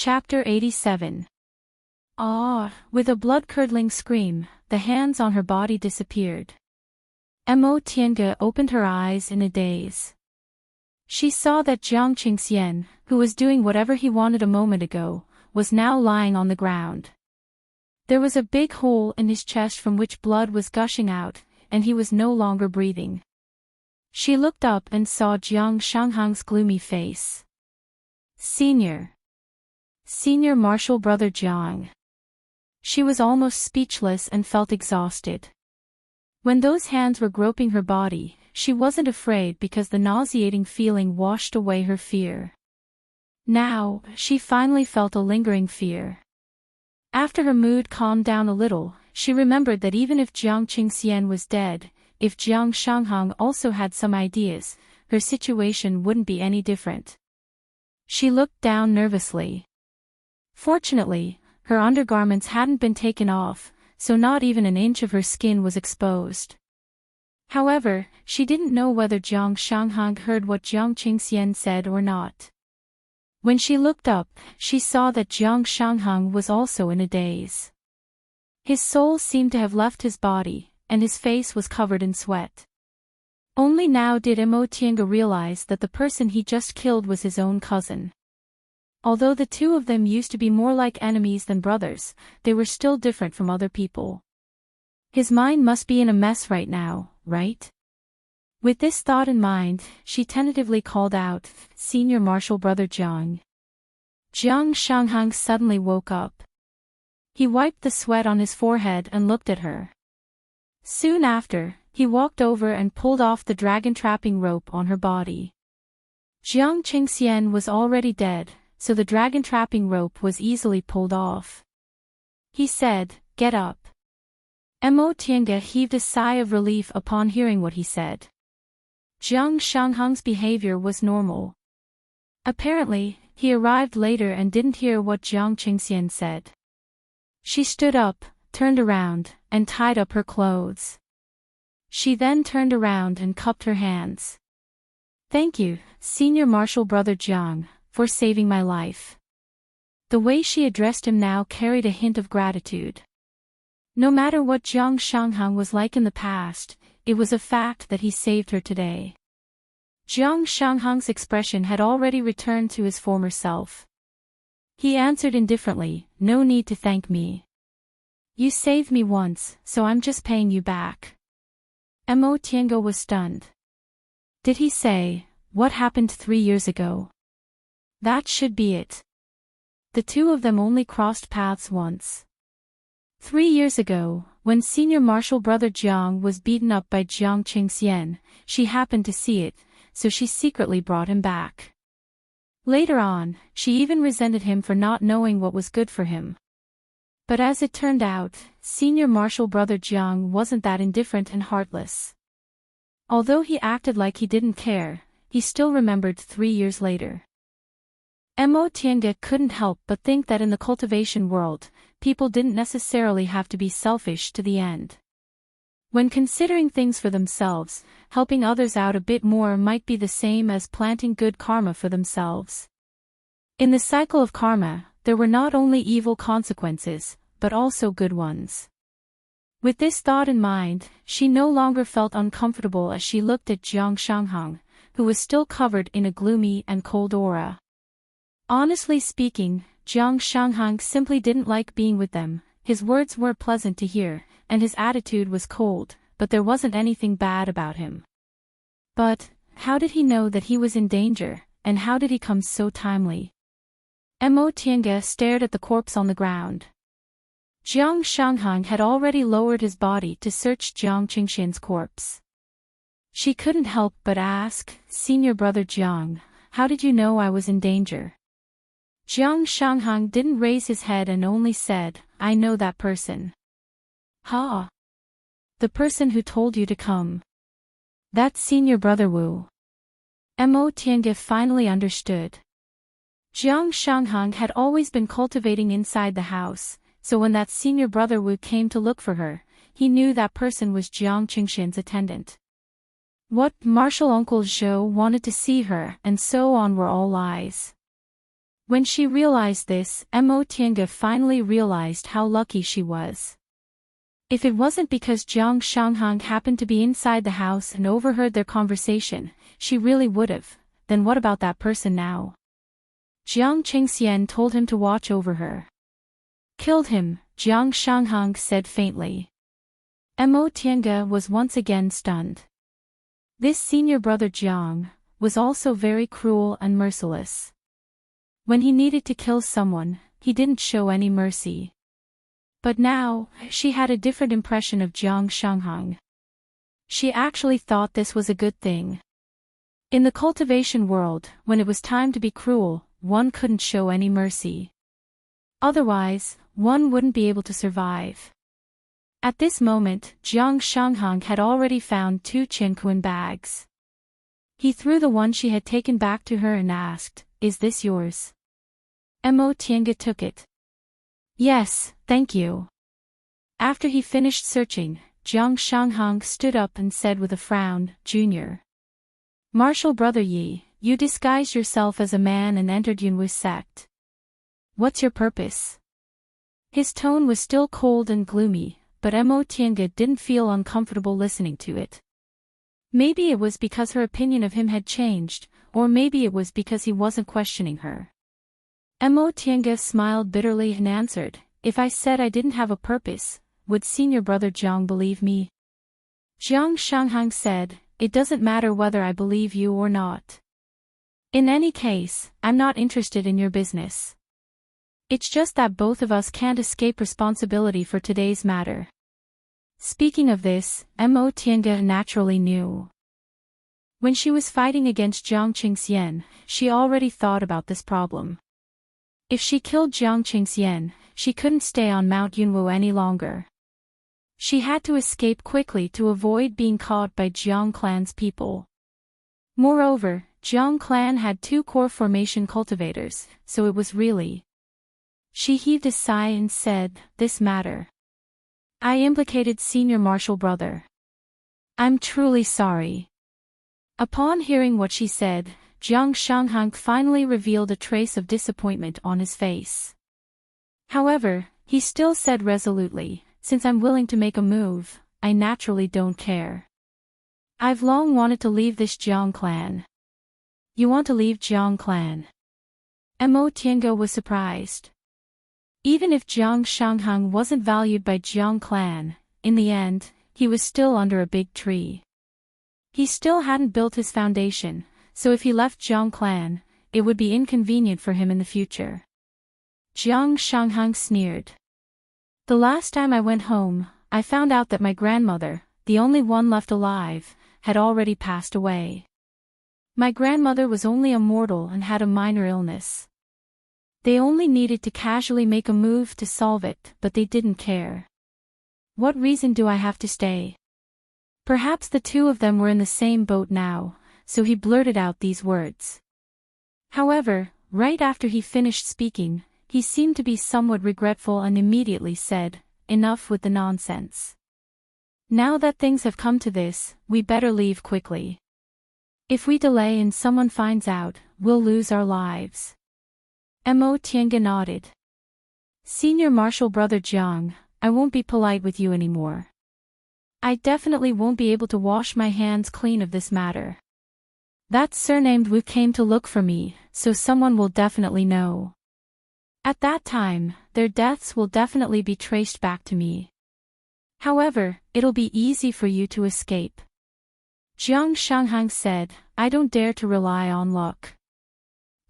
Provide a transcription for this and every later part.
Chapter 87. Ah! With a blood-curdling scream, the hands on her body disappeared. Mo Tiange opened her eyes in a daze. She saw that Jiang Qingxian, who was doing whatever he wanted a moment ago, was now lying on the ground. There was a big hole in his chest from which blood was gushing out, and he was no longer breathing. She looked up and saw Jiang Shanghang's gloomy face. Senior Marshal Brother Jiang. She was almost speechless and felt exhausted. When those hands were groping her body, she wasn't afraid because the nauseating feeling washed away her fear. Now, she finally felt a lingering fear. After her mood calmed down a little, she remembered that even if Jiang Qingxian was dead, if Jiang Shanghang also had some ideas, her situation wouldn't be any different. She looked down nervously. Fortunately, her undergarments hadn't been taken off, so not even an inch of her skin was exposed. However, she didn't know whether Jiang Shanghang heard what Jiang Qingxian said or not. When she looked up, she saw that Jiang Shanghang was also in a daze. His soul seemed to have left his body, and his face was covered in sweat. Only now did Mo Tiange realize that the person he just killed was his own cousin. Although the two of them used to be more like enemies than brothers, they were still different from other people. His mind must be in a mess right now, right? With this thought in mind, she tentatively called out, "Senior Marshal Brother Jiang." Jiang Shanghang suddenly woke up. He wiped the sweat on his forehead and looked at her. Soon after, he walked over and pulled off the dragon trapping rope on her body. Jiang Qingxian was already dead, so the dragon trapping rope was easily pulled off. He said, "Get up." Mo Tiange heaved a sigh of relief upon hearing what he said. Jiang Shanghang's behavior was normal. Apparently, he arrived later and didn't hear what Jiang Qingxian said. She stood up, turned around, and tied up her clothes. She then turned around and cupped her hands. "Thank you, Senior Marshal Brother Jiang, for saving my life." The way she addressed him now carried a hint of gratitude. No matter what Jiang Shanghang was like in the past, it was a fact that he saved her today. Jiang Shanghang's expression had already returned to his former self. He answered indifferently, "No need to thank me. You saved me once, so I'm just paying you back." Mo Tiange was stunned. Did he say, "What happened 3 years ago"? That should be it. The two of them only crossed paths once. 3 years ago, when Senior Marshal Brother Jiang was beaten up by Jiang Qingxian, she happened to see it, so she secretly brought him back. Later on, she even resented him for not knowing what was good for him. But as it turned out, Senior Marshal Brother Jiang wasn't that indifferent and heartless. Although he acted like he didn't care, he still remembered 3 years later. Mo Tiange couldn't help but think that in the cultivation world, people didn't necessarily have to be selfish to the end. When considering things for themselves, helping others out a bit more might be the same as planting good karma for themselves. In the cycle of karma, there were not only evil consequences, but also good ones. With this thought in mind, she no longer felt uncomfortable as she looked at Jiang Shanghang, who was still covered in a gloomy and cold aura. Honestly speaking, Jiang Shanghang simply didn't like being with them. His words were pleasant to hear, and his attitude was cold, but there wasn't anything bad about him. But, how did he know that he was in danger, and how did he come so timely? Mo Tiange stared at the corpse on the ground. Jiang Shanghang had already lowered his body to search Jiang Qingxian's corpse. She couldn't help but ask, "Senior Brother Jiang, how did you know I was in danger?" Jiang Shanghang didn't raise his head and only said, "I know that person." "Ha! The person who told you to come. That's Senior Brother Wu." Mo Tiange finally understood. Jiang Shanghang had always been cultivating inside the house, so when that Senior Brother Wu came to look for her, he knew that person was Jiang Qingxian's attendant. What Marshal Uncle Zhou wanted to see her and so on were all lies. When she realized this, Mo Tiange finally realized how lucky she was. If it wasn't because Jiang Shanghang happened to be inside the house and overheard their conversation, she really would've. Then what about that person now? Jiang Qingxian told him to watch over her. Killed him, Jiang Shanghang said faintly. Mo Tiange was once again stunned. This senior brother Jiang was also very cruel and merciless. When he needed to kill someone, he didn't show any mercy. But now, she had a different impression of Jiang Shanghang. She actually thought this was a good thing. In the cultivation world, when it was time to be cruel, one couldn't show any mercy. Otherwise, one wouldn't be able to survive. At this moment, Jiang Shanghang had already found 2 Qianquan bags. He threw the one she had taken back to her and asked, "Is this yours?" Mo Tiange took it. "Yes, thank you." After he finished searching, Jiang Shanghang stood up and said with a frown, "Junior. Martial brother Yi, you disguised yourself as a man and entered Yunwu's sect. What's your purpose?" His tone was still cold and gloomy, but Mo Tiange didn't feel uncomfortable listening to it. Maybe it was because her opinion of him had changed, or maybe it was because he wasn't questioning her. Mo Tiange smiled bitterly and answered, "If I said I didn't have a purpose, would senior brother Jiang believe me?" Jiang Shanghang said, "It doesn't matter whether I believe you or not. In any case, I'm not interested in your business. It's just that both of us can't escape responsibility for today's matter." Speaking of this, Mo Tiange naturally knew. When she was fighting against Jiang Qingxian, she already thought about this problem. If she killed Jiang Qingxian, she couldn't stay on Mount Yunwu any longer. She had to escape quickly to avoid being caught by Jiang clan's people. Moreover, Jiang clan had 2 core formation cultivators, so it was really. She heaved a sigh and said, "This matter. I implicated senior martial brother. I'm truly sorry." Upon hearing what she said, Jiang Shanghang finally revealed a trace of disappointment on his face. However, he still said resolutely, "Since I'm willing to make a move, I naturally don't care. I've long wanted to leave this Jiang clan." "You want to leave Jiang clan?" Mo Tiange was surprised. Even if Jiang Shanghang wasn't valued by Jiang clan, in the end, he was still under a big tree. He still hadn't built his foundation, so if he left Jiang clan, it would be inconvenient for him in the future. Jiang Shanghang sneered. "The last time I went home, I found out that my grandmother, the only one left alive, had already passed away. My grandmother was only a mortal and had a minor illness. They only needed to casually make a move to solve it, but they didn't care. What reason do I have to stay?" Perhaps the 2 of them were in the same boat now, so he blurted out these words. However, right after he finished speaking, he seemed to be somewhat regretful and immediately said, "Enough with the nonsense. Now that things have come to this, we better leave quickly. If we delay and someone finds out, we'll lose our lives." Mo Tiange nodded. "Senior martial brother Jiang, I won't be polite with you anymore. I definitely won't be able to wash my hands clean of this matter. That surnamed Wu came to look for me, so someone will definitely know. At that time, their deaths will definitely be traced back to me. However, it'll be easy for you to escape." Jiang Shanghang said, "I don't dare to rely on luck.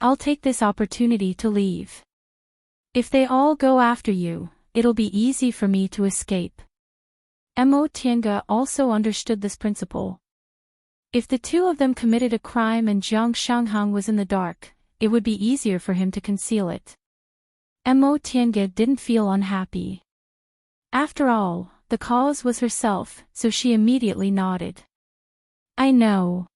I'll take this opportunity to leave. If they all go after you, it'll be easy for me to escape." Mo Tiange also understood this principle. If the 2 of them committed a crime and Jiang Shanghang was in the dark, it would be easier for him to conceal it. Mo Tiange didn't feel unhappy. After all, the cause was herself, so she immediately nodded. "I know."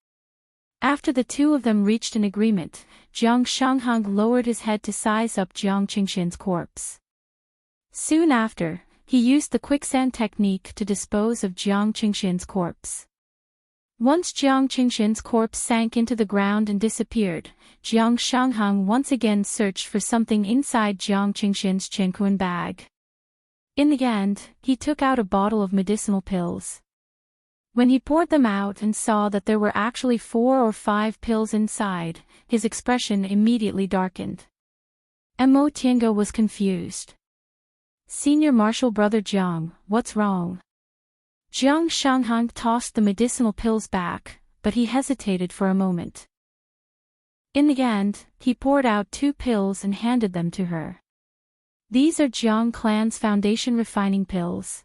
After the 2 of them reached an agreement, Jiang Shanghang lowered his head to size up Jiang Qingxian's corpse. Soon after, he used the quicksand technique to dispose of Jiang Qingxian's corpse. Once Jiang Qingshan's corpse sank into the ground and disappeared, Jiang Shanghang once again searched for something inside Jiang Qingshan's Qianquan bag. In the end, he took out a bottle of medicinal pills. When he poured them out and saw that there were actually 4 or 5 pills inside, his expression immediately darkened. Mo Tiange was confused. "Senior Marshal Brother Jiang, what's wrong?" Jiang Shanghang tossed the medicinal pills back, but he hesitated for a moment. In the end, he poured out 2 pills and handed them to her. "These are Jiang Clan's foundation refining pills.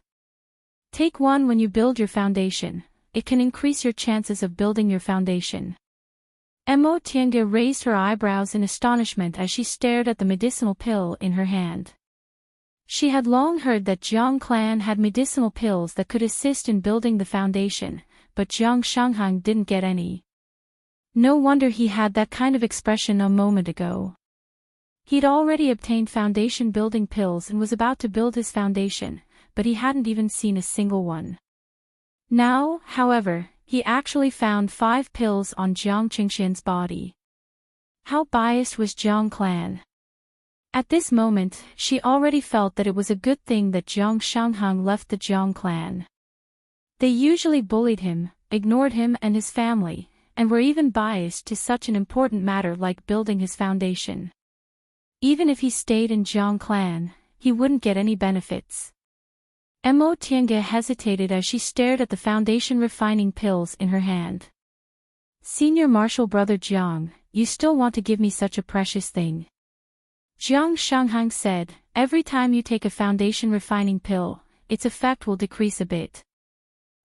Take one when you build your foundation. It can increase your chances of building your foundation." Mo Tiange raised her eyebrows in astonishment as she stared at the medicinal pill in her hand. She had long heard that Jiang Clan had medicinal pills that could assist in building the foundation, but Jiang Shanghang didn't get any. No wonder he had that kind of expression a moment ago. He'd already obtained foundation building pills and was about to build his foundation, but he hadn't even seen a single one. Now, however, he actually found 5 pills on Jiang Qingshan's body. How biased was Jiang Clan? At this moment, she already felt that it was a good thing that Jiang Shanghang left the Jiang Clan. They usually bullied him, ignored him and his family, and were even biased to such an important matter like building his foundation. Even if he stayed in Jiang Clan, he wouldn't get any benefits. Mo Tiange hesitated as she stared at the foundation refining pills in her hand. "Senior Marshal Brother Jiang, you still want to give me such a precious thing?" Jiang Shanghang said, "Every time you take a foundation refining pill, its effect will decrease a bit.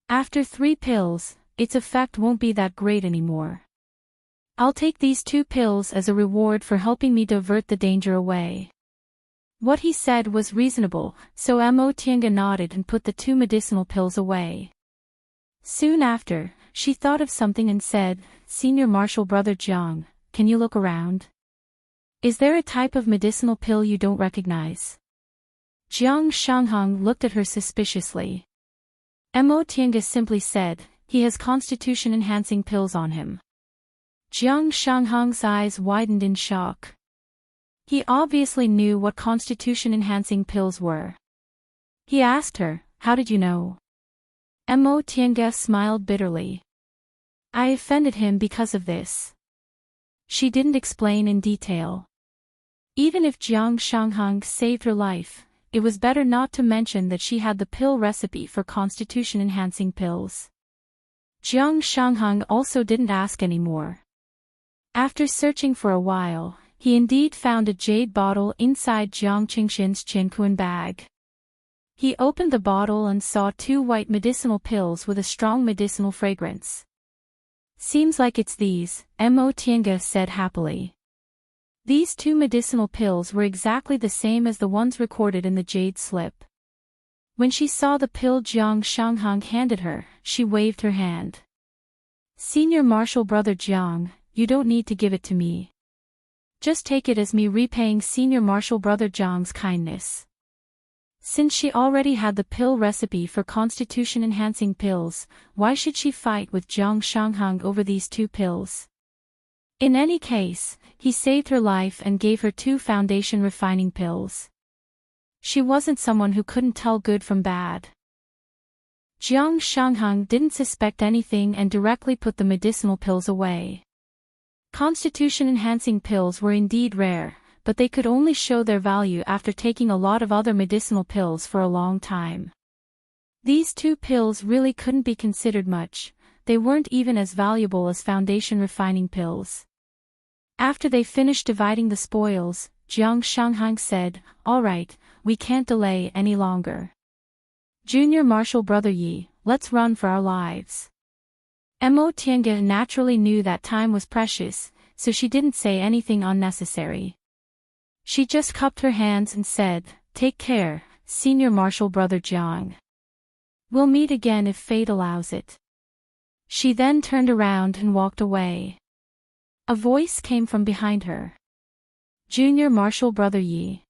After 3 pills, its effect won't be that great anymore. I'll take these 2 pills as a reward for helping me divert the danger away." What he said was reasonable, so Mo Tiange nodded and put the 2 medicinal pills away. Soon after, she thought of something and said, "Senior Marshal Brother Jiang, can you look around? Is there a type of medicinal pill you don't recognize?" Jiang Shanghang looked at her suspiciously. Mo Tiange simply said, "He has constitution-enhancing pills on him." Jiang Shanghang's eyes widened in shock. He obviously knew what constitution-enhancing pills were. He asked her, "How did you know?" Mo Tiange smiled bitterly. "I offended him because of this." She didn't explain in detail. Even if Jiang Shanghang saved her life, it was better not to mention that she had the pill recipe for constitution-enhancing pills. Jiang Shanghang also didn't ask any more. After searching for a while, he indeed found a jade bottle inside Jiang Qingshan's Qianquan bag. He opened the bottle and saw 2 white medicinal pills with a strong medicinal fragrance. "Seems like it's these," Mo Tiange said happily. These 2 medicinal pills were exactly the same as the ones recorded in the jade slip. When she saw the pill Jiang Shanghang handed her, she waved her hand. "Senior Marshal Brother Jiang, you don't need to give it to me. Just take it as me repaying Senior Marshal Brother Jiang's kindness." Since she already had the pill recipe for constitution-enhancing pills, why should she fight with Jiang Shanghang over these 2 pills? In any case, he saved her life and gave her 2 foundation refining pills. She wasn't someone who couldn't tell good from bad. Jiang Shanghang didn't suspect anything and directly put the medicinal pills away. Constitution-enhancing pills were indeed rare, but they could only show their value after taking a lot of other medicinal pills for a long time. These 2 pills really couldn't be considered much, they weren't even as valuable as foundation refining pills. After they finished dividing the spoils, Jiang Shanghang said, "All right, we can't delay any longer. Junior Marshal Brother Yi, let's run for our lives." Mo Tiange naturally knew that time was precious, so she didn't say anything unnecessary. She just cupped her hands and said, "Take care, Senior Marshal Brother Jiang. We'll meet again if fate allows it." She then turned around and walked away. A voice came from behind her. "Junior Marshal Brother Yi."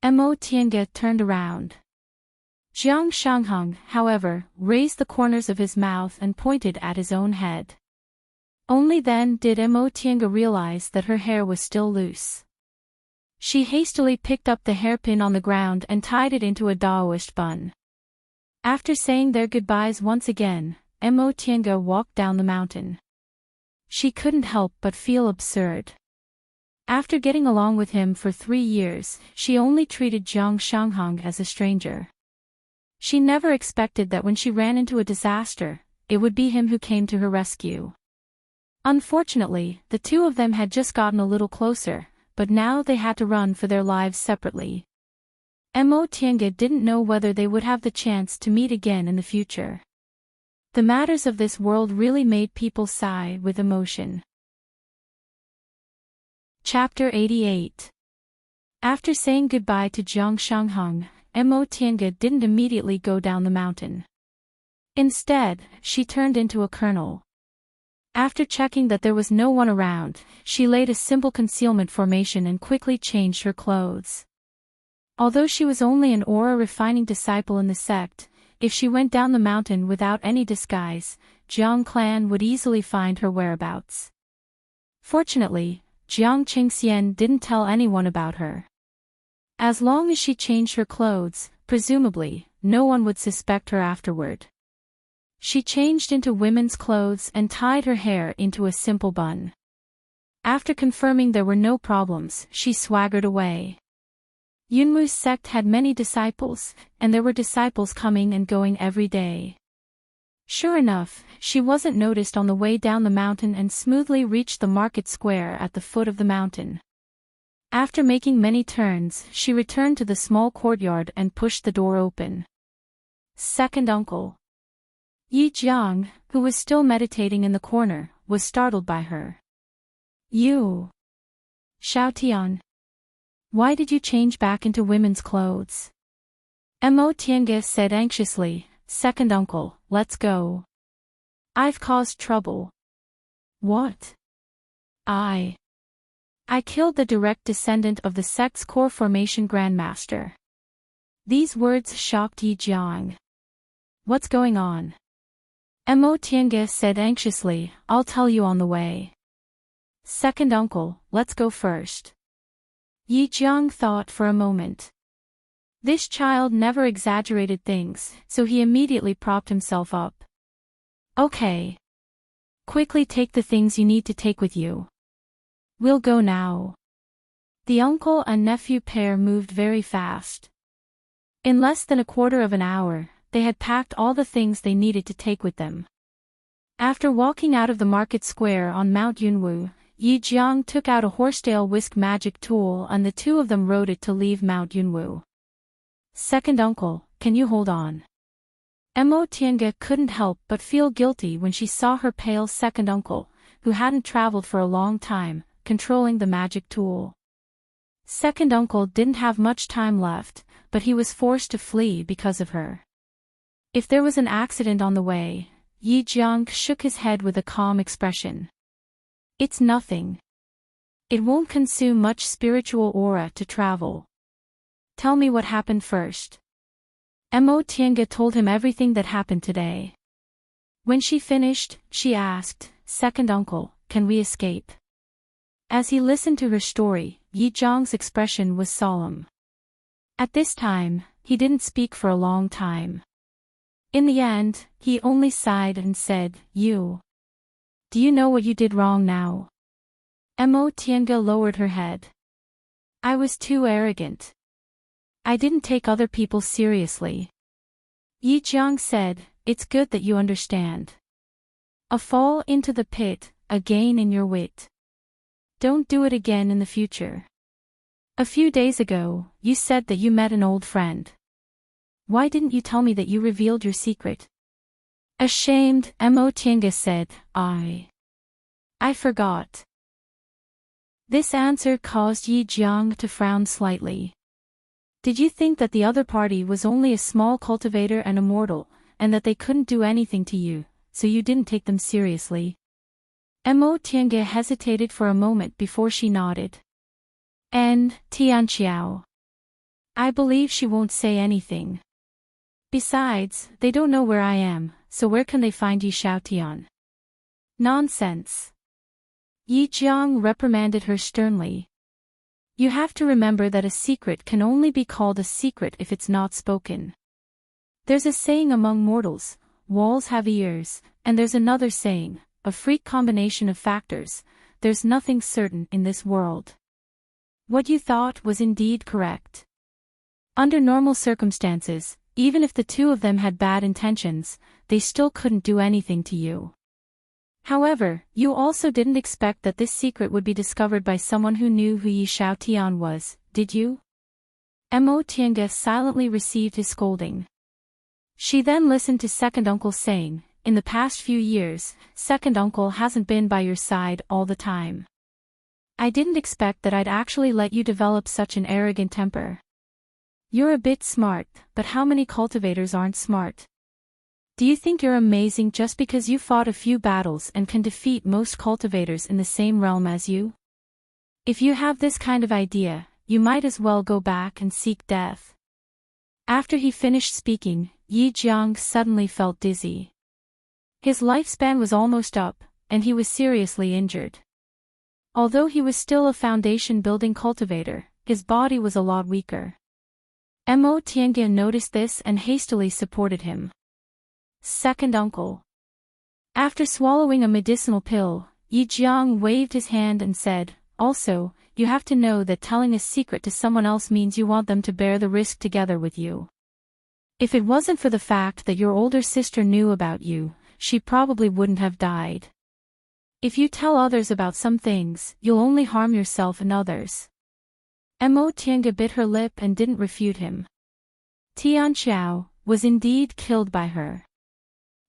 Mo Tiange turned around. Jiang Shangheng, however, raised the corners of his mouth and pointed at his own head. Only then did Mo Tiange realize that her hair was still loose. She hastily picked up the hairpin on the ground and tied it into a Daoist bun. After saying their goodbyes once again, Mo Tiange walked down the mountain. She couldn't help but feel absurd. After getting along with him for 3 years, she only treated Jiang Shangheng as a stranger. She never expected that when she ran into a disaster, it would be him who came to her rescue. Unfortunately, the two of them had just gotten a little closer, but now they had to run for their lives separately. Mo Tiange didn't know whether they would have the chance to meet again in the future. The matters of this world really made people sigh with emotion. Chapter 88. After saying goodbye to Jiang Shangheng, Mo Tiange didn't immediately go down the mountain. Instead, she turned into a kernel. After checking that there was no one around, she laid a simple concealment formation and quickly changed her clothes. Although she was only an aura refining disciple in the sect, if she went down the mountain without any disguise, Jiang clan would easily find her whereabouts. Fortunately, Jiang Qingxian didn't tell anyone about her. As long as she changed her clothes, presumably, no one would suspect her afterward. She changed into women's clothes and tied her hair into a simple bun. After confirming there were no problems, she swaggered away. Yunmu's sect had many disciples, and there were disciples coming and going every day. Sure enough, she wasn't noticed on the way down the mountain and smoothly reached the market square at the foot of the mountain. After making many turns, she returned to the small courtyard and pushed the door open. Second uncle. Yi Jiang, who was still meditating in the corner, was startled by her. You. Xiaotian. Why did you change back into women's clothes? Mo Tiange said anxiously, Second uncle, let's go. I've caused trouble. What? I killed the direct descendant of the sect's core formation grandmaster. These words shocked Yi Jiang. What's going on? Mo Tiange said anxiously, I'll tell you on the way. Second uncle, let's go first. Yi Jiang thought for a moment. This child never exaggerated things, so he immediately propped himself up. Okay. Quickly take the things you need to take with you. We'll go now. The uncle and nephew pair moved very fast. In less than a quarter of an hour, they had packed all the things they needed to take with them. After walking out of the market square on Mount Yunwu, Yi Jiang took out a horsetail whisk magic tool and the two of them rode it to leave Mount Yunwu. Second uncle, can you hold on? Mo Tiange couldn't help but feel guilty when she saw her pale second uncle, who hadn't traveled for a long time, controlling the magic tool. Second uncle didn't have much time left, but he was forced to flee because of her. If there was an accident on the way, Yi Jiang shook his head with a calm expression. It's nothing. It won't consume much spiritual aura to travel. Tell me what happened first. Mo Tiange told him everything that happened today. When she finished, she asked, Second uncle, can we escape? As he listened to her story, Yi Jiang's expression was solemn. At this time, he didn't speak for a long time. In the end, he only sighed and said, Do you know what you did wrong now? Mo Tiange lowered her head. I was too arrogant. I didn't take other people seriously. Yi Jiang said, It's good that you understand. A fall into the pit, a gain in your wit. Don't do it again in the future. A few days ago, you said that you met an old friend. Why didn't you tell me that you revealed your secret? Ashamed, Mo Tiange said, I forgot. This answer caused Yi Jiang to frown slightly. Did you think that the other party was only a small cultivator and a mortal, and that they couldn't do anything to you, so you didn't take them seriously? Mo Tiange hesitated for a moment before she nodded. And, Tianqiao. I believe she won't say anything. Besides, they don't know where I am, so where can they find Yi Xiaotian? Nonsense. Yi Jiang reprimanded her sternly. You have to remember that a secret can only be called a secret if it's not spoken. There's a saying among mortals, walls have ears, and there's another saying, a freak combination of factors, there's nothing certain in this world. What you thought was indeed correct. Under normal circumstances, even if the two of them had bad intentions, they still couldn't do anything to you. However, you also didn't expect that this secret would be discovered by someone who knew who Yi Xiaotian was, did you? Mo Tiange silently received his scolding. She then listened to second uncle saying, in the past few years, second uncle hasn't been by your side all the time. I didn't expect that I'd actually let you develop such an arrogant temper. You're a bit smart, but how many cultivators aren't smart? Do you think you're amazing just because you fought a few battles and can defeat most cultivators in the same realm as you? If you have this kind of idea, you might as well go back and seek death. After he finished speaking, Yi Jiang suddenly felt dizzy. His lifespan was almost up, and he was seriously injured. Although he was still a foundation-building cultivator, his body was a lot weaker. Mo Tiange noticed this and hastily supported him. Second uncle. After swallowing a medicinal pill, Yi Jiang waved his hand and said, also, you have to know that telling a secret to someone else means you want them to bear the risk together with you. If it wasn't for the fact that your older sister knew about you, she probably wouldn't have died. If you tell others about some things, you'll only harm yourself and others. Mo Tiange bit her lip and didn't refute him. Tianxiao was indeed killed by her.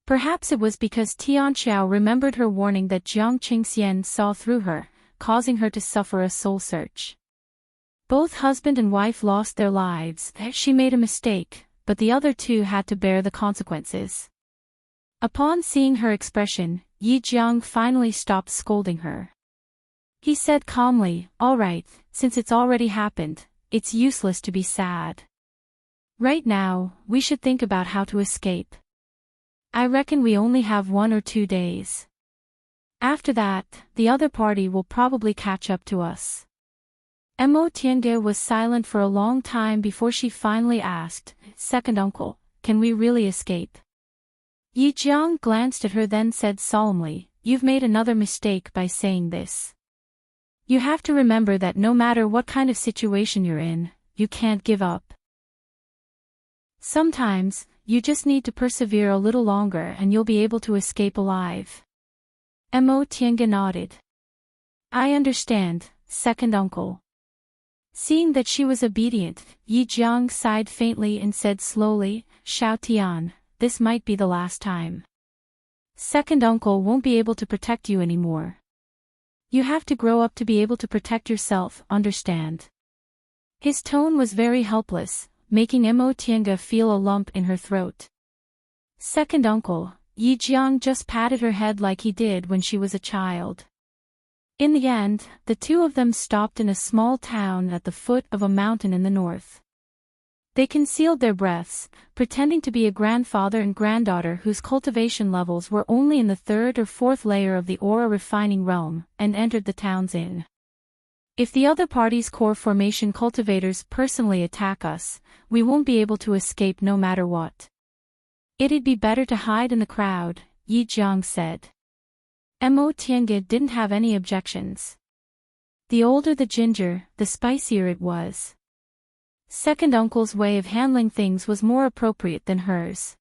Perhaps it was because Tianxiao remembered her warning that Jiang Qingxian saw through her, causing her to suffer a soul search. Both husband and wife lost their lives. She made a mistake, but the other two had to bear the consequences. Upon seeing her expression, Yi Jiang finally stopped scolding her. He said calmly, all right, since it's already happened, it's useless to be sad. Right now, we should think about how to escape. I reckon we only have 1 or 2 days. After that, the other party will probably catch up to us. Mo Tiange was silent for a long time before she finally asked, second uncle, can we really escape? Yi Jiang glanced at her then said solemnly, you've made another mistake by saying this. You have to remember that no matter what kind of situation you're in, you can't give up. Sometimes, you just need to persevere a little longer and you'll be able to escape alive. Mo Tiange nodded. I understand, second uncle. Seeing that she was obedient, Yi Jiang sighed faintly and said slowly, Xiaotian, this might be the last time. Second uncle won't be able to protect you anymore. You have to grow up to be able to protect yourself, understand? His tone was very helpless, making Mo Tiange feel a lump in her throat. Second uncle, Yi Jiang just patted her head like he did when she was a child. In the end, the two of them stopped in a small town at the foot of a mountain in the north. They concealed their breaths, pretending to be a grandfather and granddaughter whose cultivation levels were only in the 3rd or 4th layer of the aura refining realm, and entered the town's inn. If the other party's core formation cultivators personally attack us, we won't be able to escape no matter what. It'd be better to hide in the crowd, Yi Jiang said. Mo Tiange didn't have any objections. The older the ginger, the spicier it was. Second uncle's way of handling things was more appropriate than hers.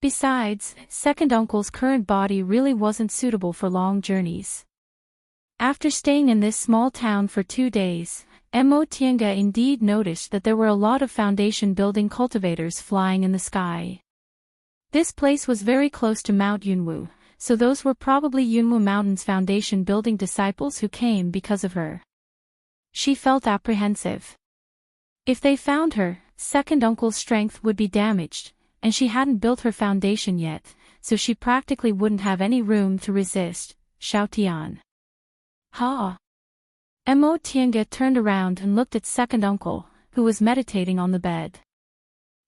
Besides, second uncle's current body really wasn't suitable for long journeys. After staying in this small town for 2 days, Mo Tiange indeed noticed that there were a lot of foundation-building cultivators flying in the sky. This place was very close to Mount Yunwu, so those were probably Yunwu Mountain's foundation-building disciples who came because of her. She felt apprehensive. If they found her, second uncle's strength would be damaged, and she hadn't built her foundation yet, so she practically wouldn't have any room to resist. Xiaotian. Ha! Mo Tiange turned around and looked at second uncle, who was meditating on the bed.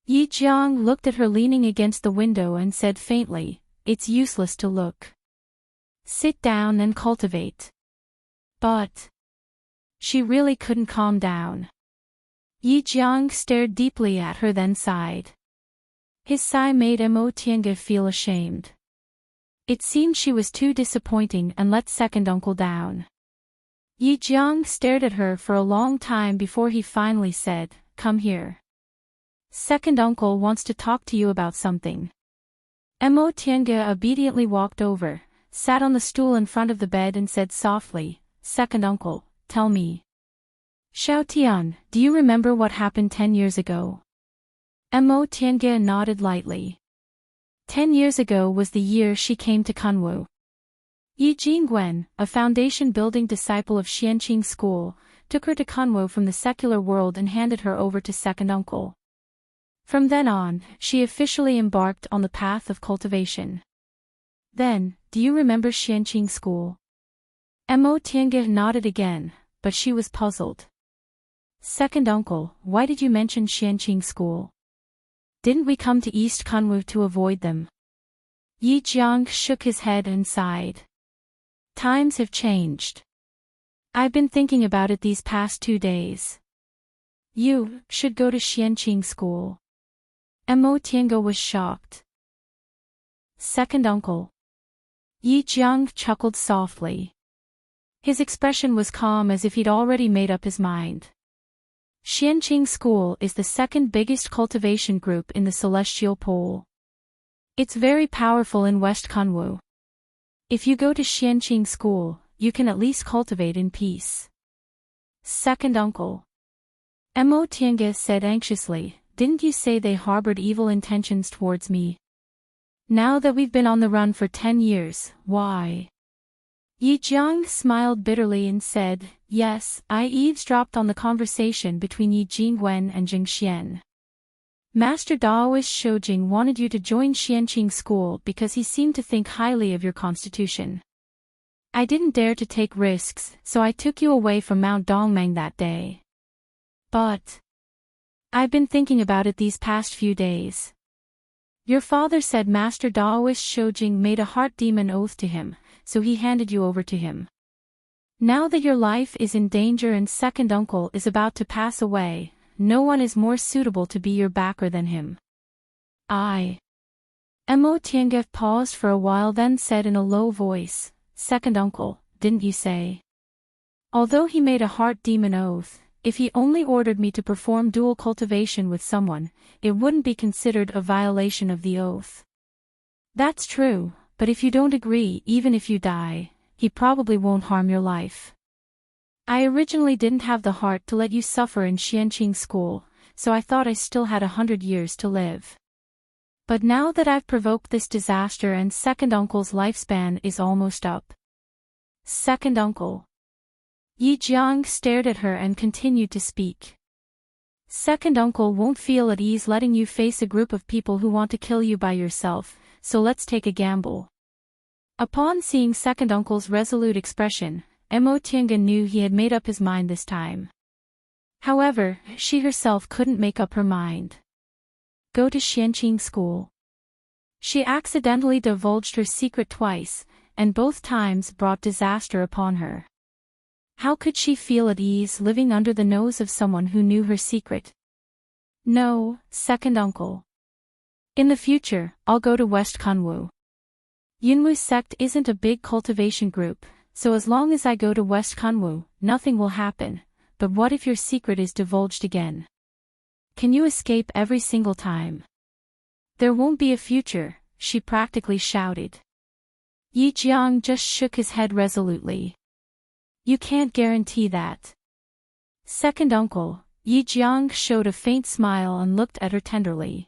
Yi Jiang looked at her leaning against the window and said faintly, "It's useless to look. Sit down and cultivate." But she really couldn't calm down. Yi Jiang stared deeply at her then sighed. His sigh made Mo Tiange feel ashamed. It seemed she was too disappointing and let second uncle down. Yi Jiang stared at her for a long time before he finally said, "Come here. Second uncle wants to talk to you about something." Mo Tiange obediently walked over, sat on the stool in front of the bed and said softly, "Second uncle, tell me. Xiao Tian, do you remember what happened 10 years ago?" Mo Tiange nodded lightly. 10 years ago was the year she came to Kunwu. Yi Jingwen, a foundation-building disciple of Xianqing school, took her to Kunwu from the secular world and handed her over to second uncle. From then on, she officially embarked on the path of cultivation. Then, do you remember Xianqing school? Mo Tiange nodded again, but she was puzzled. Second uncle, why did you mention Xianqing school? Didn't we come to East Kunwu to avoid them? Yi Jiang shook his head and sighed. Times have changed. I've been thinking about it these past 2 days. You should go to Xianqing school. Mo Tiange was shocked. Second uncle. Yi Jiang chuckled softly. His expression was calm as if he'd already made up his mind. Xianqing School is the second biggest cultivation group in the Celestial Pole. It's very powerful in West Kunwu. If you go to Xianqing School, you can at least cultivate in peace. Second uncle. Mo Tiange said anxiously, didn't you say they harbored evil intentions towards me? Now that we've been on the run for 10 years, why? Yi Jiang smiled bitterly and said, yes, I eavesdropped on the conversation between Yi Jingwen and Jing Xian. Master Daoist Shoujing wanted you to join Xianqing school because he seemed to think highly of your constitution. I didn't dare to take risks, so I took you away from Mount Dongmeng that day. But I've been thinking about it these past few days. Your father said Master Daoist Shoujing made a heart demon oath to him, so he handed you over to him. Now that your life is in danger and second uncle is about to pass away, no one is more suitable to be your backer than him. Mo Tiange paused for a while then said in a low voice, second uncle, didn't you say? Although he made a heart demon oath, if he only ordered me to perform dual cultivation with someone, it wouldn't be considered a violation of the oath. That's true, but if you don't agree, even if you die, he probably won't harm your life. I originally didn't have the heart to let you suffer in Xianqing school, so I thought I still had 100 years to live. But now that I've provoked this disaster and second uncle's lifespan is almost up. Second uncle. Yi Jiang stared at her and continued to speak. Second uncle won't feel at ease letting you face a group of people who want to kill you by yourself, so let's take a gamble. Upon seeing second uncle's resolute expression, Mo Tiange knew he had made up his mind this time. However, she herself couldn't make up her mind. Go to Xianqing school. She accidentally divulged her secret twice, and both times brought disaster upon her. How could she feel at ease living under the nose of someone who knew her secret? No, second uncle. In the future, I'll go to West Kunwu. Yunwu sect isn't a big cultivation group, so as long as I go to West Kunwu, nothing will happen, but what if your secret is divulged again? Can you escape every single time? There won't be a future, she practically shouted. Yi Jiang just shook his head resolutely. You can't guarantee that. Second uncle, Yi Jiang showed a faint smile and looked at her tenderly.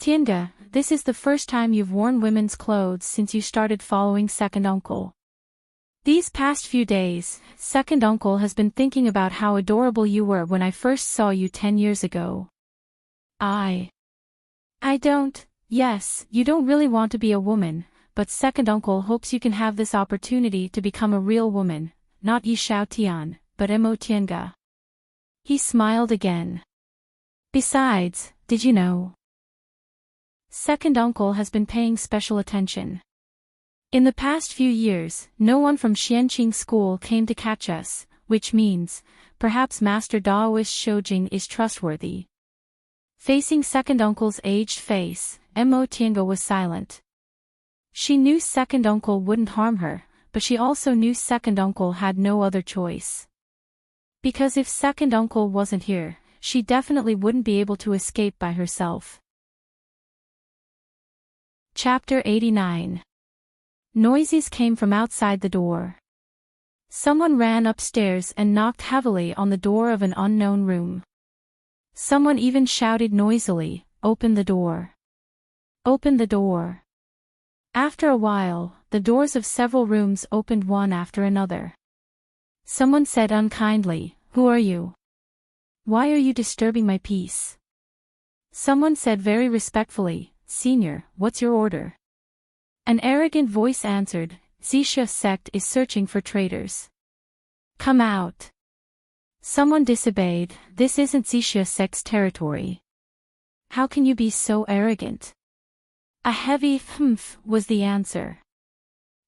Tiange, this is the first time you've worn women's clothes since you started following second uncle. These past few days, second uncle has been thinking about how adorable you were when I first saw you 10 years ago. I don't, yes, you don't really want to be a woman, but second uncle hopes you can have this opportunity to become a real woman, not Yi Xiaotian, but Mo Tiange. He smiled again. Besides, did you know? Second uncle has been paying special attention. In the past few years, no one from Xianqing school came to catch us, which means, perhaps Master Daoist Shoujing is trustworthy. Facing second uncle's aged face, Mo Tiange was silent. She knew second uncle wouldn't harm her, but she also knew second uncle had no other choice. Because if second uncle wasn't here, she definitely wouldn't be able to escape by herself. Chapter 89. Noises came from outside the door. Someone ran upstairs and knocked heavily on the door of an unknown room. Someone even shouted noisily, "Open the door! Open the door!" After a while, the doors of several rooms opened one after another. Someone said unkindly, "Who are you? Why are you disturbing my peace?" Someone said very respectfully, "Senior, what's your order?" An arrogant voice answered, "Zixia sect is searching for traitors. Come out." Someone disobeyed, "This isn't Zixia sect's territory. How can you be so arrogant?" A heavy humph was the answer.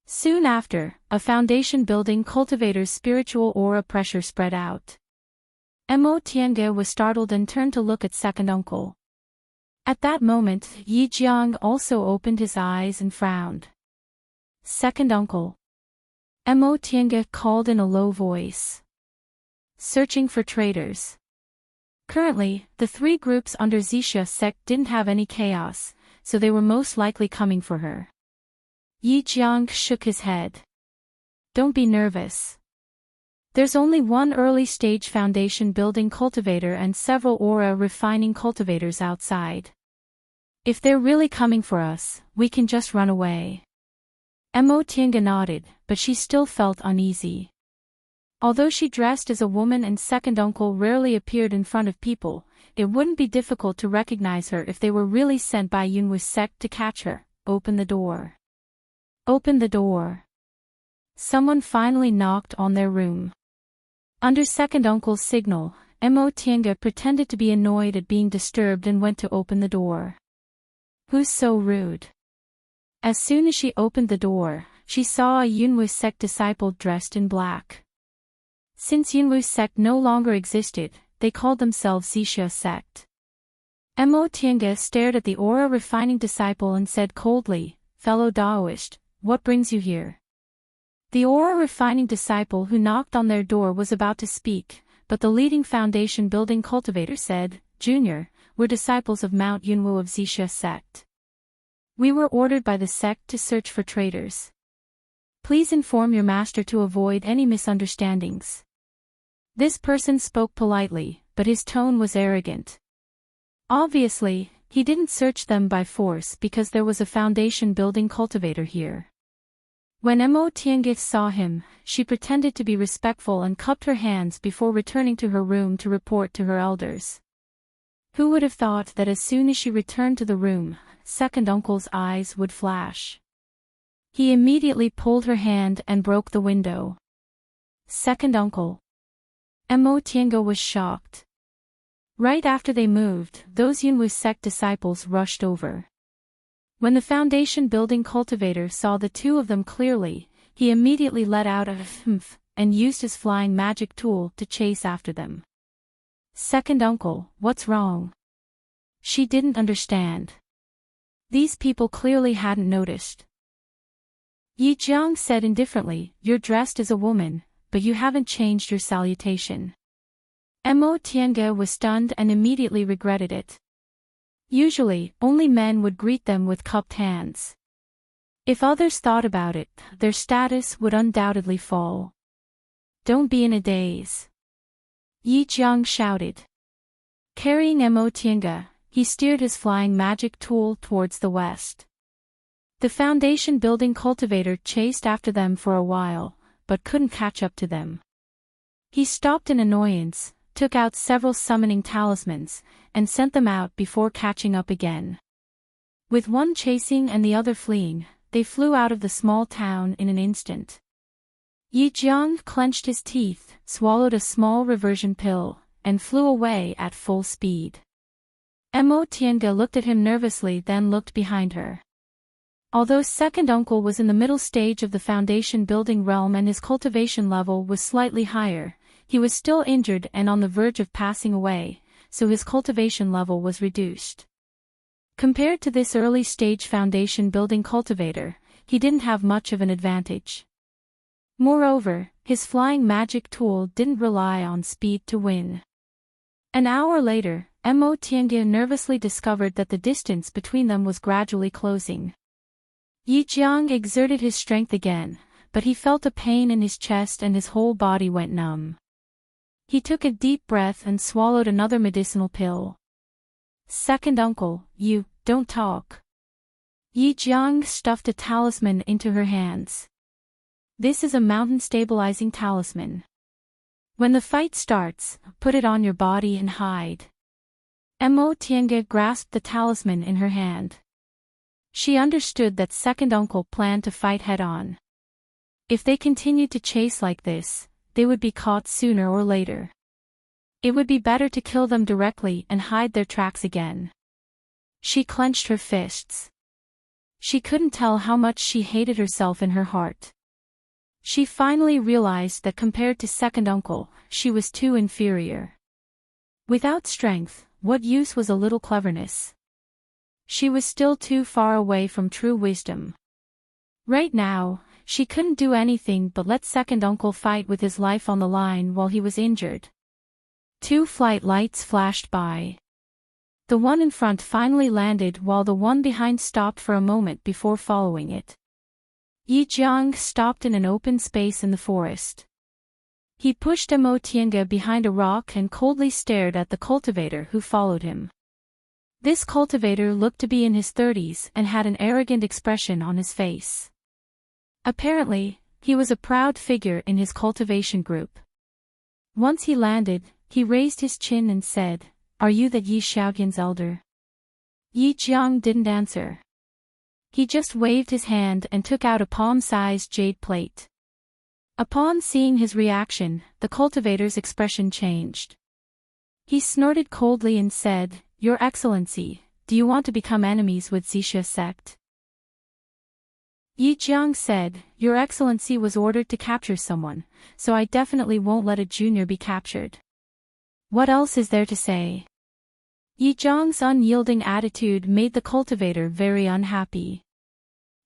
Soon after, a foundation building cultivator's spiritual aura pressure spread out. Mo Tiange was startled and turned to look at second uncle. At that moment, Yi Jiang also opened his eyes and frowned. "Second uncle." Mo Tiange called in a low voice. "Searching for traitors." Currently, the three groups under Zixia sect didn't have any chaos, so they were most likely coming for her. Yi Jiang shook his head. "Don't be nervous. There's only one early-stage foundation building cultivator and several aura refining cultivators outside. If they're really coming for us, we can just run away." Mo Tiange nodded, but she still felt uneasy. Although she dressed as a woman and second uncle rarely appeared in front of people, it wouldn't be difficult to recognize her if they were really sent by Yunwu's sect to catch her. "Open the door. Open the door." Someone finally knocked on their room. Under second uncle's signal, Mo Tiange pretended to be annoyed at being disturbed and went to open the door. "Who's so rude?" As soon as she opened the door, she saw a Yunwu sect disciple dressed in black. Since Yunwu sect no longer existed, they called themselves Zixia sect. Mo Tiange stared at the aura refining disciple and said coldly, "Fellow Daoist, what brings you here?" The aura refining disciple who knocked on their door was about to speak, but the leading foundation building cultivator said, "Junior, we're disciples of Mount Yunwu of Zixia sect. We were ordered by the sect to search for traitors. Please inform your master to avoid any misunderstandings." This person spoke politely, but his tone was arrogant. Obviously, he didn't search them by force because there was a foundation building cultivator here. When Mo Tiange saw him, she pretended to be respectful and cupped her hands before returning to her room to report to her elders. Who would have thought that as soon as she returned to the room, second uncle's eyes would flash? He immediately pulled her hand and broke the window. "Second uncle." Mo Tiange was shocked. Right after they moved, those Yunwu sect disciples rushed over. When the foundation building cultivator saw the two of them clearly, he immediately let out a humph and used his flying magic tool to chase after them. "Second uncle, what's wrong?" She didn't understand. These people clearly hadn't noticed. Yi Jiang said indifferently, "You're dressed as a woman, but you haven't changed your salutation." Mo Tiange was stunned and immediately regretted it. Usually, only men would greet them with cupped hands. If others thought about it, their status would undoubtedly fall. "Don't be in a daze," Yi Jiang shouted. Carrying Mo Tiange, he steered his flying magic tool towards the west. The foundation building cultivator chased after them for a while, but couldn't catch up to them. He stopped in annoyance, took out several summoning talismans, and sent them out before catching up again. With one chasing and the other fleeing, they flew out of the small town in an instant. Yi Jiang clenched his teeth, swallowed a small reversion pill, and flew away at full speed. Mo Tiange looked at him nervously, then looked behind her. Although second uncle was in the middle stage of the foundation building realm and his cultivation level was slightly higher, he was still injured and on the verge of passing away, so his cultivation level was reduced. Compared to this early stage foundation building cultivator, he didn't have much of an advantage. Moreover, his flying magic tool didn't rely on speed to win. An hour later, Mo Tiange nervously discovered that the distance between them was gradually closing. Yi Jiang exerted his strength again, but he felt a pain in his chest and his whole body went numb. He took a deep breath and swallowed another medicinal pill. Second uncle, you, don't talk. Yi Jiang stuffed a talisman into her hands. This is a mountain stabilizing talisman. When the fight starts, put it on your body and hide. Mo Tiange grasped the talisman in her hand. She understood that second uncle planned to fight head-on. If they continued to chase like this, they would be caught sooner or later. It would be better to kill them directly and hide their tracks again. She clenched her fists. She couldn't tell how much she hated herself in her heart. She finally realized that compared to second uncle, she was too inferior. Without strength, what use was a little cleverness? She was still too far away from true wisdom. Right now, she couldn't do anything but let second uncle fight with his life on the line while he was injured. 2 flight lights flashed by. The one in front finally landed while the one behind stopped for a moment before following it. Yi Jiang stopped in an open space in the forest. He pushed Mo Tiange behind a rock and coldly stared at the cultivator who followed him. This cultivator looked to be in his 30s and had an arrogant expression on his face. Apparently, he was a proud figure in his cultivation group. Once he landed, he raised his chin and said, "Are you that Yi Xiaotian's elder?" Yi Jiang didn't answer. He just waved his hand and took out a palm-sized jade plate. Upon seeing his reaction, the cultivator's expression changed. He snorted coldly and said, "Your Excellency, do you want to become enemies with Xixia sect?" Yi Jiang said, "Your Excellency was ordered to capture someone, so I definitely won't let a junior be captured. What else is there to say?" Yi Jiang's unyielding attitude made the cultivator very unhappy.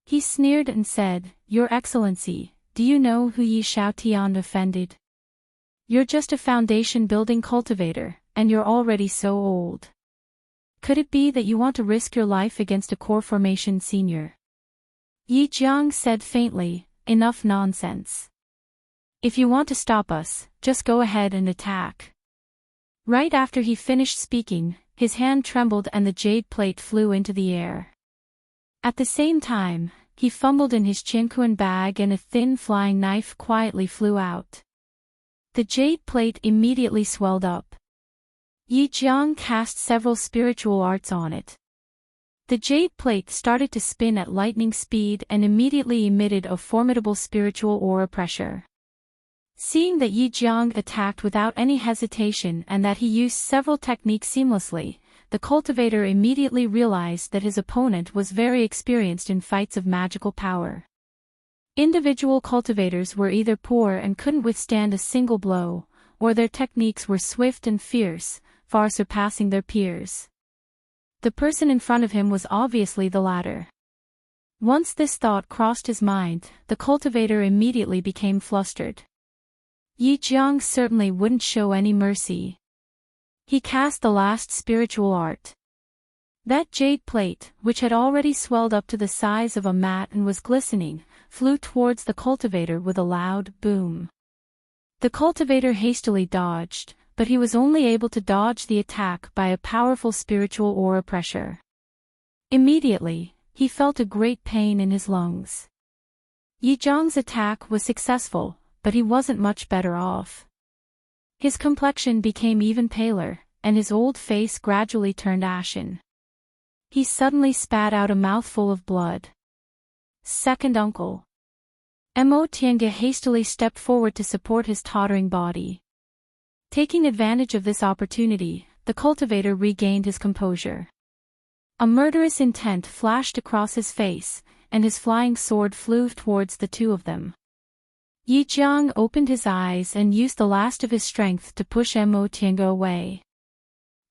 He sneered and said, "Your Excellency, do you know who Yi Xiaotian offended? You're just a foundation-building cultivator, and you're already so old. Could it be that you want to risk your life against a core formation senior?" Yi Jiang said faintly, "Enough nonsense. If you want to stop us, just go ahead and attack." Right after he finished speaking, his hand trembled and the jade plate flew into the air. At the same time, he fumbled in his chinquan bag and a thin flying knife quietly flew out. The jade plate immediately swelled up. Yi Jiang cast several spiritual arts on it. The jade plate started to spin at lightning speed and immediately emitted a formidable spiritual aura pressure. Seeing that Yi Jiang attacked without any hesitation and that he used several techniques seamlessly, the cultivator immediately realized that his opponent was very experienced in fights of magical power. Individual cultivators were either poor and couldn't withstand a single blow, or their techniques were swift and fierce, far surpassing their peers. The person in front of him was obviously the latter. Once this thought crossed his mind, the cultivator immediately became flustered. Yi Jiang certainly wouldn't show any mercy. He cast the last spiritual art. That jade plate, which had already swelled up to the size of a mat and was glistening, flew towards the cultivator with a loud boom. The cultivator hastily dodged, but he was only able to dodge the attack by a powerful spiritual aura pressure. Immediately, he felt a great pain in his lungs. Yi Jiang's attack was successful, but he wasn't much better off. His complexion became even paler, and his old face gradually turned ashen. He suddenly spat out a mouthful of blood. Second uncle. Mo Tiange hastily stepped forward to support his tottering body. Taking advantage of this opportunity, the cultivator regained his composure. A murderous intent flashed across his face, and his flying sword flew towards the two of them. Yi Jiang opened his eyes and used the last of his strength to push Mo Tiange away.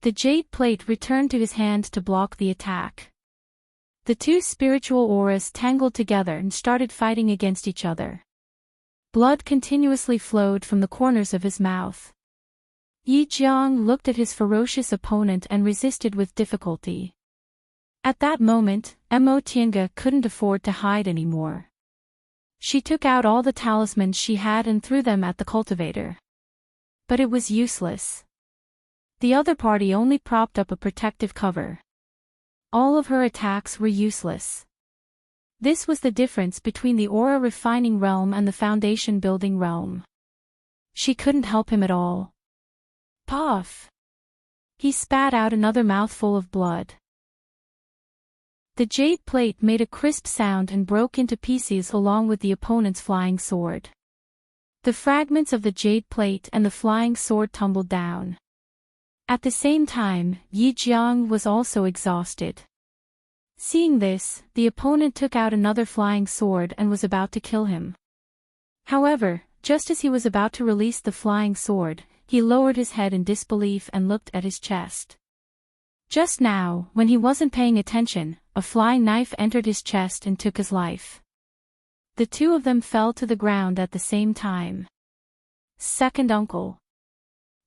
The jade plate returned to his hand to block the attack. The two spiritual auras tangled together and started fighting against each other. Blood continuously flowed from the corners of his mouth. Yi Jiang looked at his ferocious opponent and resisted with difficulty. At that moment, Mo Tiange couldn't afford to hide anymore. She took out all the talismans she had and threw them at the cultivator. But it was useless. The other party only propped up a protective cover. All of her attacks were useless. This was the difference between the aura refining realm and the foundation building realm. She couldn't help him at all. Puff! He spat out another mouthful of blood. The jade plate made a crisp sound and broke into pieces along with the opponent's flying sword. The fragments of the jade plate and the flying sword tumbled down. At the same time, Yi Jiang was also exhausted. Seeing this, the opponent took out another flying sword and was about to kill him. However, just as he was about to release the flying sword, he lowered his head in disbelief and looked at his chest. Just now, when he wasn't paying attention, a flying knife entered his chest and took his life. The two of them fell to the ground at the same time. Second uncle.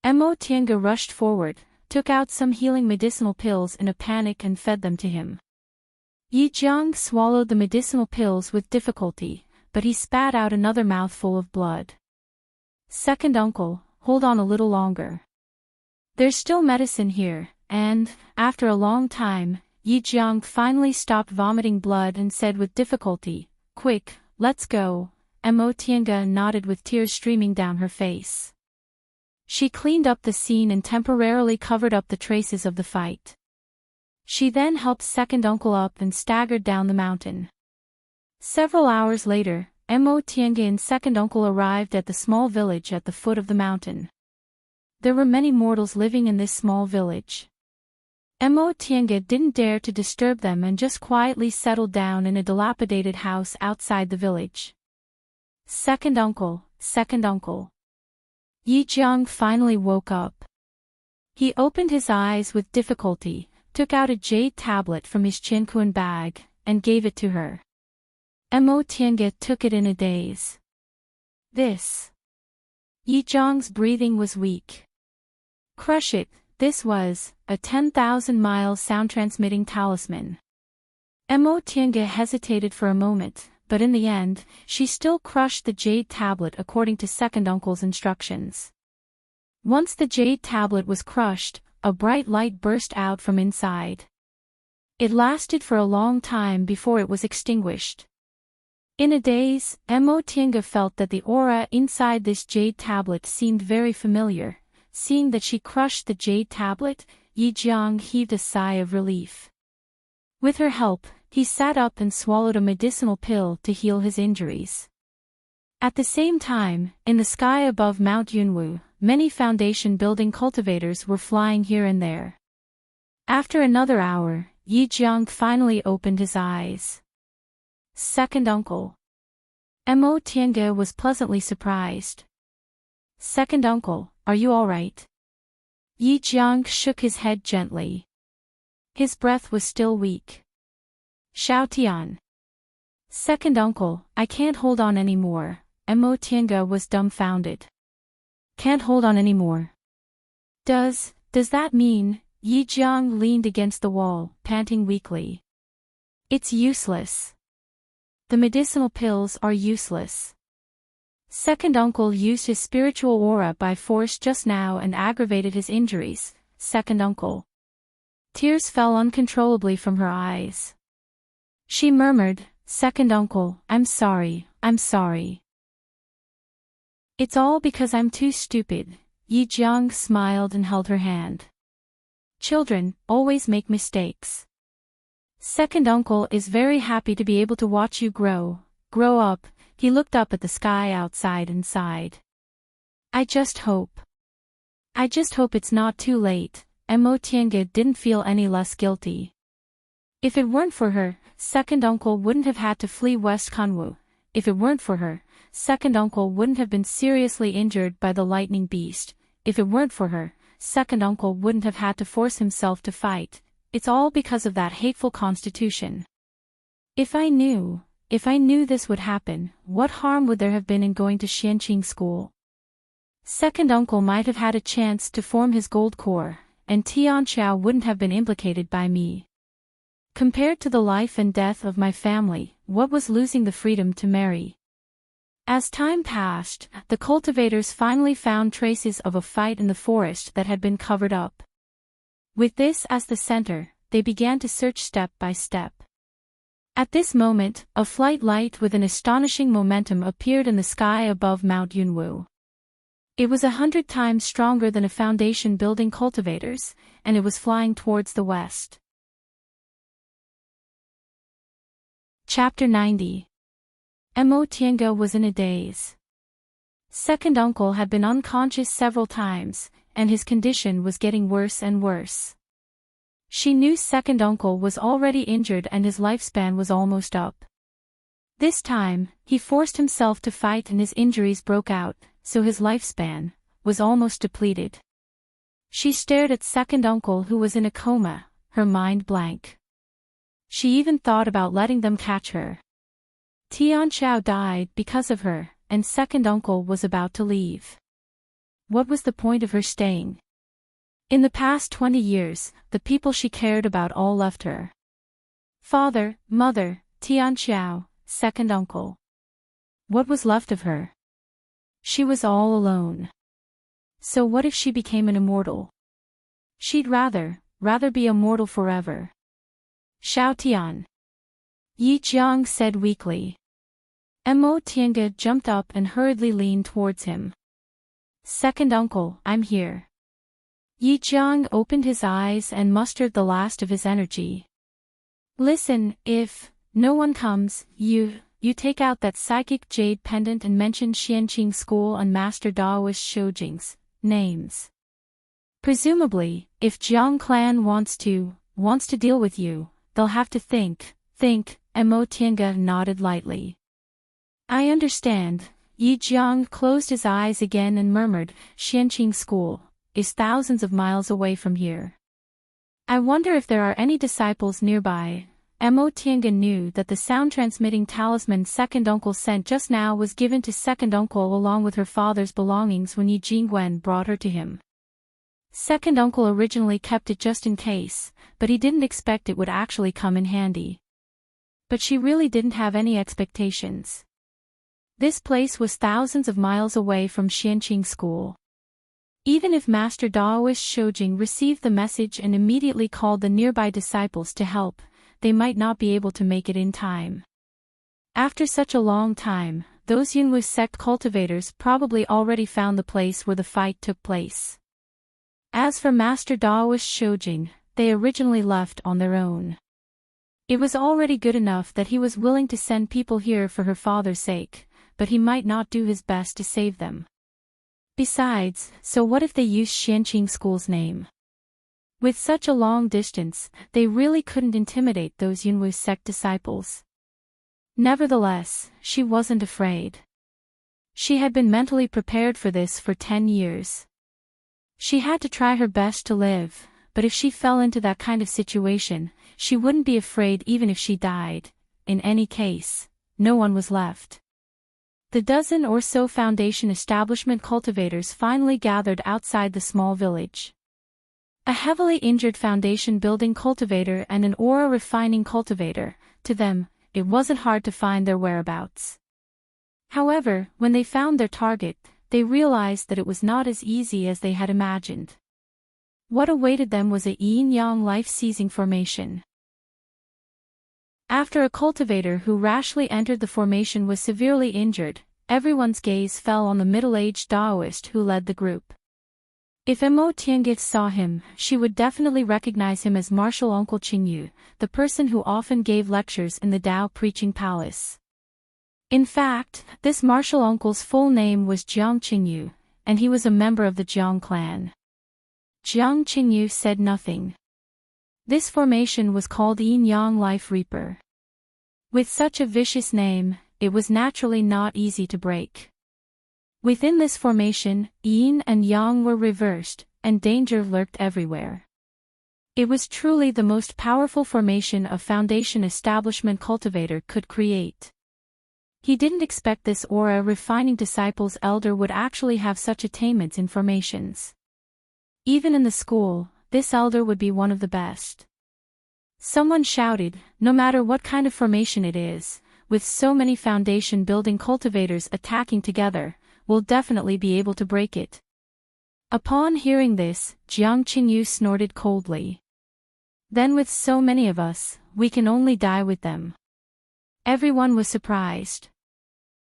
Mo Tiange rushed forward, took out some healing medicinal pills in a panic and fed them to him. Yi Jiang swallowed the medicinal pills with difficulty, but he spat out another mouthful of blood. Second uncle, hold on a little longer. There's still medicine here, and, after a long time, Yi Jiang finally stopped vomiting blood and said with difficulty, "Quick, let's go." Mo Tiange nodded with tears streaming down her face. She cleaned up the scene and temporarily covered up the traces of the fight. She then helped second uncle up and staggered down the mountain. Several hours later, Mo Tiange and second uncle arrived at the small village at the foot of the mountain. There were many mortals living in this small village. Mo Tiange didn't dare to disturb them and just quietly settled down in a dilapidated house outside the village. Second uncle, second uncle. Yi Jiang finally woke up. He opened his eyes with difficulty, took out a jade tablet from his chinquan bag, and gave it to her. Mo Tiange took it in a daze. This. Yi Jiang's breathing was weak. Crush it. This was a 10,000-mile sound-transmitting talisman. Mo Tiange hesitated for a moment, but in the end, she still crushed the jade tablet according to second uncle's instructions. Once the jade tablet was crushed, a bright light burst out from inside. It lasted for a long time before it was extinguished. In a daze, Mo Tiange felt that the aura inside this jade tablet seemed very familiar. Seeing that she crushed the jade tablet, Yi Jiang heaved a sigh of relief. With her help, he sat up and swallowed a medicinal pill to heal his injuries. At the same time, in the sky above Mount Yunwu, many foundation-building cultivators were flying here and there. After another hour, Yi Jiang finally opened his eyes. Second uncle. Mo Tiange was pleasantly surprised. Second uncle, are you all right? Yi Jiang shook his head gently. His breath was still weak. Xiao Tian. Second uncle, I can't hold on anymore. Mo Tiange was dumbfounded. Can't hold on anymore. Does that mean? Yi Jiang leaned against the wall, panting weakly. It's useless. The medicinal pills are useless. Second uncle used his spiritual aura by force just now and aggravated his injuries. Second uncle. Tears fell uncontrollably from her eyes. She murmured, Second uncle, I'm sorry. It's all because I'm too stupid. Yi Jiang smiled and held her hand. Children always make mistakes. Second uncle is very happy to be able to watch you grow up. He looked up at the sky outside and sighed. I just hope it's not too late. Mo Tiange didn't feel any less guilty. If it weren't for her, second uncle wouldn't have had to flee West Kanwu. If it weren't for her, second uncle wouldn't have been seriously injured by the lightning beast. If it weren't for her, second uncle wouldn't have had to force himself to fight. It's all because of that hateful constitution. If I knew this would happen, what harm would there have been in going to Xianqing school? Second uncle might have had a chance to form his gold core, and Tianqiao wouldn't have been implicated by me. Compared to the life and death of my family, what was losing the freedom to marry? As time passed, the cultivators finally found traces of a fight in the forest that had been covered up. With this as the center, they began to search step by step. At this moment, a flight light with an astonishing momentum appeared in the sky above Mount Yunwu. It was 100 times stronger than a foundation building cultivators, and it was flying towards the west. Chapter 90. Mo Tiange was in a daze. Second uncle had been unconscious several times, and his condition was getting worse and worse. She knew second uncle was already injured and his lifespan was almost up. This time, he forced himself to fight and his injuries broke out, so his lifespan was almost depleted. She stared at second uncle who was in a coma, her mind blank. She even thought about letting them catch her. Tianqiao died because of her, and second uncle was about to leave. What was the point of her staying? In the past 20 years, the people she cared about all left her. Father, mother, Tianqiao, second uncle. What was left of her? She was all alone. So what if she became an immortal? She'd rather be a mortal forever. Xiao Tian. Yi Jiang said weakly. Mo Tiange jumped up and hurriedly leaned towards him. Second uncle, I'm here. Yi Jiang opened his eyes and mustered the last of his energy. Listen, if no one comes, you take out that psychic jade pendant and mention Xianqing School and Master Daoist Shoujing's names. Presumably, if Jiang clan wants to deal with you, they'll have to think. Mo Tiange nodded lightly. I understand. Yi Jiang closed his eyes again and murmured, Xianqing School is thousands of miles away from here. I wonder if there are any disciples nearby. Mo Tiange knew that the sound-transmitting talisman second uncle sent just now was given to second uncle along with her father's belongings when Yi Jingwen brought her to him. Second uncle originally kept it just in case, but he didn't expect it would actually come in handy. But she really didn't have any expectations. This place was thousands of miles away from Xianqing School. Even if Master Daoist Shoujing received the message and immediately called the nearby disciples to help, they might not be able to make it in time. After such a long time, those Yunwu sect cultivators probably already found the place where the fight took place. As for Master Daoist Shoujing, they originally left on their own. It was already good enough that he was willing to send people here for her father's sake, but he might not do his best to save them. Besides, so what if they used Xianqing School's name? With such a long distance, they really couldn't intimidate those Yunwu sect disciples. Nevertheless, she wasn't afraid. She had been mentally prepared for this for 10 years. She had to try her best to live, but if she fell into that kind of situation, she wouldn't be afraid even if she died. In any case, no one was left. The dozen or so foundation establishment cultivators finally gathered outside the small village. A heavily injured foundation building cultivator and an aura refining cultivator, to them, it wasn't hard to find their whereabouts. However, when they found their target, they realized that it was not as easy as they had imagined. What awaited them was a yin-yang life-seizing formation. After a cultivator who rashly entered the formation was severely injured, everyone's gaze fell on the middle-aged Daoist who led the group. If Mo Tiange saw him, she would definitely recognize him as Martial Uncle Qingyu, the person who often gave lectures in the Dao Preaching Palace. In fact, this martial uncle's full name was Jiang Qingyu, and he was a member of the Jiang clan. Jiang Qingyu said nothing. This formation was called Yin-Yang Life Reaper. With such a vicious name, it was naturally not easy to break. Within this formation, yin and yang were reversed, and danger lurked everywhere. It was truly the most powerful formation a foundation establishment cultivator could create. He didn't expect this aura refining disciple's elder would actually have such attainments in formations. Even in the school, this elder would be one of the best. Someone shouted, no matter what kind of formation it is, with so many foundation building cultivators attacking together, we'll definitely be able to break it. Upon hearing this, Jiang Qingyu snorted coldly. Then with so many of us, we can only die with them. Everyone was surprised.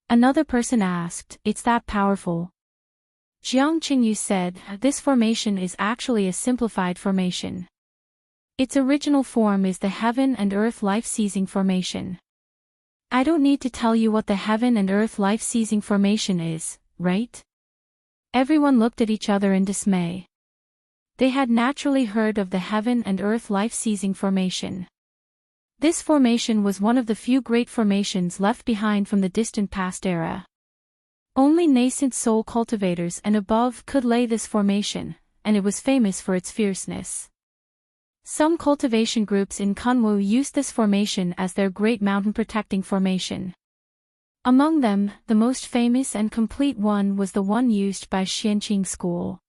Another person asked, it's that powerful? Jiang Qingyu said, this formation is actually a simplified formation. Its original form is the Heaven and Earth Life-Seizing Formation. I don't need to tell you what the Heaven and Earth Life-Seizing Formation is, right? Everyone looked at each other in dismay. They had naturally heard of the Heaven and Earth Life-Seizing Formation. This formation was one of the few great formations left behind from the distant past era. Only nascent soul cultivators and above could lay this formation, and it was famous for its fierceness. Some cultivation groups in Kunwu used this formation as their great mountain protecting formation. Among them, the most famous and complete one was the one used by Xianqing school.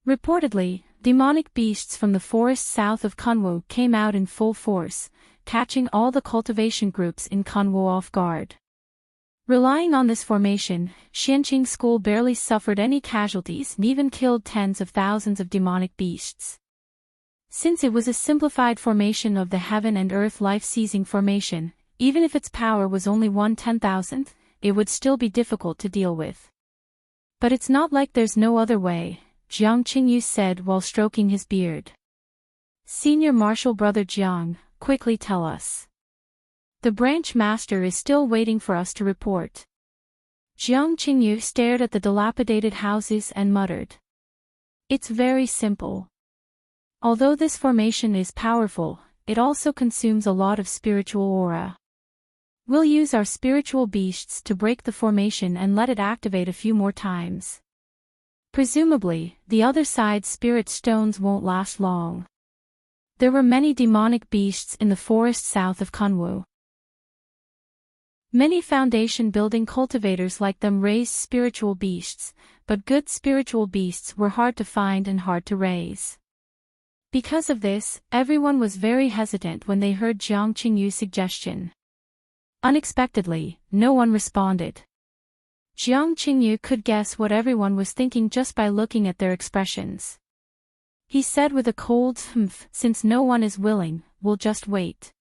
Reportedly, demonic beasts from the forest south of Kunwu came out in full force, catching all the cultivation groups in Kunwu off guard. Relying on this formation, Xianqing school barely suffered any casualties and even killed tens of thousands of demonic beasts. Since it was a simplified formation of the Heaven and Earth Life-Seizing Formation, even if its power was only 1/10,000th, it would still be difficult to deal with. But it's not like there's no other way, Jiang Qingyu said while stroking his beard. Senior Marshal Brother Jiang, quickly tell us. The branch master is still waiting for us to report. Jiang Qingyu stared at the dilapidated houses and muttered. It's very simple. Although this formation is powerful, it also consumes a lot of spiritual aura. We'll use our spiritual beasts to break the formation and let it activate a few more times. Presumably, the other side's spirit stones won't last long. There were many demonic beasts in the forest south of Kunwu. Many foundation building cultivators like them raised spiritual beasts, but good spiritual beasts were hard to find and hard to raise. Because of this, everyone was very hesitant when they heard Jiang Qingyu's suggestion. Unexpectedly, no one responded. Jiang Qingyu could guess what everyone was thinking just by looking at their expressions. He said with a cold humph, since no one is willing, we'll just wait.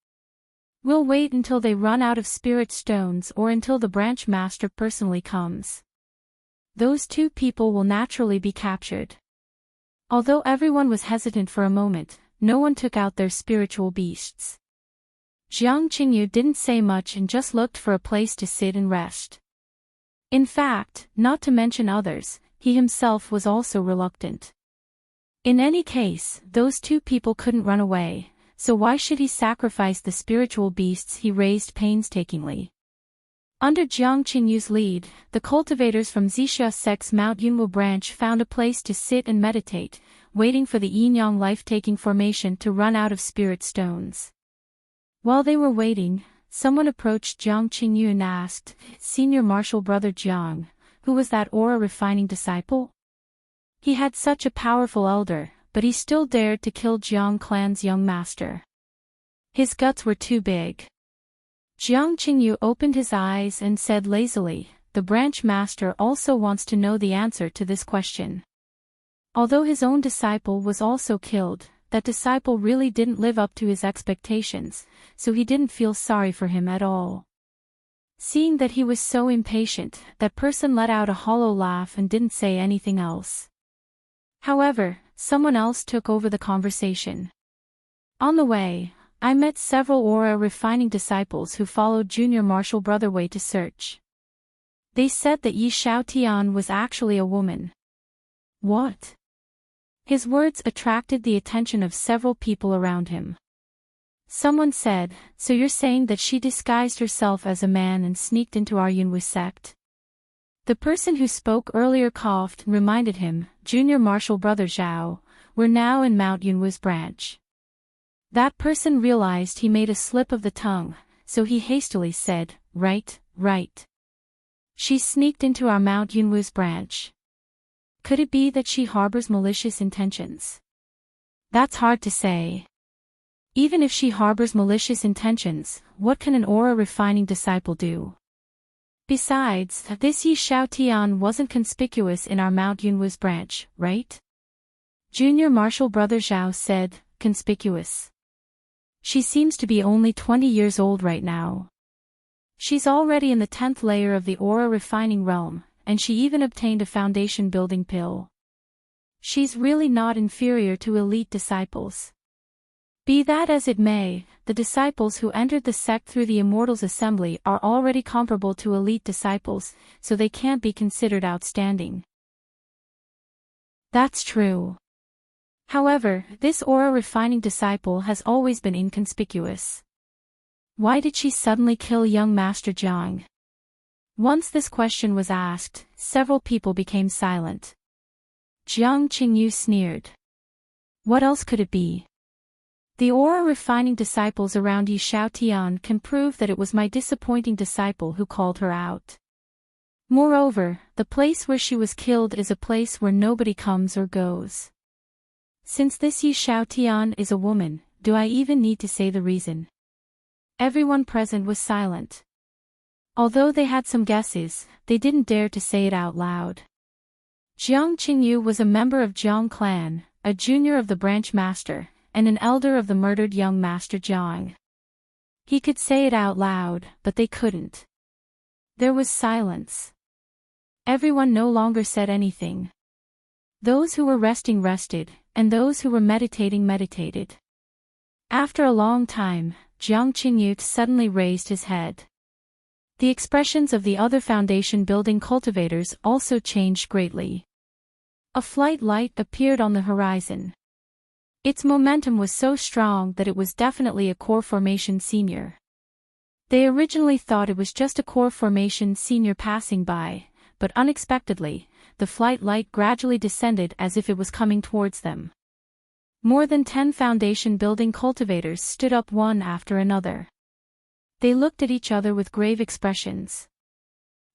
We'll wait until they run out of spirit stones or until the branch master personally comes. Those two people will naturally be captured. Although everyone was hesitant for a moment, no one took out their spiritual beasts. Jiang Qingyu didn't say much and just looked for a place to sit and rest. In fact, not to mention others, he himself was also reluctant. In any case, those two people couldn't run away, so why should he sacrifice the spiritual beasts he raised painstakingly? Under Jiang Qingyu's lead, the cultivators from Zixia sect's Mount Yunwu branch found a place to sit and meditate, waiting for the yin-yang life-taking formation to run out of spirit stones. While they were waiting, someone approached Jiang Qingyu and asked, Senior Marshal Brother Jiang, who was that aura-refining disciple? He had such a powerful elder, but he still dared to kill Jiang clan's young master. His guts were too big. Jiang Qingyu opened his eyes and said lazily, the branch master also wants to know the answer to this question. Although his own disciple was also killed, that disciple really didn't live up to his expectations, so he didn't feel sorry for him at all. Seeing that he was so impatient, that person let out a hollow laugh and didn't say anything else. However, someone else took over the conversation. On the way, I met several aura-refining disciples who followed Junior Marshal Brother Wei to search. They said that Yi Xiaotian was actually a woman. What? His words attracted the attention of several people around him. Someone said, "So you're saying that she disguised herself as a man and sneaked into our Yunwu sect?" The person who spoke earlier coughed and reminded him, "Junior Marshal Brother Zhao, we're now in Mount Yunwu's branch." That person realized he made a slip of the tongue, so he hastily said, Right. She sneaked into our Mount Yunwu's branch. Could it be that she harbors malicious intentions? That's hard to say. Even if she harbors malicious intentions, what can an aura-refining disciple do? Besides, this Yi Xiaotian wasn't conspicuous in our Mount Yunwu's branch, right? Junior Marshal Brother Zhao said, "Conspicuous. She seems to be only 20 years old right now. She's already in the 10th layer of the aura-refining realm, and she even obtained a foundation-building pill. She's really not inferior to elite disciples." Be that as it may, the disciples who entered the sect through the Immortals' Assembly are already comparable to elite disciples, so they can't be considered outstanding. That's true. However, this aura-refining disciple has always been inconspicuous. Why did she suddenly kill young Master Jiang? Once this question was asked, several people became silent. Jiang Qingyu sneered. What else could it be? The aura-refining disciples around Yi Xiaotian can prove that it was my disappointing disciple who called her out. Moreover, the place where she was killed is a place where nobody comes or goes. Since this Yi Xiaotian is a woman, do I even need to say the reason? Everyone present was silent. Although they had some guesses, they didn't dare to say it out loud. Jiang Qingyu was a member of Jiang clan, a junior of the branch master, and an elder of the murdered young Master Jiang. He could say it out loud, but they couldn't. There was silence. Everyone no longer said anything. Those who were resting rested, and those who were meditating meditated. After a long time, Jiang Qingyu suddenly raised his head. The expressions of the other foundation-building cultivators also changed greatly. A flight light appeared on the horizon. Its momentum was so strong that it was definitely a core formation senior. They originally thought it was just a core formation senior passing by, but unexpectedly, the flight light gradually descended as if it was coming towards them. More than 10 foundation-building cultivators stood up one after another. They looked at each other with grave expressions.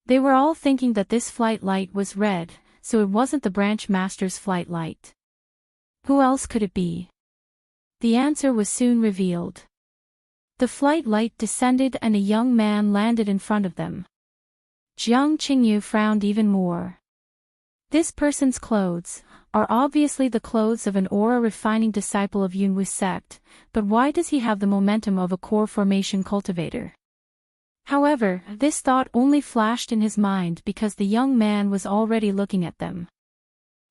They were all thinking that this flight light was red, so it wasn't the branch master's flight light. Who else could it be? The answer was soon revealed. The flight light descended and a young man landed in front of them. Jiang Qingyu frowned even more. This person's clothes are obviously the clothes of an aura-refining disciple of Yunwu sect, but why does he have the momentum of a core formation cultivator? However, this thought only flashed in his mind because the young man was already looking at them.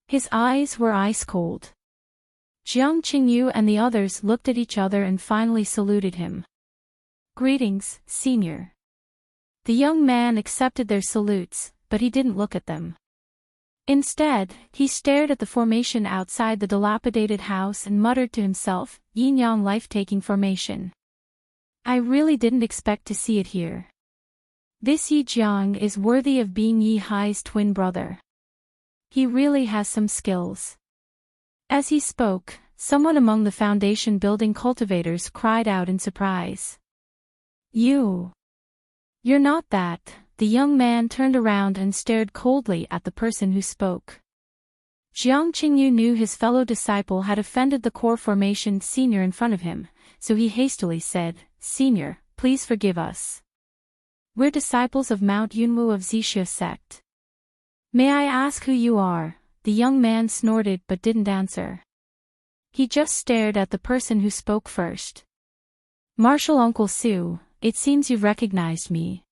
His eyes were ice-cold. Jiang Qingyu and the others looked at each other and finally saluted him. Greetings, senior. The young man accepted their salutes, but he didn't look at them. Instead, he stared at the formation outside the dilapidated house and muttered to himself, Yin-Yang life-taking formation. I really didn't expect to see it here. This Yi Jiang is worthy of being Yi Hai's twin brother. He really has some skills. As he spoke, someone among the foundation-building cultivators cried out in surprise. You're not that. The young man turned around and stared coldly at the person who spoke. Jiang Qingyu knew his fellow disciple had offended the core formation senior in front of him, so he hastily said, Senior, please forgive us. We're disciples of Mount Yunwu of Zixia sect. May I ask who you are? The young man snorted but didn't answer. He just stared at the person who spoke first. Marshal Uncle Su, it seems you've recognized me.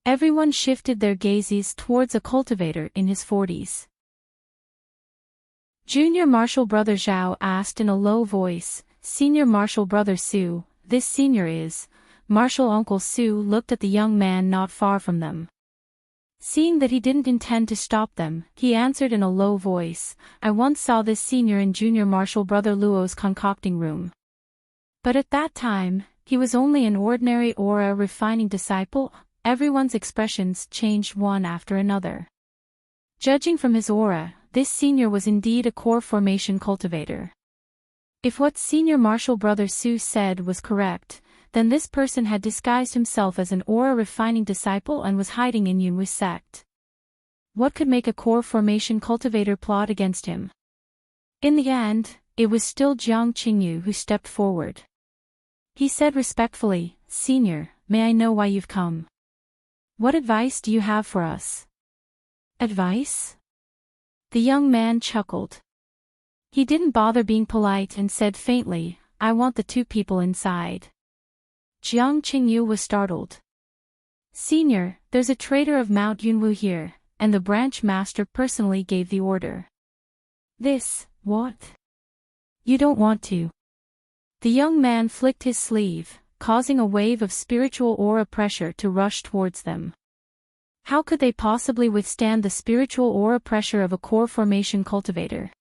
Everyone shifted their gazes towards a cultivator in his 40s. Junior Marshal Brother Zhao asked in a low voice, Senior Marshal Brother Su, this senior is. Marshal Uncle Su looked at the young man not far from them. Seeing that he didn't intend to stop them, he answered in a low voice, "I once saw this senior and junior martial brother Luo's concocting room. But at that time, he was only an ordinary aura refining disciple." Everyone's expressions changed one after another. Judging from his aura, this senior was indeed a core formation cultivator. If what senior martial brother Su said was correct, then this person had disguised himself as an aura refining disciple and was hiding in Yunwu's sect. What could make a core formation cultivator plot against him? In the end, it was still Jiang Qingyu who stepped forward. He said respectfully, "Senior, may I know why you've come? What advice do you have for us?" "Advice?" The young man chuckled. He didn't bother being polite and said faintly, "I want the two people inside." Jiang Qingyu was startled. "Senior, there's a traitor of Mount Yunwu here, and the branch master personally gave the order." What? You don't want to?" The young man flicked his sleeve, causing a wave of spiritual aura pressure to rush towards them. How could they possibly withstand the spiritual aura pressure of a core formation cultivator?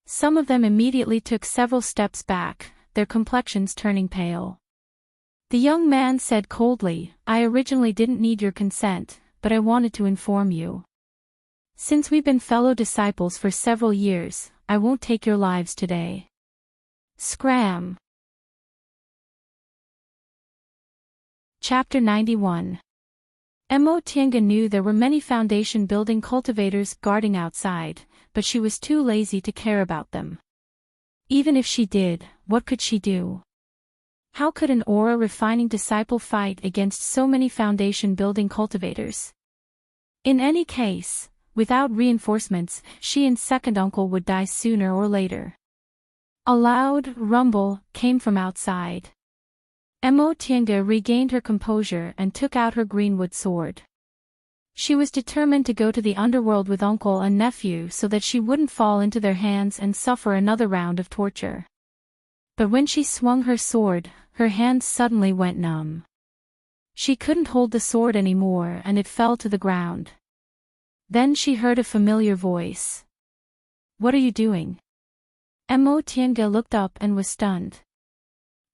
Some of them immediately took several steps back, their complexions turning pale. The young man said coldly, "I originally didn't need your consent, but I wanted to inform you. Since we've been fellow disciples for several years, I won't take your lives today." Scram! Chapter 91. Mo Tiange knew there were many foundation building cultivators guarding outside, but she was too lazy to care about them. Even if she did, what could she do? How could an aura refining disciple fight against so many foundation building cultivators? In any case, without reinforcements, she and second uncle would die sooner or later. A loud rumble came from outside. Mo Tiange regained her composure and took out her greenwood sword. She was determined to go to the underworld with uncle and nephew so that she wouldn't fall into their hands and suffer another round of torture. But when she swung her sword, her hands suddenly went numb. She couldn't hold the sword anymore and it fell to the ground. Then she heard a familiar voice. "What are you doing?" Mo Tiange looked up and was stunned.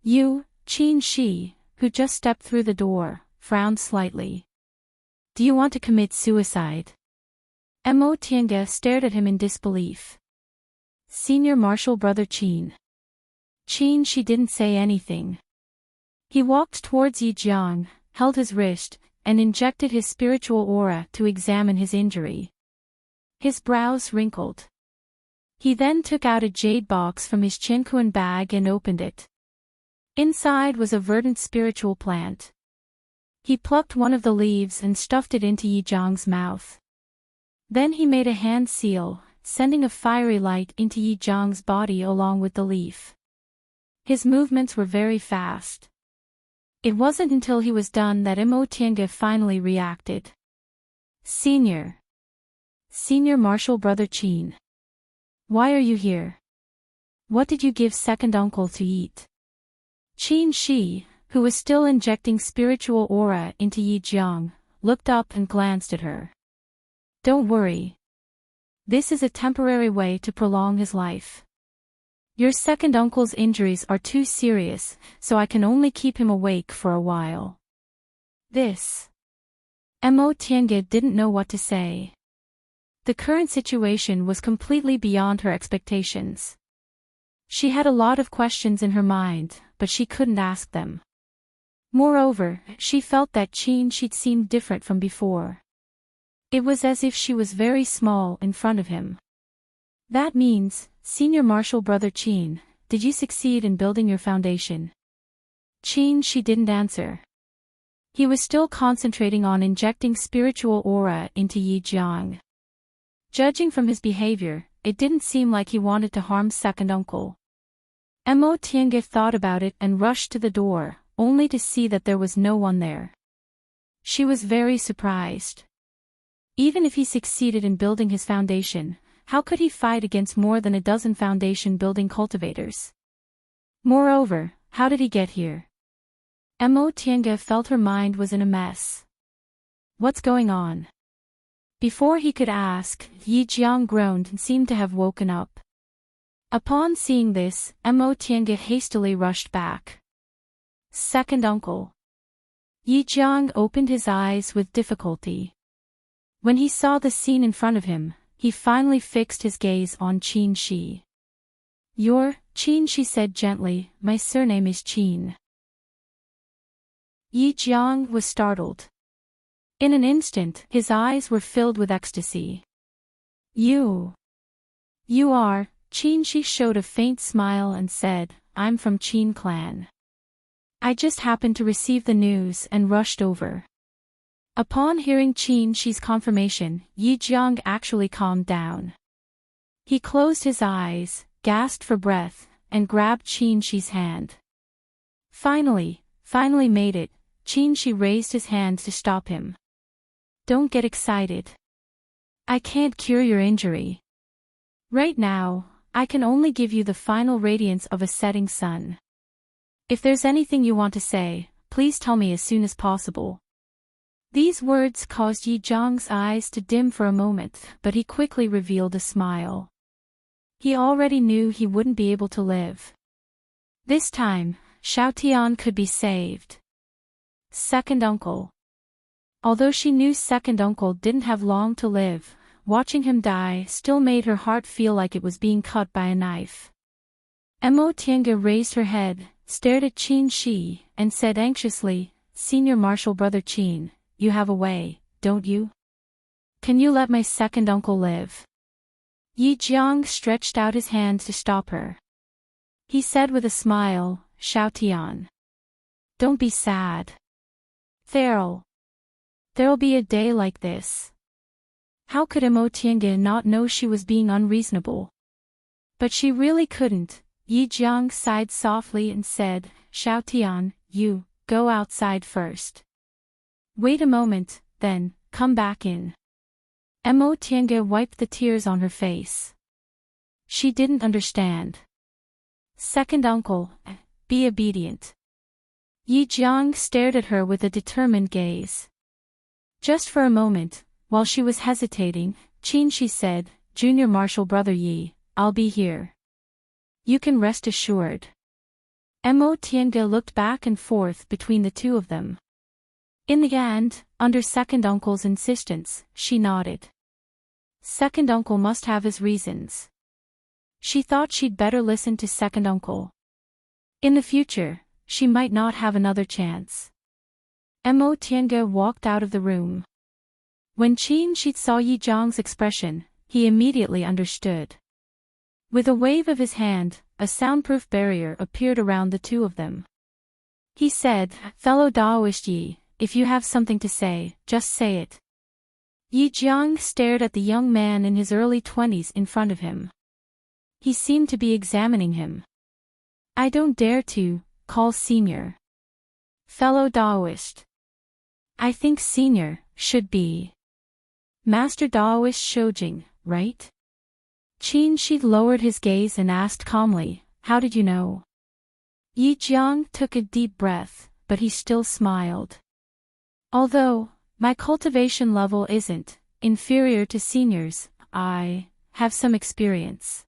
You, Qin Shi, who just stepped through the door, frowned slightly. "Do you want to commit suicide?" Mo Tiange stared at him in disbelief. Senior martial brother Qin. Qin Shi didn't say anything. He walked towards Yi Jiang, held his wrist, and injected his spiritual aura to examine his injury. His brows wrinkled. He then took out a jade box from his Qinkuan bag and opened it. Inside was a verdant spiritual plant. He plucked one of the leaves and stuffed it into Yi Jiang's mouth. Then he made a hand seal, sending a fiery light into Yi Jiang's body along with the leaf. His movements were very fast. It wasn't until he was done that Mo Tiange finally reacted. Senior martial brother Qin. Why are you here? What did you give second uncle to eat?" Qin Shi, who was still injecting spiritual aura into Yi Jiang, looked up and glanced at her. "Don't worry. This is a temporary way to prolong his life. Your second uncle's injuries are too serious, so I can only keep him awake for a while." Mo Tiange didn't know what to say. The current situation was completely beyond her expectations. She had a lot of questions in her mind, but she couldn't ask them. Moreover, she felt that Qin Shi seemed different from before. It was as if she was very small in front of him. "That means, senior martial brother Qin, did you succeed in building your foundation?" Qin Shi didn't answer. He was still concentrating on injecting spiritual aura into Yi Jiang. Judging from his behavior, it didn't seem like he wanted to harm second uncle. Mo Tiange thought about it and rushed to the door, only to see that there was no one there. She was very surprised. Even if he succeeded in building his foundation, how could he fight against more than a dozen foundation building cultivators? Moreover, how did he get here? Mo Tiange felt her mind was in a mess. What's going on? Before he could ask, Yi Jiang groaned and seemed to have woken up. Upon seeing this, Mo Tiange hastily rushed back. Second uncle. Yi Jiang opened his eyes with difficulty. When he saw the scene in front of him, he finally fixed his gaze on Qin Shi. Qin Shi said gently, my surname is Qin. Yi Jiang was startled. In an instant, his eyes were filled with ecstasy. You are, Qin Shi showed a faint smile and said, I'm from Qin clan. I just happened to receive the news and rushed over. Upon hearing Qin Shi's confirmation, Yi Jiang actually calmed down. He closed his eyes, gasped for breath, and grabbed Qin Shi's hand. Finally made it, Qin Shi raised his hand to stop him. Don't get excited. I can't cure your injury. Right now, I can only give you the final radiance of a setting sun. If there's anything you want to say, please tell me as soon as possible. These words caused Yi Jiang's eyes to dim for a moment, but he quickly revealed a smile. He already knew he wouldn't be able to live. This time, Xiaotian could be saved. Second uncle. Although she knew second uncle didn't have long to live, watching him die still made her heart feel like it was being cut by a knife. Mo Tiange raised her head, stared at Qin Shi, and said anxiously, Senior Marshal Brother Qin, you have a way, don't you? Can you let my second uncle live? Yi Jiang stretched out his hand to stop her. He said with a smile, Xiaotian. Don't be sad. There'll be a day like this. How could Mo Tiange not know she was being unreasonable? But she really couldn't. Yi Jiang sighed softly and said, Xiaotian, you, go outside first. Wait a moment, then, come back in. Mo Tiange wiped the tears on her face. She didn't understand. Second uncle, be obedient. Yi Jiang stared at her with a determined gaze. Just for a moment, while she was hesitating, Qin Shi said, Junior Marshal Brother Yi, I'll be here. You can rest assured. Mo Tiange looked back and forth between the two of them. In the end, under second uncle's insistence, she nodded. Second uncle must have his reasons. She thought she'd better listen to second uncle. In the future, she might not have another chance. Mo Tiange walked out of the room. When Qin Shi saw Yi Jiang's expression, he immediately understood. With a wave of his hand, a soundproof barrier appeared around the two of them. He said, Fellow Daoist Yi, if you have something to say, just say it. Yi Jiang stared at the young man in his early 20s in front of him. He seemed to be examining him. I don't dare to call senior. Fellow Daoist. I think senior should be Master Daoist Shoujing, right? Qin Shi lowered his gaze and asked calmly, how did you know? Yi Jiang took a deep breath, but he still smiled. Although my cultivation level isn't inferior to seniors, I have some experience.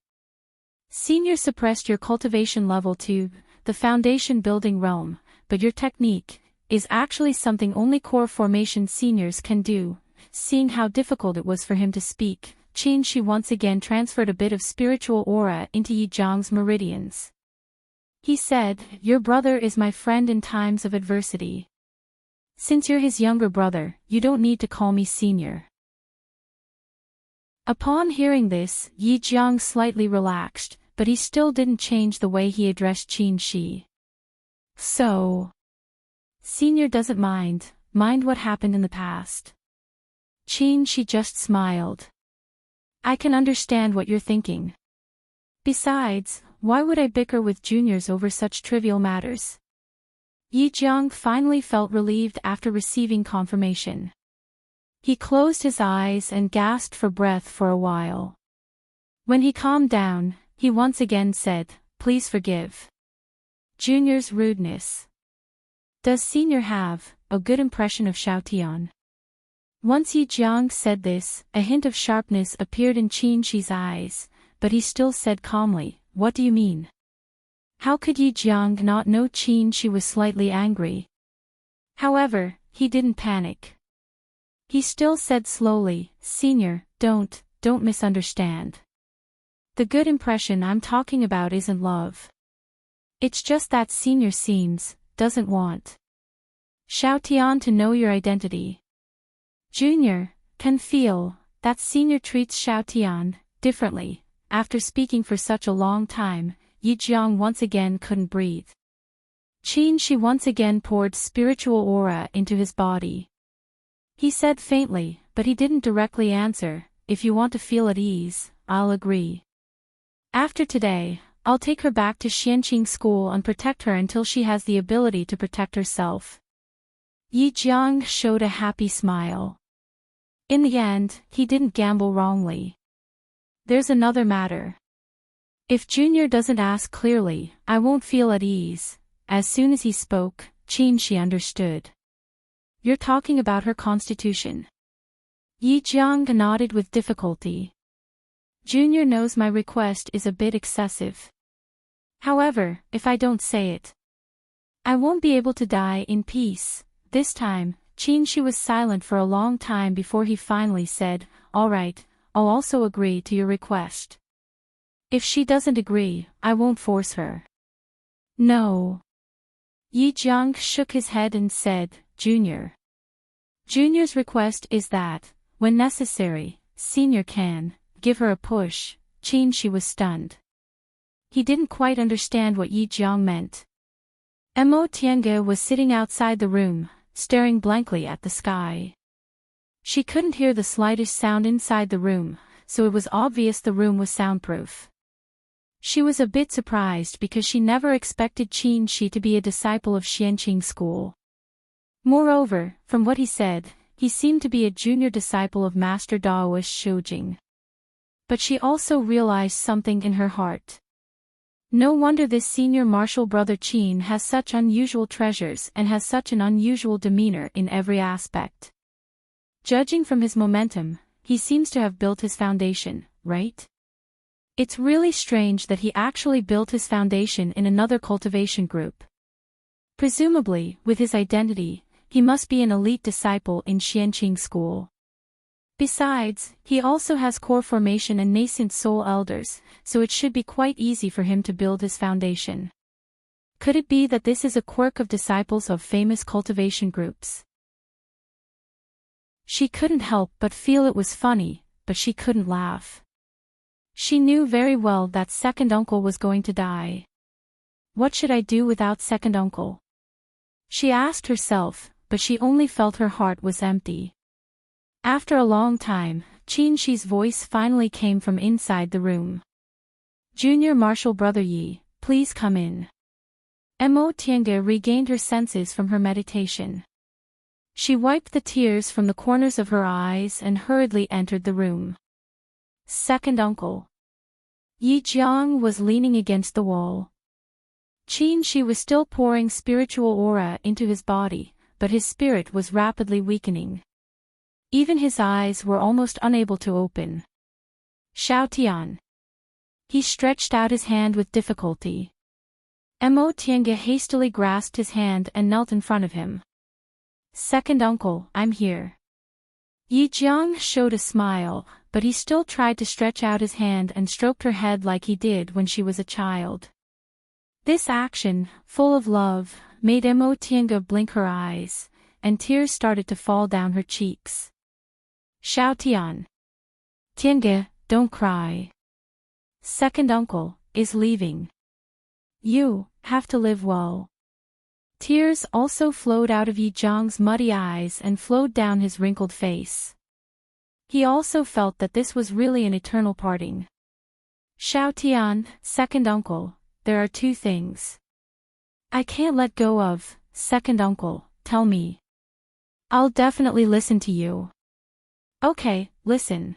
Senior suppressed your cultivation level to the foundation building realm, but your technique is actually something only core formation seniors can do. Seeing how difficult it was for him to speak, Qin Shi once again transferred a bit of spiritual aura into Yi Jiang's meridians. He said, Your brother is my friend in times of adversity. Since you're his younger brother, you don't need to call me senior. Upon hearing this, Yi Jiang slightly relaxed, but he still didn't change the way he addressed Qin Shi. So, senior doesn't mind what happened in the past. Qin Shi just smiled. I can understand what you're thinking. Besides, why would I bicker with juniors over such trivial matters? Yi Jiang finally felt relieved after receiving confirmation. He closed his eyes and gasped for breath for a while. When he calmed down, he once again said, Please forgive Junior's rudeness. Does Senior have a good impression of Xiaotian? Once Yi Jiang said this, a hint of sharpness appeared in Qin Shi's eyes, but he still said calmly, "What do you mean?" How could Yi Jiang not know Qin Shi was slightly angry? However, he didn't panic. He still said slowly, "Senior, don't misunderstand. The good impression I'm talking about isn't love. It's just that Senior doesn't want Xiao Tian to know your identity. Junior can feel that Senior treats Xiao Tian differently." After speaking for such a long time, Yi Jiang once again couldn't breathe. Qin Shi once again poured spiritual aura into his body. He said faintly, but he didn't directly answer, "If you want to feel at ease, I'll agree. After today, I'll take her back to Xianqing school and protect her until she has the ability to protect herself." Yi Jiang showed a happy smile. In the end, he didn't gamble wrongly. There's another matter. If Junior doesn't ask clearly, I won't feel at ease. As soon as he spoke, Qin Shi understood. You're talking about her constitution. Yi Jiang nodded with difficulty. Junior knows my request is a bit excessive. However, if I don't say it, I won't be able to die in peace. This time, Qin Shi was silent for a long time before he finally said, "All right, I'll also agree to your request. If she doesn't agree, I won't force her." "No." Yi Jiang shook his head and said, Junior's request is that, when necessary, Senior can give her a push." Qin Shi was stunned. He didn't quite understand what Yi Jiang meant. Mo Tiange was sitting outside the room, staring blankly at the sky. She couldn't hear the slightest sound inside the room, so it was obvious the room was soundproof. She was a bit surprised because she never expected Qin Shi to be a disciple of Xianqing school. Moreover, from what he said, he seemed to be a junior disciple of Master Daoist Shoujing. But she also realized something in her heart. No wonder this senior martial brother Qin has such unusual treasures and has such an unusual demeanor in every aspect. Judging from his momentum, he seems to have built his foundation, right? It's really strange that he actually built his foundation in another cultivation group. Presumably, with his identity, he must be an elite disciple in Xianqing school. Besides, he also has core formation and nascent soul elders, so it should be quite easy for him to build his foundation. Could it be that this is a quirk of disciples of famous cultivation groups? She couldn't help but feel it was funny, but she couldn't laugh. She knew very well that second uncle was going to die. What should I do without second uncle? She asked herself, but she only felt her heart was empty. After a long time, Qin Shi's voice finally came from inside the room. Junior martial brother Yi, please come in. Mo Tiange regained her senses from her meditation. She wiped the tears from the corners of her eyes and hurriedly entered the room. Second uncle. Yi Jiang was leaning against the wall. Qin Shi was still pouring spiritual aura into his body, but his spirit was rapidly weakening. Even his eyes were almost unable to open. Xiao Tian. He stretched out his hand with difficulty. Mo Tiange hastily grasped his hand and knelt in front of him. Second uncle, I'm here. Yi Jiang showed a smile, but he still tried to stretch out his hand and stroked her head like he did when she was a child. This action, full of love, made Mo Tiange blink her eyes, and tears started to fall down her cheeks. Xiao Tian. Tiange, don't cry. Second uncle is leaving. You have to live well. Tears also flowed out of Yi Jiang's muddy eyes and flowed down his wrinkled face. He also felt that this was really an eternal parting. Xiao Tian, second uncle, there are two things I can't let go of. Second uncle, tell me. I'll definitely listen to you. Okay, listen.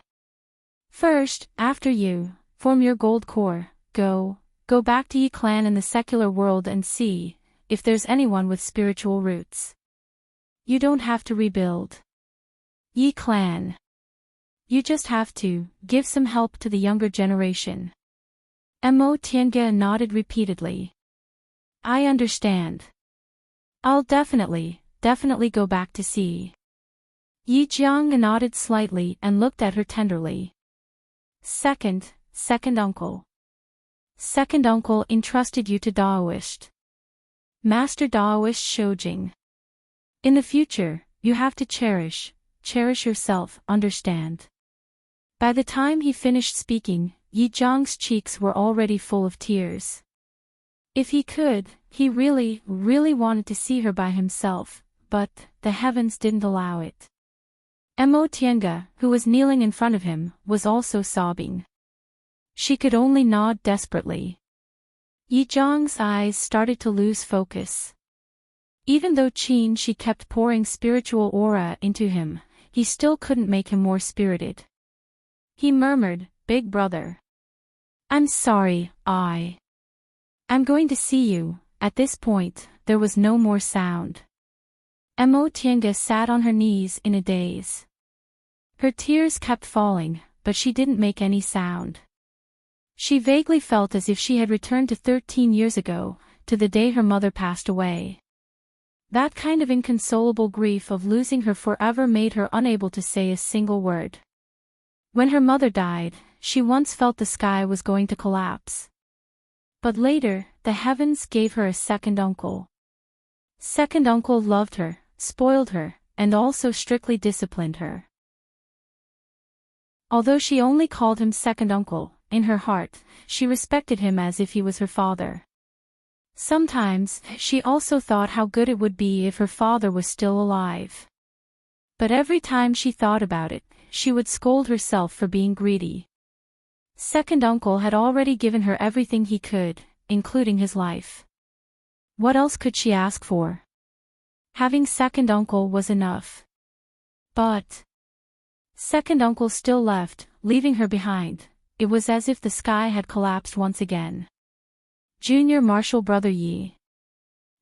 First, after you form your gold core, go back to Yi clan in the secular world and see if there's anyone with spiritual roots. You don't have to rebuild. Yi clan. You just have to give some help to the younger generation. Mo Tiange nodded repeatedly. I understand. I'll definitely go back to see. Yi Jiang nodded slightly and looked at her tenderly. Second uncle. Second uncle entrusted you to Daoist. Master Daoist Shoujing. In the future, you have to cherish yourself, understand? By the time he finished speaking, Yi Jiang's cheeks were already full of tears. If he could, he really wanted to see her by himself, but the heavens didn't allow it. Mo Tiange, who was kneeling in front of him, was also sobbing. She could only nod desperately. Yi Jiang's eyes started to lose focus. Even though she kept pouring spiritual aura into him, he still couldn't make him more spirited. He murmured, "Big brother. I'm sorry, I'm going to see you." At this point, there was no more sound. Mo Tiange sat on her knees in a daze. Her tears kept falling, but she didn't make any sound. She vaguely felt as if she had returned to 13 years ago, to the day her mother passed away. That kind of inconsolable grief of losing her forever made her unable to say a single word. When her mother died, she once felt the sky was going to collapse. But later, the heavens gave her a second uncle. Second uncle loved her, spoiled her, and also strictly disciplined her. Although she only called him second uncle, in her heart, she respected him as if he was her father. Sometimes, she also thought how good it would be if her father was still alive. But every time she thought about it, she would scold herself for being greedy. Second uncle had already given her everything he could, including his life. What else could she ask for? Having second uncle was enough. But second uncle still left, leaving her behind. It was as if the sky had collapsed once again. Junior Marshal Brother Yi.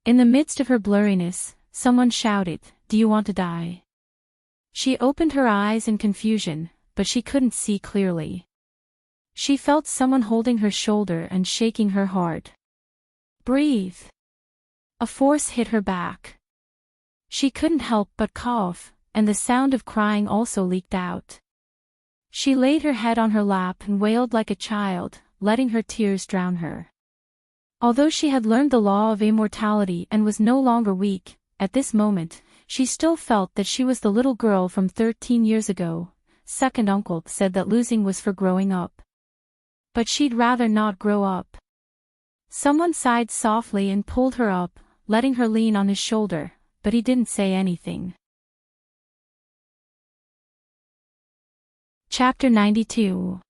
In the midst of her blurriness, someone shouted, "Do you want to die?" She opened her eyes in confusion, but she couldn't see clearly. She felt someone holding her shoulder and shaking her hard. "Breathe." A force hit her back. She couldn't help but cough, and the sound of crying also leaked out. She laid her head on her lap and wailed like a child, letting her tears drown her. Although she had learned the law of immortality and was no longer weak, at this moment, she still felt that she was the little girl from 13 years ago. Second uncle said that losing was for growing up. But she'd rather not grow up. Someone sighed softly and pulled her up, letting her lean on his shoulder, but he didn't say anything. Chapter 92.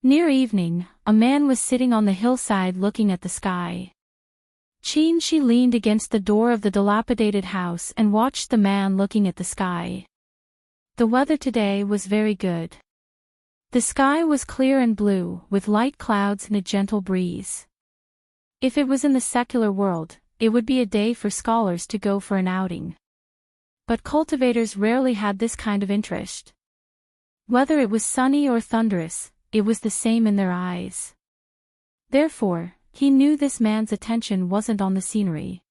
Near evening, a man was sitting on the hillside looking at the sky. She leaned against the door of the dilapidated house and watched the man looking at the sky. The weather today was very good. The sky was clear and blue, with light clouds and a gentle breeze. If it was in the secular world, it would be a day for scholars to go for an outing. But cultivators rarely had this kind of interest. Whether it was sunny or thunderous, it was the same in their eyes. Therefore, he knew this man's attention wasn't on the scenery.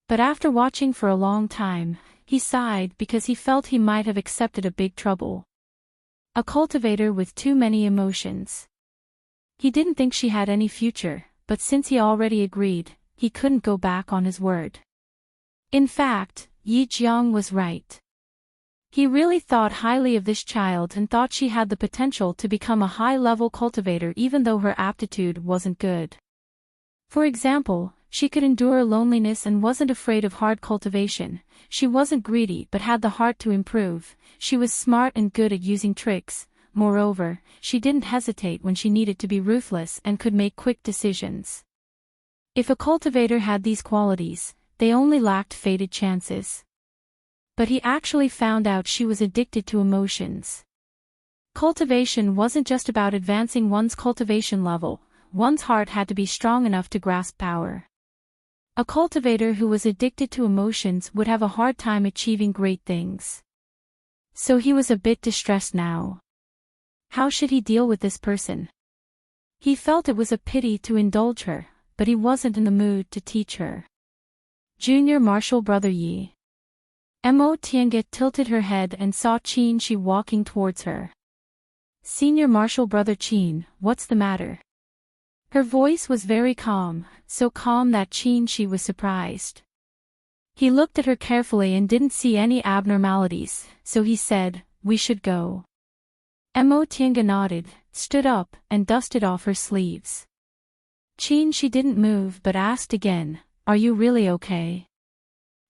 But after watching for a long time, he sighed because he felt he might have accepted a big trouble. A cultivator with too many emotions. He didn't think she had any future, but since he already agreed, he couldn't go back on his word. In fact, Yi Jiang was right. He really thought highly of this child and thought she had the potential to become a high-level cultivator even though her aptitude wasn't good. For example, she could endure loneliness and wasn't afraid of hard cultivation. She wasn't greedy but had the heart to improve. She was smart and good at using tricks. Moreover, she didn't hesitate when she needed to be ruthless and could make quick decisions. If a cultivator had these qualities, they only lacked fated chances. But he actually found out she was addicted to emotions. Cultivation wasn't just about advancing one's cultivation level, one's heart had to be strong enough to grasp power. A cultivator who was addicted to emotions would have a hard time achieving great things. So he was a bit distressed now. How should he deal with this person? He felt it was a pity to indulge her, but he wasn't in the mood to teach her. Junior Marshall Brother Yi. Mo Tiange tilted her head and saw Qin Shi walking towards her. Senior Marshall Brother Qin, what's the matter? Her voice was very calm, so calm that Qin Shi was surprised. He looked at her carefully and didn't see any abnormalities, so he said, we should go. Mo Tiange nodded, stood up, and dusted off her sleeves. Qin Shi didn't move but asked again, are you really okay?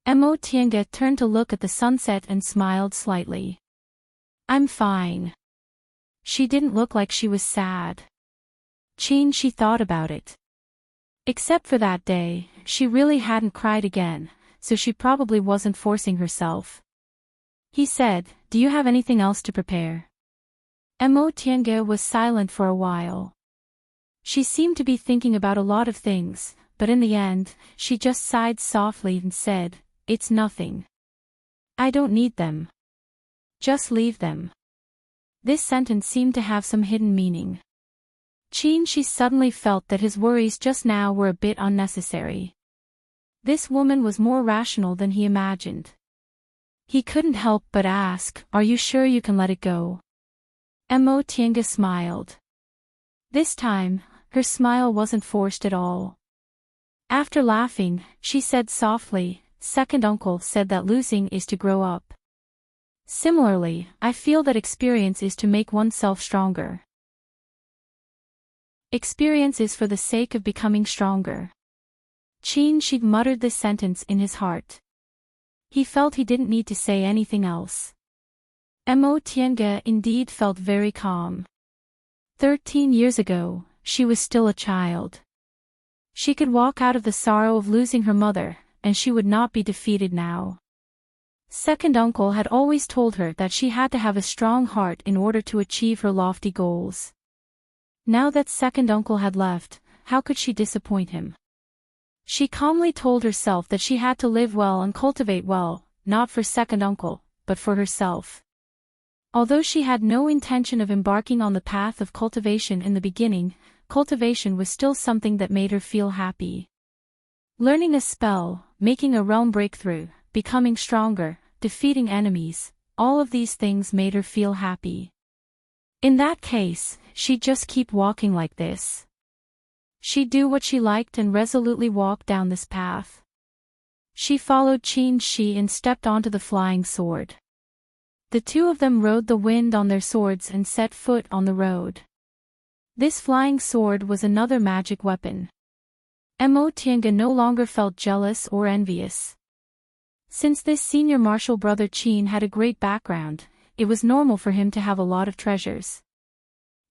Mo Tiange turned to look at the sunset and smiled slightly. I'm fine. She didn't look like she was sad. Qin Shi thought about it. Except for that day, she really hadn't cried again, so she probably wasn't forcing herself. He said, do you have anything else to prepare? Mo Tiange was silent for a while. She seemed to be thinking about a lot of things, but in the end, she just sighed softly and said, it's nothing. I don't need them. Just leave them. This sentence seemed to have some hidden meaning. Qin Shi suddenly felt that his worries just now were a bit unnecessary. This woman was more rational than he imagined. He couldn't help but ask, are you sure you can let it go? Mo Tiange smiled. This time, her smile wasn't forced at all. After laughing, she said softly, second uncle said that losing is to grow up. Similarly, I feel that experience is to make oneself stronger. Experience is for the sake of becoming stronger. Qin Shi muttered this sentence in his heart. He felt he didn't need to say anything else. Mo Tiange indeed felt very calm. 13 years ago, she was still a child. She could walk out of the sorrow of losing her mother, and she would not be defeated now. Second uncle had always told her that she had to have a strong heart in order to achieve her lofty goals. Now that second uncle had left, how could she disappoint him? She calmly told herself that she had to live well and cultivate well, not for second uncle, but for herself. Although she had no intention of embarking on the path of cultivation in the beginning, cultivation was still something that made her feel happy. Learning a spell, making a realm breakthrough, becoming stronger, defeating enemies, all of these things made her feel happy. In that case, she'd just keep walking like this. She'd do what she liked and resolutely walk down this path. She followed Qin Shi and stepped onto the flying sword. The two of them rode the wind on their swords and set foot on the road. This flying sword was another magic weapon. Mo Tiange no longer felt jealous or envious. Since this senior martial brother Qin had a great background, it was normal for him to have a lot of treasures.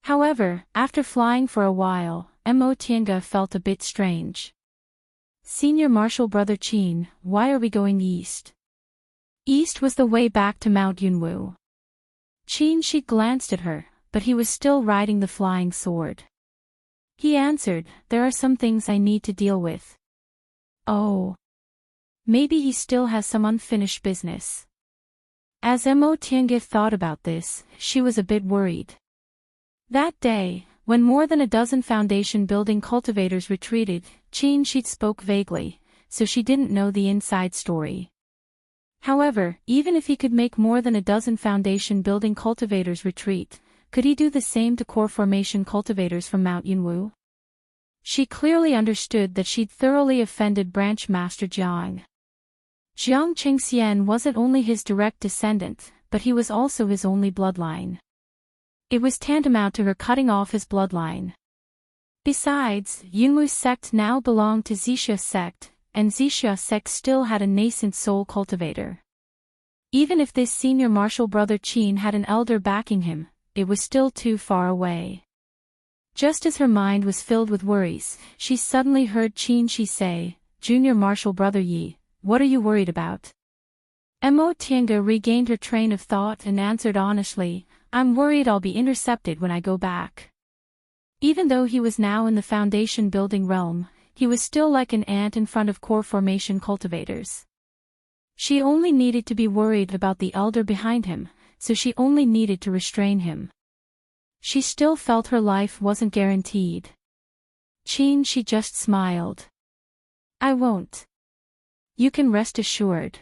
However, after flying for a while, Mo Tiange felt a bit strange. Senior martial brother Qin, why are we going east? East was the way back to Mount Yunwu. Qin Shi glanced at her, but he was still riding the flying sword. He answered, there are some things I need to deal with. Oh. Maybe he still has some unfinished business. As Mo Tiange thought about this, she was a bit worried. That day, when more than a dozen foundation building cultivators retreated, Qin Shi spoke vaguely, so she didn't know the inside story. However, even if he could make more than a dozen foundation building cultivators retreat, could he do the same to core formation cultivators from Mount Yunwu? She clearly understood that she'd thoroughly offended Branch Master Jiang. Jiang Qingxian wasn't only his direct descendant, but he was also his only bloodline. It was tantamount to her cutting off his bloodline. Besides, Yunwu's sect now belonged to Zixia sect, and Zixia sect still had a nascent soul cultivator. Even if this senior martial brother Qin had an elder backing him, it was still too far away. Just as her mind was filled with worries, she suddenly heard Qin Shi say, Junior martial brother Yi, what are you worried about? Mo Tiange regained her train of thought and answered honestly, I'm worried I'll be intercepted when I go back. Even though he was now in the foundation building realm, he was still like an ant in front of core formation cultivators. She only needed to be worried about the elder behind him, so she only needed to restrain him. She still felt her life wasn't guaranteed. Qin, she just smiled. I won't. You can rest assured.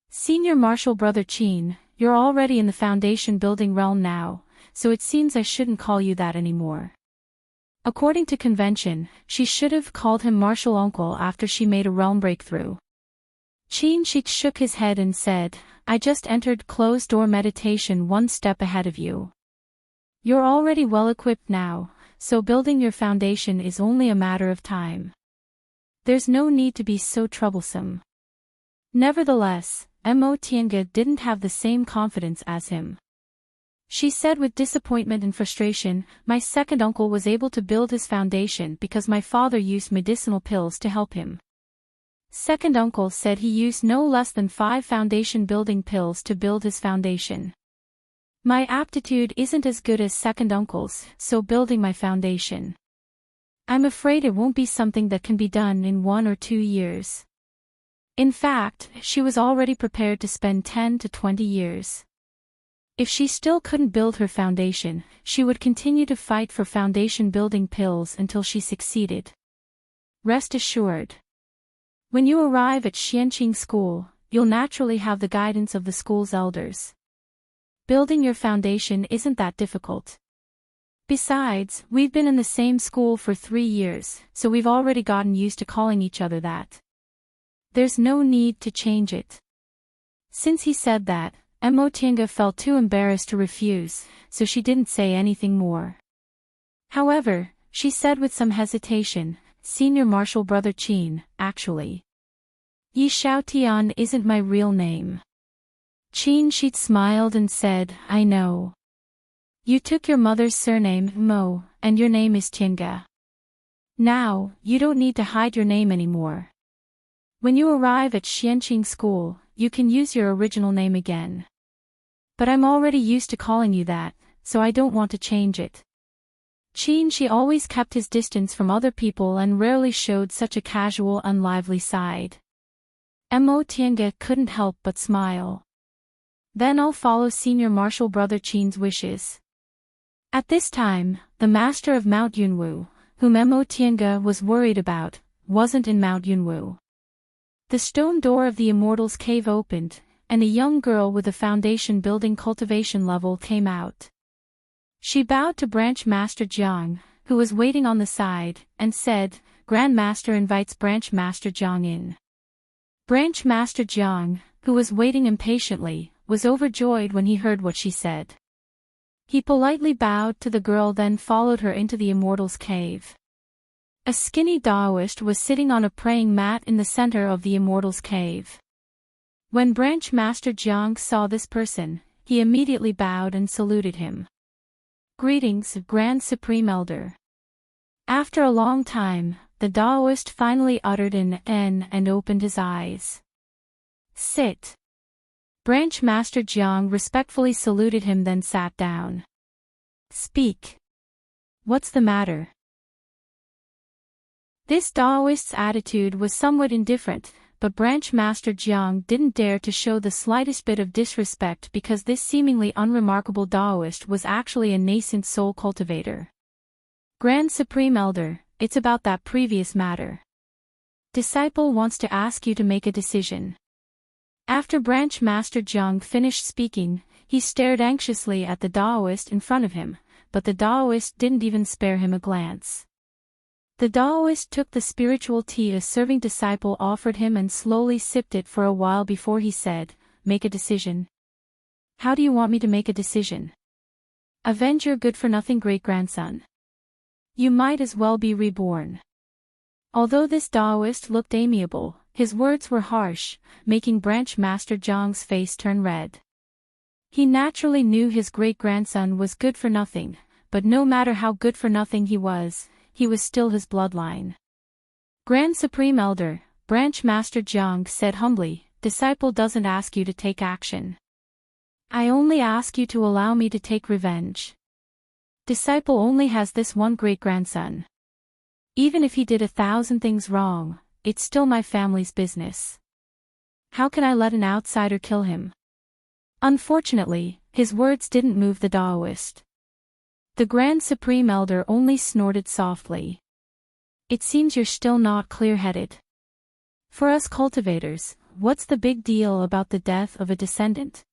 Senior Marshal Brother Qin, you're already in the foundation building realm now, so it seems I shouldn't call you that anymore. According to convention, she should have called him Marshal Uncle after she made a realm breakthrough. Qin Shi shook his head and said, I just entered closed-door meditation one step ahead of you. You're already well-equipped now, so building your foundation is only a matter of time. There's no need to be so troublesome. Nevertheless, Mo Tiange didn't have the same confidence as him. She said with disappointment and frustration, my second uncle was able to build his foundation because my father used medicinal pills to help him. Second uncle said he used no less than 5 foundation building pills to build his foundation. My aptitude isn't as good as second uncle's, so building my foundation. I'm afraid it won't be something that can be done in 1 or 2 years. In fact, she was already prepared to spend 10 to 20 years. If she still couldn't build her foundation, she would continue to fight for foundation building pills until she succeeded. Rest assured. When you arrive at Xianqing School, you'll naturally have the guidance of the school's elders. Building your foundation isn't that difficult. Besides, we've been in the same school for 3 years, so we've already gotten used to calling each other that. There's no need to change it. Since he said that, Mo Tiange felt too embarrassed to refuse, so she didn't say anything more. However, she said with some hesitation, Senior Marshal Brother Qin, actually. Yi Xiaotian isn't my real name. Qin Shi smiled and said, I know. You took your mother's surname, Mo, and your name is Tiange. Now, you don't need to hide your name anymore. When you arrive at Xianqing School, you can use your original name again. But I'm already used to calling you that, so I don't want to change it. Qin Shi always kept his distance from other people and rarely showed such a casual, unlively side. Mo Tiange couldn't help but smile. Then I'll follow Senior Marshal Brother Qin's wishes. At this time, the master of Mount Yunwu, whom Mo Tiange was worried about, wasn't in Mount Yunwu. The stone door of the Immortals Cave opened, and a young girl with a foundation building cultivation level came out. She bowed to Branch Master Jiang, who was waiting on the side, and said, Grand Master invites Branch Master Jiang in. Branch Master Jiang, who was waiting impatiently, was overjoyed when he heard what she said. He politely bowed to the girl, then followed her into the Immortals Cave. A skinny Taoist was sitting on a praying mat in the center of the Immortals Cave. When Branch Master Jiang saw this person, he immediately bowed and saluted him. Greetings, Grand Supreme Elder. After a long time, the Taoist finally uttered an N and opened his eyes. Sit. Branch Master Jiang respectfully saluted him, then sat down. Speak. What's the matter? This Taoist's attitude was somewhat indifferent, but Branch Master Jiang didn't dare to show the slightest bit of disrespect because this seemingly unremarkable Taoist was actually a nascent soul cultivator. Grand Supreme Elder, it's about that previous matter. Disciple wants to ask you to make a decision. After Branch Master Jiang finished speaking, he stared anxiously at the Taoist in front of him, but the Taoist didn't even spare him a glance. The Taoist took the spiritual tea a serving disciple offered him and slowly sipped it for a while before he said, Make a decision. How do you want me to make a decision? Avenge your good-for-nothing great-grandson. You might as well be reborn. Although this Taoist looked amiable, his words were harsh, making Branch Master Jiang's face turn red. He naturally knew his great-grandson was good for nothing, but no matter how good for nothing he was still his bloodline. Grand Supreme Elder, Branch Master Jiang said humbly, Disciple doesn't ask you to take action. I only ask you to allow me to take revenge. Disciple only has this one great-grandson. Even if he did 1,000 things wrong, it's still my family's business. How can I let an outsider kill him? Unfortunately, his words didn't move the Daoist. The Grand Supreme Elder only snorted softly. It seems you're still not clear-headed. For us cultivators, what's the big deal about the death of a descendant?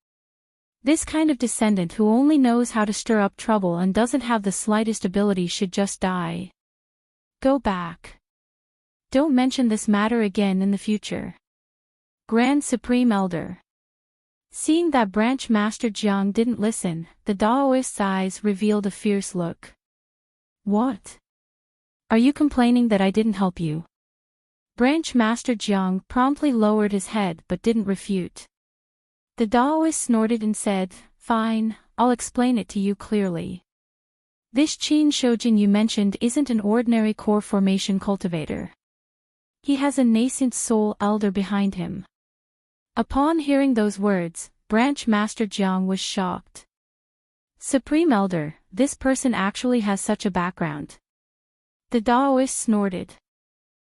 This kind of descendant who only knows how to stir up trouble and doesn't have the slightest ability should just die. Go back. Don't mention this matter again in the future. Grand Supreme Elder. Seeing that Branch Master Jiang didn't listen, the Daoist's eyes revealed a fierce look. What? Are you complaining that I didn't help you? Branch Master Jiang promptly lowered his head but didn't refute. The Daoist snorted and said, Fine, I'll explain it to you clearly. This Qin Shoujing you mentioned isn't an ordinary core formation cultivator. He has a nascent soul elder behind him. Upon hearing those words, Branch Master Jiang was shocked. Supreme Elder, this person actually has such a background. The Daoist snorted.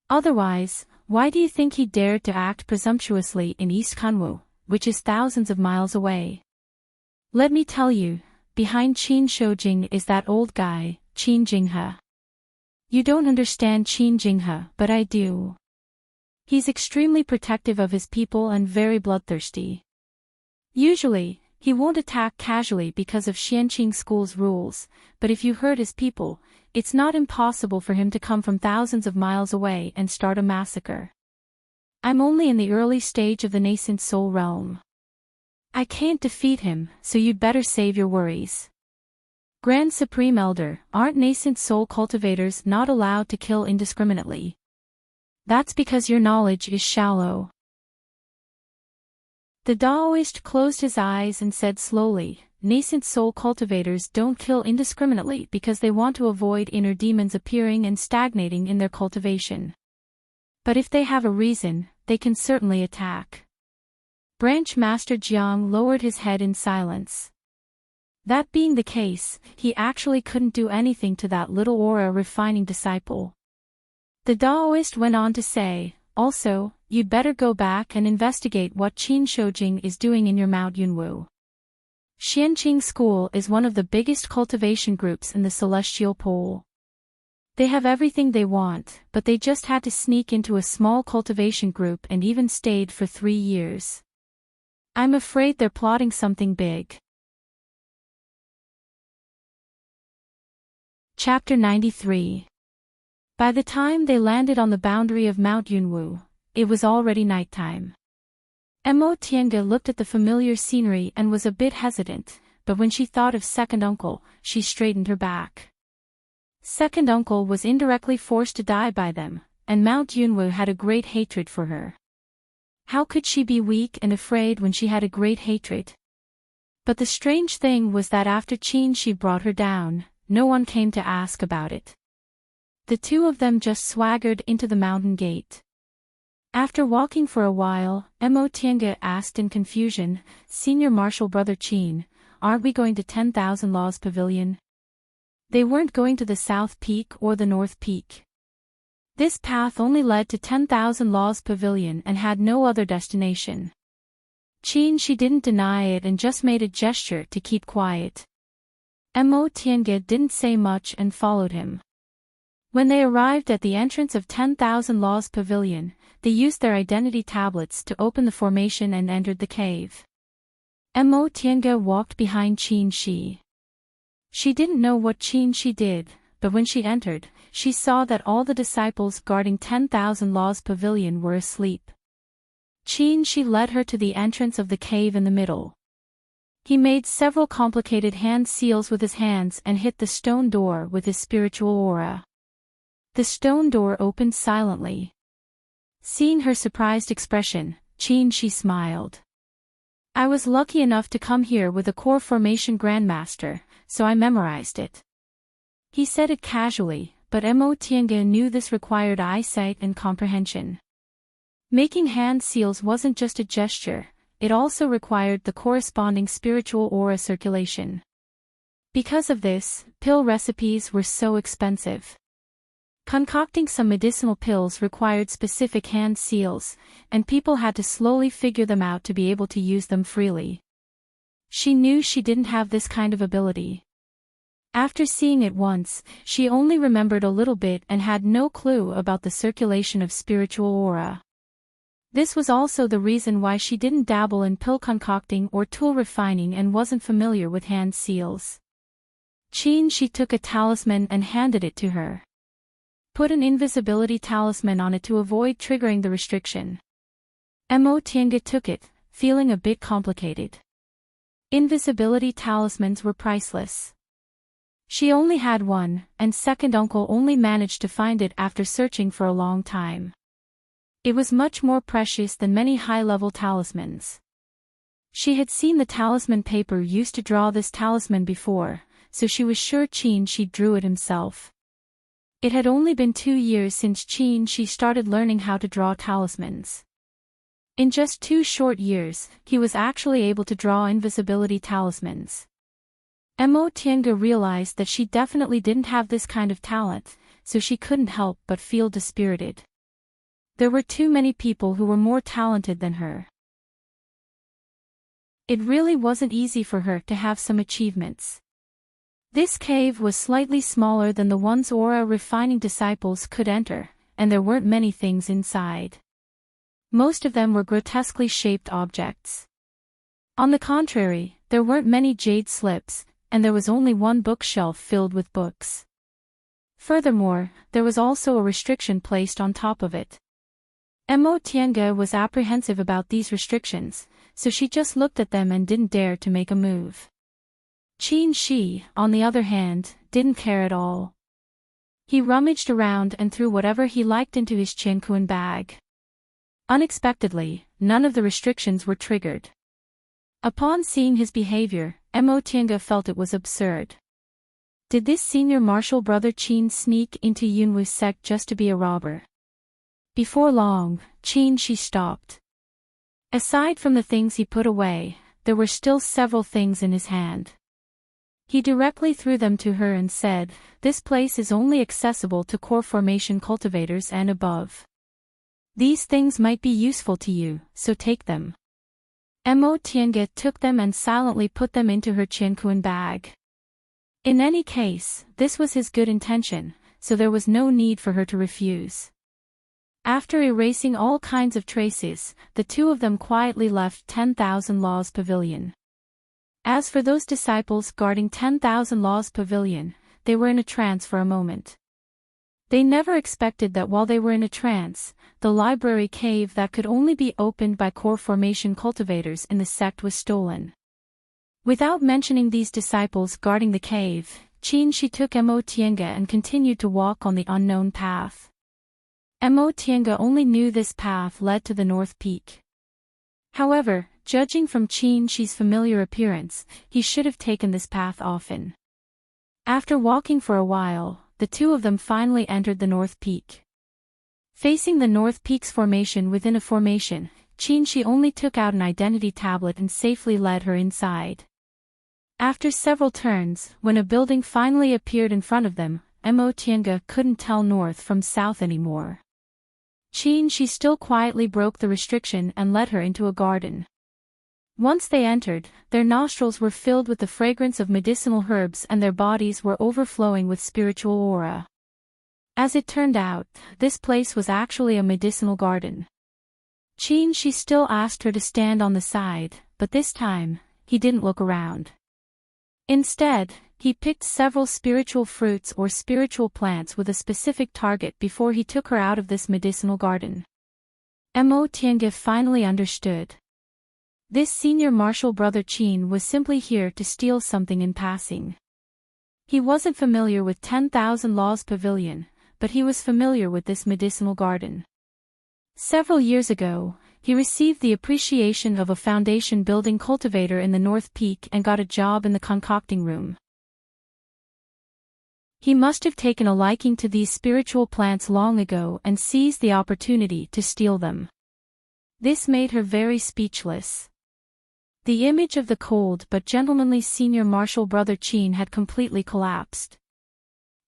Otherwise, why do you think he dared to act presumptuously in East Kunwu, which is thousands of miles away? Let me tell you, behind Qin Shoujing is that old guy, Qin Jinghe. You don't understand Qin Jinghe, but I do. He's extremely protective of his people and very bloodthirsty. Usually, he won't attack casually because of Xianqing School's rules, but if you hurt his people, it's not impossible for him to come from thousands of miles away and start a massacre. I'm only in the early stage of the nascent soul realm. I can't defeat him, so you'd better save your worries. Grand Supreme Elder, aren't nascent soul cultivators not allowed to kill indiscriminately? That's because your knowledge is shallow. The Daoist closed his eyes and said slowly, Nascent soul cultivators don't kill indiscriminately because they want to avoid inner demons appearing and stagnating in their cultivation. But if they have a reason, they can certainly attack. Branch Master Jiang lowered his head in silence. That being the case, he actually couldn't do anything to that little aura refining disciple. The Daoist went on to say, also, you'd better go back and investigate what Qin Shoujing is doing in your Mount Yunwu. Xianqing School is one of the biggest cultivation groups in the Celestial Pole. They have everything they want, but they just had to sneak into a small cultivation group and even stayed for 3 years. I'm afraid they're plotting something big. Chapter 93. By the time they landed on the boundary of Mount Yunwu, it was already nighttime. Mo Tiange looked at the familiar scenery and was a bit hesitant, but when she thought of Second Uncle, she straightened her back. Second Uncle was indirectly forced to die by them, and Mount Yunwu had a great hatred for her. How could she be weak and afraid when she had a great hatred? But the strange thing was that after Qin Shi brought her down, no one came to ask about it. The two of them just swaggered into the mountain gate. After walking for a while, Mo Tiange asked in confusion, Senior Marshal Brother Qin, aren't we going to 10,000 Laws Pavilion? They weren't going to the South Peak or the North Peak. This path only led to 10,000 Laws Pavilion and had no other destination. Qin Shi didn't deny it and just made a gesture to keep quiet. Mo Tiange didn't say much and followed him. When they arrived at the entrance of 10,000 Laws Pavilion, they used their identity tablets to open the formation and entered the cave. Mo Tiange walked behind Qin Shi. She didn't know what Qin Shi did, but when she entered, she saw that all the disciples guarding 10,000 Laws Pavilion were asleep. Qin Shi led her to the entrance of the cave in the middle. He made several complicated hand seals with his hands and hit the stone door with his spiritual aura. The stone door opened silently. Seeing her surprised expression, Qin Shi smiled. I was lucky enough to come here with a core formation grandmaster, so I memorized it. He said it casually, but Mo Tiange knew this required eyesight and comprehension. Making hand seals wasn't just a gesture, it also required the corresponding spiritual aura circulation. Because of this, pill recipes were so expensive. Concocting some medicinal pills required specific hand seals, and people had to slowly figure them out to be able to use them freely. She knew she didn't have this kind of ability. After seeing it once, she only remembered a little bit and had no clue about the circulation of spiritual aura. This was also the reason why she didn't dabble in pill concocting or tool refining and wasn't familiar with hand seals. She took a talisman and handed it to her. Put an invisibility talisman on it to avoid triggering the restriction. Tiange took it, feeling a bit complicated. Invisibility talismans were priceless. She only had one, and second uncle only managed to find it after searching for a long time. It was much more precious than many high-level talismans. She had seen the talisman paper used to draw this talisman before, so she was sure she drew it himself. It had only been 2 years since she started learning how to draw talismans. In just 2 short years, he was actually able to draw invisibility talismans. Tiange realized that she definitely didn't have this kind of talent, so she couldn't help but feel dispirited. There were too many people who were more talented than her. It really wasn't easy for her to have some achievements. This cave was slightly smaller than the ones aura refining disciples could enter, and there weren't many things inside. Most of them were grotesquely shaped objects. On the contrary, there weren't many jade slips, and there was only one bookshelf filled with books. Furthermore, there was also a restriction placed on top of it. Tiange was apprehensive about these restrictions, so she just looked at them and didn't dare to make a move. Shi, on the other hand, didn't care at all. He rummaged around and threw whatever he liked into his qianquan bag. Unexpectedly, none of the restrictions were triggered. Upon seeing his behavior, Tiange felt it was absurd. Did this senior martial brother Qin sneak into Yunwu's sect just to be a robber? Before long, she stopped. Aside from the things he put away, there were still several things in his hand. He directly threw them to her and said, "This place is only accessible to core formation cultivators and above. These things might be useful to you, so take them." Tiange took them and silently put them into her qianquan bag. In any case, this was his good intention, so there was no need for her to refuse. After erasing all kinds of traces, the two of them quietly left 10,000 Laws Pavilion. As for those disciples guarding 10,000 Laws Pavilion, they were in a trance for a moment. They never expected that while they were in a trance, the library cave that could only be opened by core formation cultivators in the sect was stolen. Without mentioning these disciples guarding the cave, she took Tiange and continued to walk on the unknown path. Tiange only knew this path led to the North Peak. However, judging from Qi's familiar appearance, he should have taken this path often. After walking for a while, the two of them finally entered the North Peak. Facing the North Peak's formation within a formation, she only took out an identity tablet and safely led her inside. After several turns, when a building finally appeared in front of them, Tiange couldn't tell north from south anymore. She still quietly broke the restriction and led her into a garden. Once they entered, their nostrils were filled with the fragrance of medicinal herbs and their bodies were overflowing with spiritual aura. As it turned out, this place was actually a medicinal garden. She still asked her to stand on the side, but this time, he didn't look around. Instead, he picked several spiritual fruits or spiritual plants with a specific target before he took her out of this medicinal garden. Tiange finally understood. This senior martial brother Qin was simply here to steal something in passing. He wasn't familiar with 10,000 Laws Pavilion, but he was familiar with this medicinal garden. Several years ago, he received the appreciation of a foundation building cultivator in the North Peak and got a job in the concocting room. He must have taken a liking to these spiritual plants long ago and seized the opportunity to steal them. This made her very speechless. The image of the cold but gentlemanly senior martial brother Qin had completely collapsed.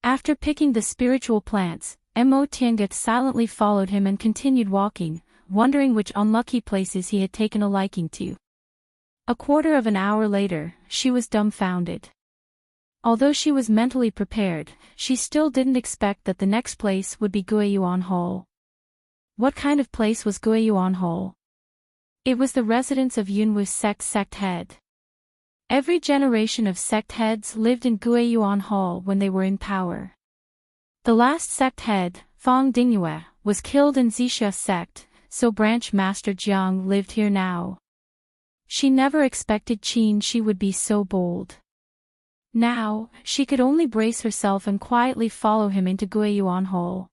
After picking the spiritual plants, Tiange silently followed him and continued walking, wondering which unlucky places he had taken a liking to. A quarter of an hour later, she was dumbfounded. Although she was mentally prepared, she still didn't expect that the next place would be Guiyuan Hall. What kind of place was Guiyuan Hall? It was the residence of Yunwu's sect head. Every generation of sect heads lived in Guiyuan Hall when they were in power. The last sect head, Fang Dingyue, was killed in Zixia sect, so branch master Jiang lived here now. She never expected Qin Shi would be so bold. Now, she could only brace herself and quietly follow him into Guiyuan Hall.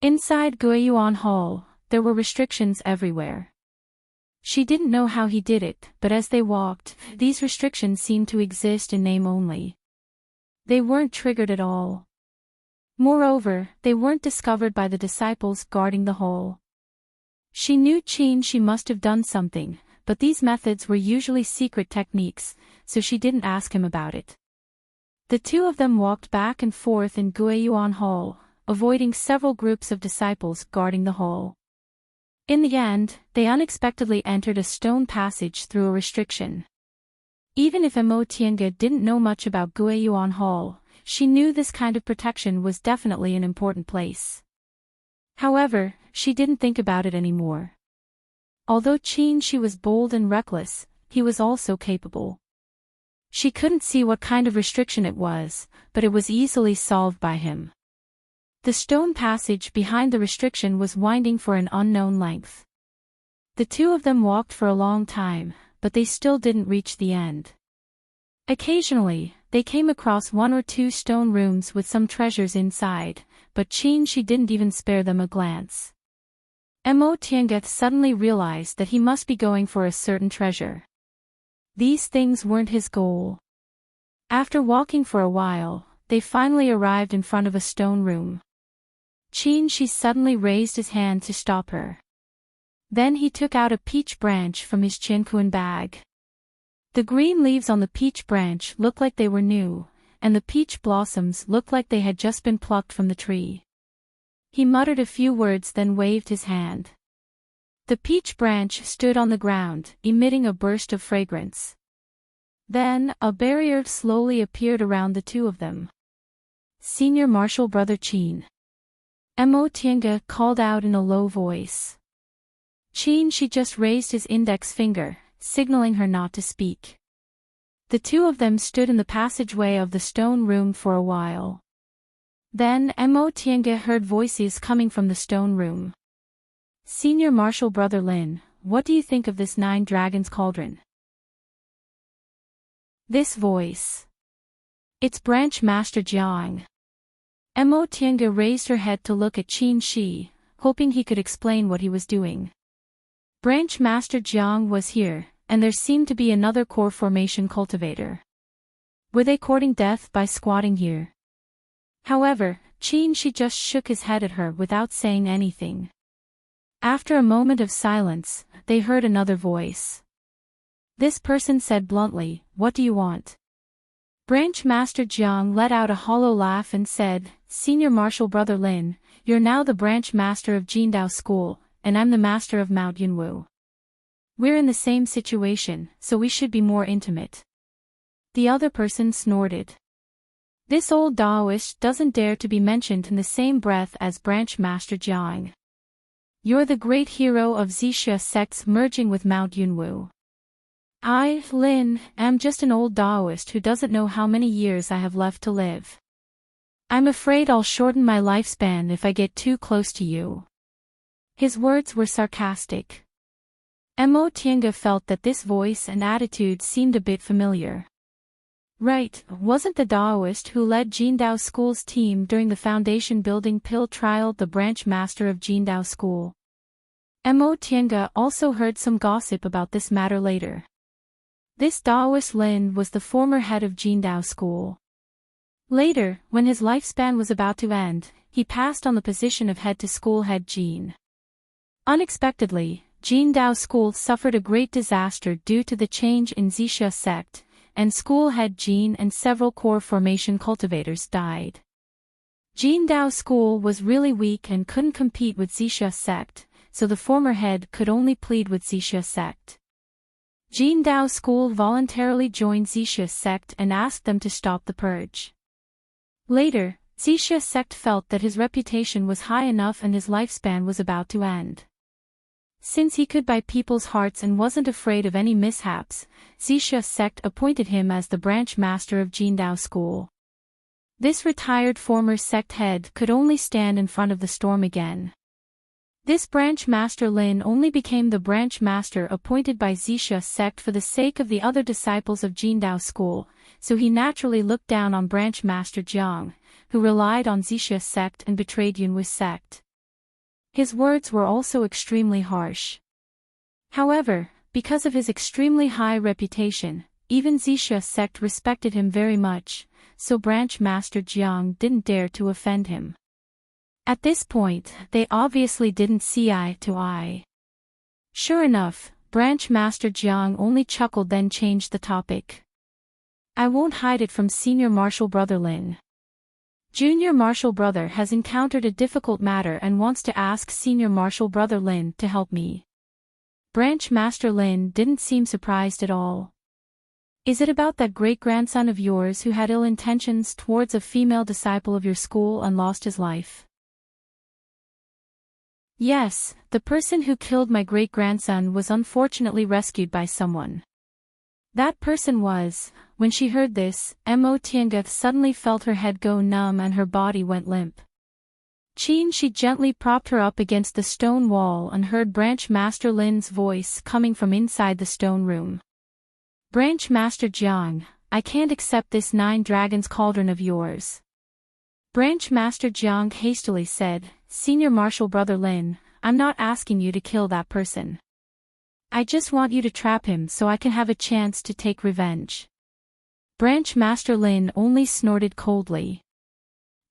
Inside Guiyuan Hall, there were restrictions everywhere. She didn't know how he did it, but as they walked, these restrictions seemed to exist in name only. They weren't triggered at all. Moreover, they weren't discovered by the disciples guarding the hall. She knew Qin Shi must have done something, but these methods were usually secret techniques, so she didn't ask him about it. The two of them walked back and forth in Guiyuan Hall, avoiding several groups of disciples guarding the hall. In the end, they unexpectedly entered a stone passage through a restriction. Even if Mo Tiange didn't know much about Guiyuan Hall, she knew this kind of protection was definitely an important place. However, she didn't think about it anymore. Although Qin Shi was bold and reckless, he was also capable. She couldn't see what kind of restriction it was, but it was easily solved by him. The stone passage behind the restriction was winding for an unknown length. The two of them walked for a long time, but they still didn't reach the end. Occasionally, they came across one or two stone rooms with some treasures inside, but Qin Shi didn't even spare them a glance. Mo Tiange suddenly realized that he must be going for a certain treasure. These things weren't his goal. After walking for a while, they finally arrived in front of a stone room. Qin Shi suddenly raised his hand to stop her. Then he took out a peach branch from his Qianquan bag. The green leaves on the peach branch looked like they were new, and the peach blossoms looked like they had just been plucked from the tree. He muttered a few words, then waved his hand. The peach branch stood on the ground, emitting a burst of fragrance. Then, a barrier slowly appeared around the two of them. Senior Marshal Brother Qin. Mo Tiange called out in a low voice. Qin Shi just raised his index finger, signaling her not to speak. The two of them stood in the passageway of the stone room for a while. Then Mo Tiange heard voices coming from the stone room. Senior Marshal Brother Lin, what do you think of this 9 Dragons Cauldron? This voice. It's Branch Master Jiang. Mo Tiange raised her head to look at Qin Shi, hoping he could explain what he was doing. Branch Master Jiang was here, and there seemed to be another core formation cultivator. Were they courting death by squatting here? However, Qin Shi just shook his head at her without saying anything. After a moment of silence, they heard another voice. This person said bluntly, "What do you want?" Branch Master Jiang let out a hollow laugh and said, "Senior Marshal Brother Lin, you're now the branch master of Jindao School, and I'm the master of Mount Yunwu. We're in the same situation, so we should be more intimate." The other person snorted. This old Taoist doesn't dare to be mentioned in the same breath as Branch Master Jiang. You're the great hero of Zixia sects merging with Mount Yunwu. I, Lin, am just an old Taoist who doesn't know how many years I have left to live. I'm afraid I'll shorten my lifespan if I get too close to you. His words were sarcastic. Mo Tiange felt that this voice and attitude seemed a bit familiar. Right, wasn't the Taoist who led Jindao School's team during the foundation building pill trial the branch master of Jindao School? Mo Tiange also heard some gossip about this matter later. This Taoist Lin was the former head of Jindao School. Later, when his lifespan was about to end, he passed on the position of head to school head Jin. Unexpectedly, Jindao School suffered a great disaster due to the change in Zixia sect, and school head Jin and several core formation cultivators died. Jindao School was really weak and couldn't compete with Zixia sect, so the former head could only plead with Zixia sect. Jindao School voluntarily joined Zixia sect and asked them to stop the purge. Later, Zixia sect felt that his reputation was high enough and his lifespan was about to end. Since he could buy people's hearts and wasn't afraid of any mishaps, Zixia sect appointed him as the branch master of Jindao School. This retired former sect head could only stand in front of the storm again. This branch master Lin only became the branch master appointed by Zixia sect for the sake of the other disciples of Jindao School, so he naturally looked down on branch master Jiang, who relied on Zixia sect and betrayed Yunhui sect. His words were also extremely harsh. However, because of his extremely high reputation, even Zixia sect respected him very much, so branch master Jiang didn't dare to offend him. At this point, they obviously didn't see eye to eye. Sure enough, branch master Jiang only chuckled then changed the topic. I won't hide it from senior marshal brother Lin. Junior marshal brother has encountered a difficult matter and wants to ask senior marshal brother Lin to help me. Branch master Lin didn't seem surprised at all. Is it about that great-grandson of yours who had ill intentions towards a female disciple of your school and lost his life? Yes, the person who killed my great-grandson was unfortunately rescued by someone. That person was. When she heard this, Mo Tiange suddenly felt her head go numb and her body went limp. She gently propped her up against the stone wall and heard Branch Master Lin's voice coming from inside the stone room. Branch Master Jiang, I can't accept this 9 dragons cauldron of yours. Branch Master Jiang hastily said, Senior Marshal Brother Lin, I'm not asking you to kill that person. I just want you to trap him so I can have a chance to take revenge. Branch Master Lin only snorted coldly.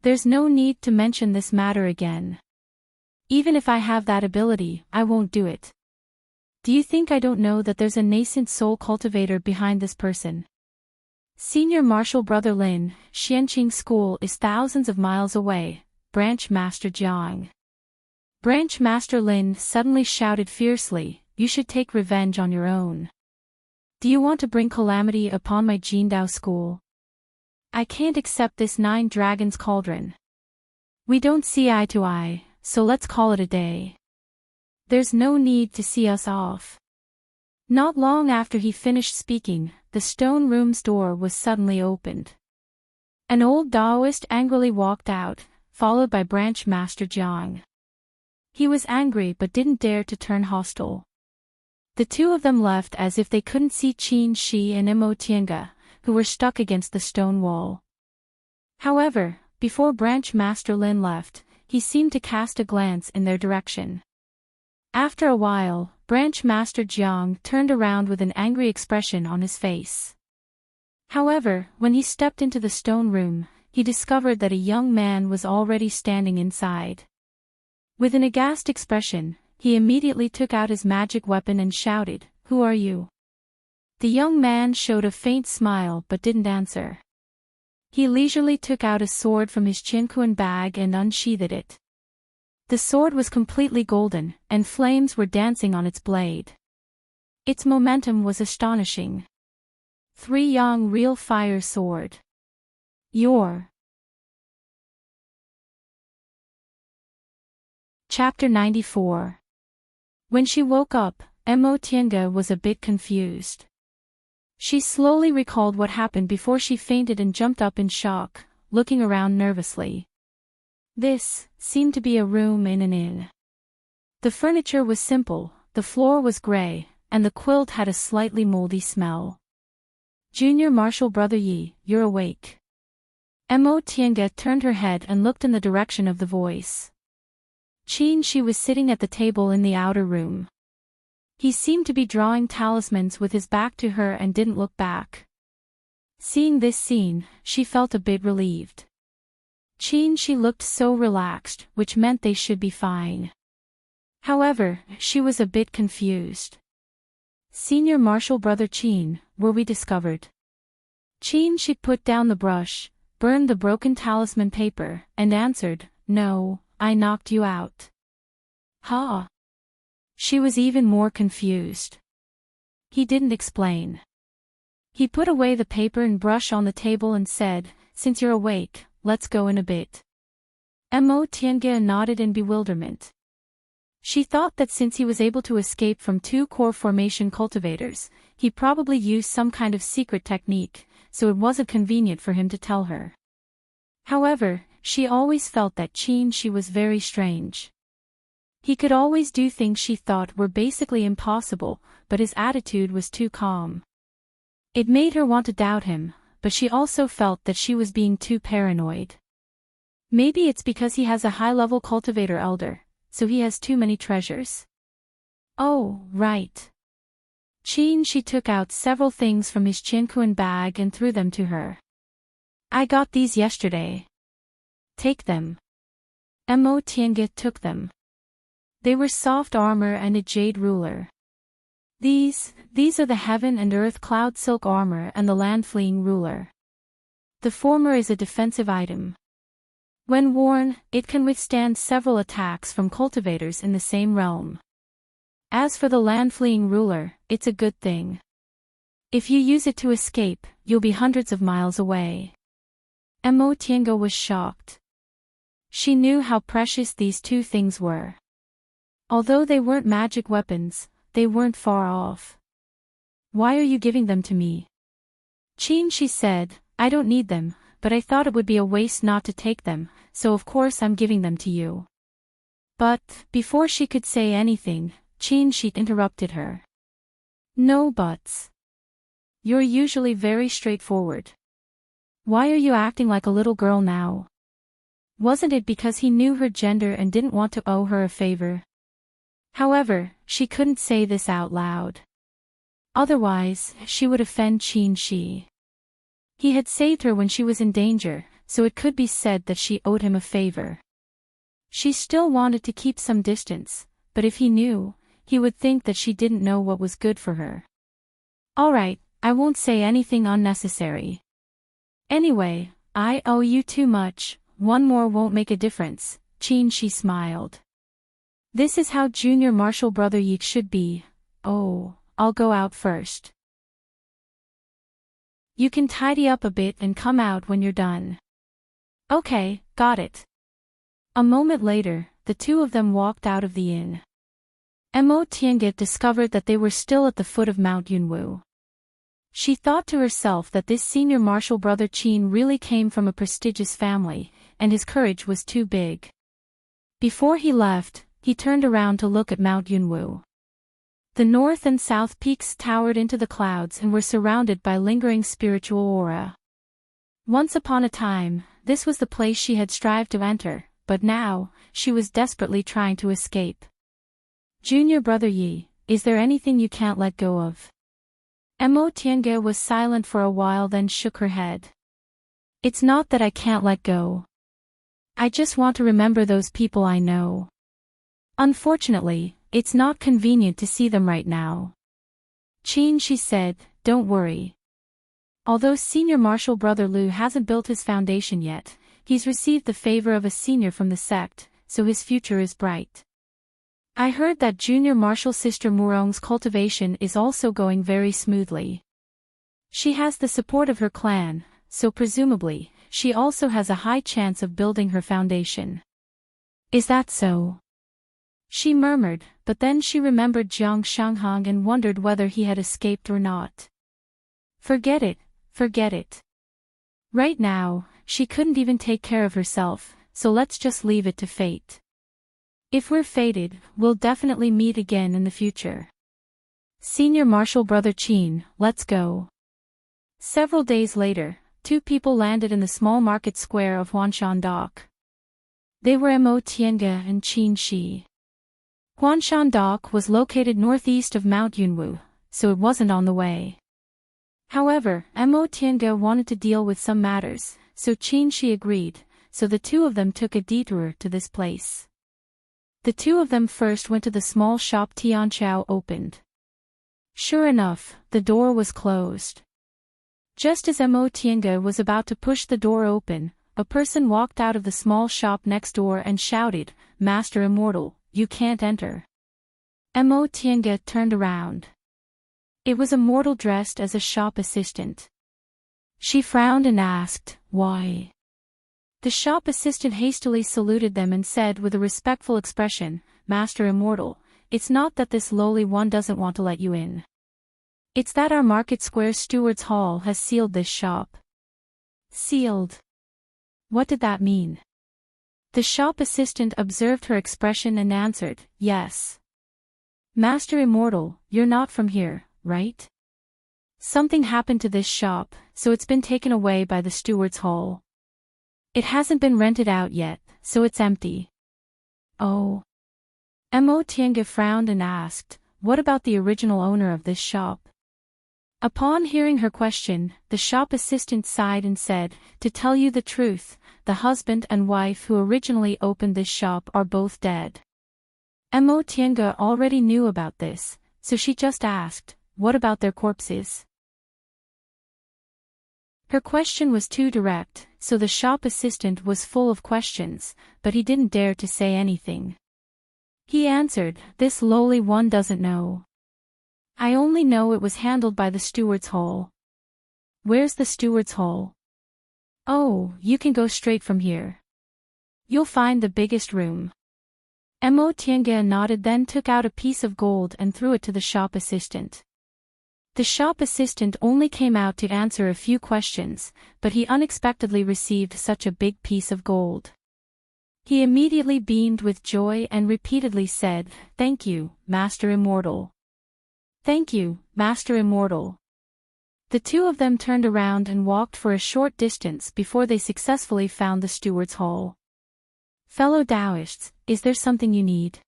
There's no need to mention this matter again. Even if I have that ability, I won't do it. Do you think I don't know that there's a nascent soul cultivator behind this person? Senior Marshal Brother Lin, Xianqing School is thousands of miles away, Branch Master Jiang. Branch Master Lin suddenly shouted fiercely, you should take revenge on your own. Do you want to bring calamity upon my Jindao School? I can't accept this 9 dragons cauldron. We don't see eye to eye, so let's call it a day. There's no need to see us off. Not long after he finished speaking, the stone room's door was suddenly opened. An old Taoist angrily walked out, followed by Branch Master Jiang. He was angry but didn't dare to turn hostile. The two of them left as if they couldn't see Qin Shi and Mo Tiange, who were stuck against the stone wall. However, before Branch Master Lin left, he seemed to cast a glance in their direction. After a while, Branch Master Jiang turned around with an angry expression on his face. However, when he stepped into the stone room, he discovered that a young man was already standing inside. With an aghast expression, he immediately took out his magic weapon and shouted, Who are you? The young man showed a faint smile but didn't answer. He leisurely took out a sword from his chinquan bag and unsheathed it. The sword was completely golden, and flames were dancing on its blade. Its momentum was astonishing. 3 Yang Real Fire Sword. Your. Chapter 94. When she woke up, Mo Tiange was a bit confused. She slowly recalled what happened before she fainted and jumped up in shock, looking around nervously. This seemed to be a room in an inn. The furniture was simple, the floor was gray, and the quilt had a slightly moldy smell. Junior Marshal Brother Yi, you're awake. Mo Tiange turned her head and looked in the direction of the voice. Qin Shi was sitting at the table in the outer room. He seemed to be drawing talismans with his back to her and didn't look back. Seeing this scene, she felt a bit relieved. Qin Shi looked so relaxed, which meant they should be fine. However, she was a bit confused. Senior Marshal Brother Qin, were we discovered? Qin Shi put down the brush, burned the broken talisman paper, and answered, No, I knocked you out. Ha! She was even more confused. He didn't explain. He put away the paper and brush on the table and said, "Since you're awake, let's go in a bit." Mo Tiange nodded in bewilderment. She thought that since he was able to escape from two core formation cultivators, he probably used some kind of secret technique, so it wasn't convenient for him to tell her. However, she always felt that Qin Shi was very strange. He could always do things she thought were basically impossible, but his attitude was too calm. It made her want to doubt him, but she also felt that she was being too paranoid. Maybe it's because he has a high-level cultivator elder, so he has too many treasures. Oh, right. Qin Shi took out several things from his Qianquan bag and threw them to her. "I got these yesterday. Take them." Mo Tiange took them. They were soft armor and a jade ruler. These are the heaven and earth cloud silk armor and the land fleeing ruler. The former is a defensive item. When worn, it can withstand several attacks from cultivators in the same realm. As for the land fleeing ruler, it's a good thing. If you use it to escape, you'll be hundreds of miles away. Mo Tiange was shocked. She knew how precious these two things were. Although they weren't magic weapons, they weren't far off. "Why are you giving them to me?" Qin Shi said, "I don't need them, but I thought it would be a waste not to take them, so of course I'm giving them to you." But, before she could say anything, Qin Shi interrupted her. "No buts. You're usually very straightforward. Why are you acting like a little girl now?" Wasn't it because he knew her gender and didn't want to owe her a favor? However, she couldn't say this out loud. Otherwise, she would offend Qin Shi. He had saved her when she was in danger, so it could be said that she owed him a favor. She still wanted to keep some distance, but if he knew, he would think that she didn't know what was good for her. "Alright, I won't say anything unnecessary. Anyway, I owe you too much, one more won't make a difference," Qin Shi smiled. "This is how junior martial brother Yi should be. Oh, I'll go out first. You can tidy up a bit and come out when you're done." "Okay, got it." A moment later, the two of them walked out of the inn. Mo Tiange discovered that they were still at the foot of Mount Yunwu. She thought to herself that this senior martial brother Qin really came from a prestigious family, and his courage was too big. Before he left, he turned around to look at Mount Yunwu. The north and south peaks towered into the clouds and were surrounded by lingering spiritual aura. Once upon a time, this was the place she had strived to enter, but now, she was desperately trying to escape. "Junior brother Yi, is there anything you can't let go of?" Mo Tiange was silent for a while, then shook her head. "It's not that I can't let go. I just want to remember those people I know. Unfortunately, it's not convenient to see them right now." Qin Shi said, "Don't worry. Although senior martial brother Lu hasn't built his foundation yet, he's received the favor of a senior from the sect, so his future is bright. I heard that junior martial sister Murong's cultivation is also going very smoothly. She has the support of her clan, so presumably, she also has a high chance of building her foundation." "Is that so?" she murmured, but then she remembered Jiang Shanghang and wondered whether he had escaped or not. Forget it, forget it. Right now, she couldn't even take care of herself, so let's just leave it to fate. If we're fated, we'll definitely meet again in the future. Senior martial brother Qin, let's go. Several days later, two people landed in the small market square of Huanshan Dock. They were Mo Tiange and Qin Shi. Huanshan Dock was located northeast of Mount Yunwu, so it wasn't on the way. However, Mo Tiange wanted to deal with some matters, so Qin Shi agreed, so the two of them took a detour to this place. The two of them first went to the small shop Tianqiao opened. Sure enough, the door was closed. Just as Mo Tiange was about to push the door open, a person walked out of the small shop next door and shouted, "Master Immortal, you can't enter." Mo Tiange turned around. It was a mortal dressed as a shop assistant. She frowned and asked, "Why?" The shop assistant hastily saluted them and said with a respectful expression, "Master Immortal, it's not that this lowly one doesn't want to let you in. It's that our Market Square Steward's Hall has sealed this shop." Sealed? What did that mean? The shop assistant observed her expression and answered, "Yes. Master Immortal, you're not from here, right? Something happened to this shop, so it's been taken away by the Steward's Hall. It hasn't been rented out yet, so it's empty." "Oh." Mo Tiange frowned and asked, "What about the original owner of this shop?" Upon hearing her question, the shop assistant sighed and said, "To tell you the truth, the husband and wife who originally opened this shop are both dead." Mo Tiange already knew about this, so she just asked, "What about their corpses?" Her question was too direct, so the shop assistant was full of questions, but he didn't dare to say anything. He answered, "This lowly one doesn't know. I only know it was handled by the Steward's Hall." "Where's the Steward's Hall?" "Oh, you can go straight from here. You'll find the biggest room." Mo Tiange nodded, then took out a piece of gold and threw it to the shop assistant. The shop assistant only came out to answer a few questions, but he unexpectedly received such a big piece of gold. He immediately beamed with joy and repeatedly said, "Thank you, Master Immortal. Thank you, Master Immortal." The two of them turned around and walked for a short distance before they successfully found the Steward's Hall. "Fellow Taoists, is there something you need?"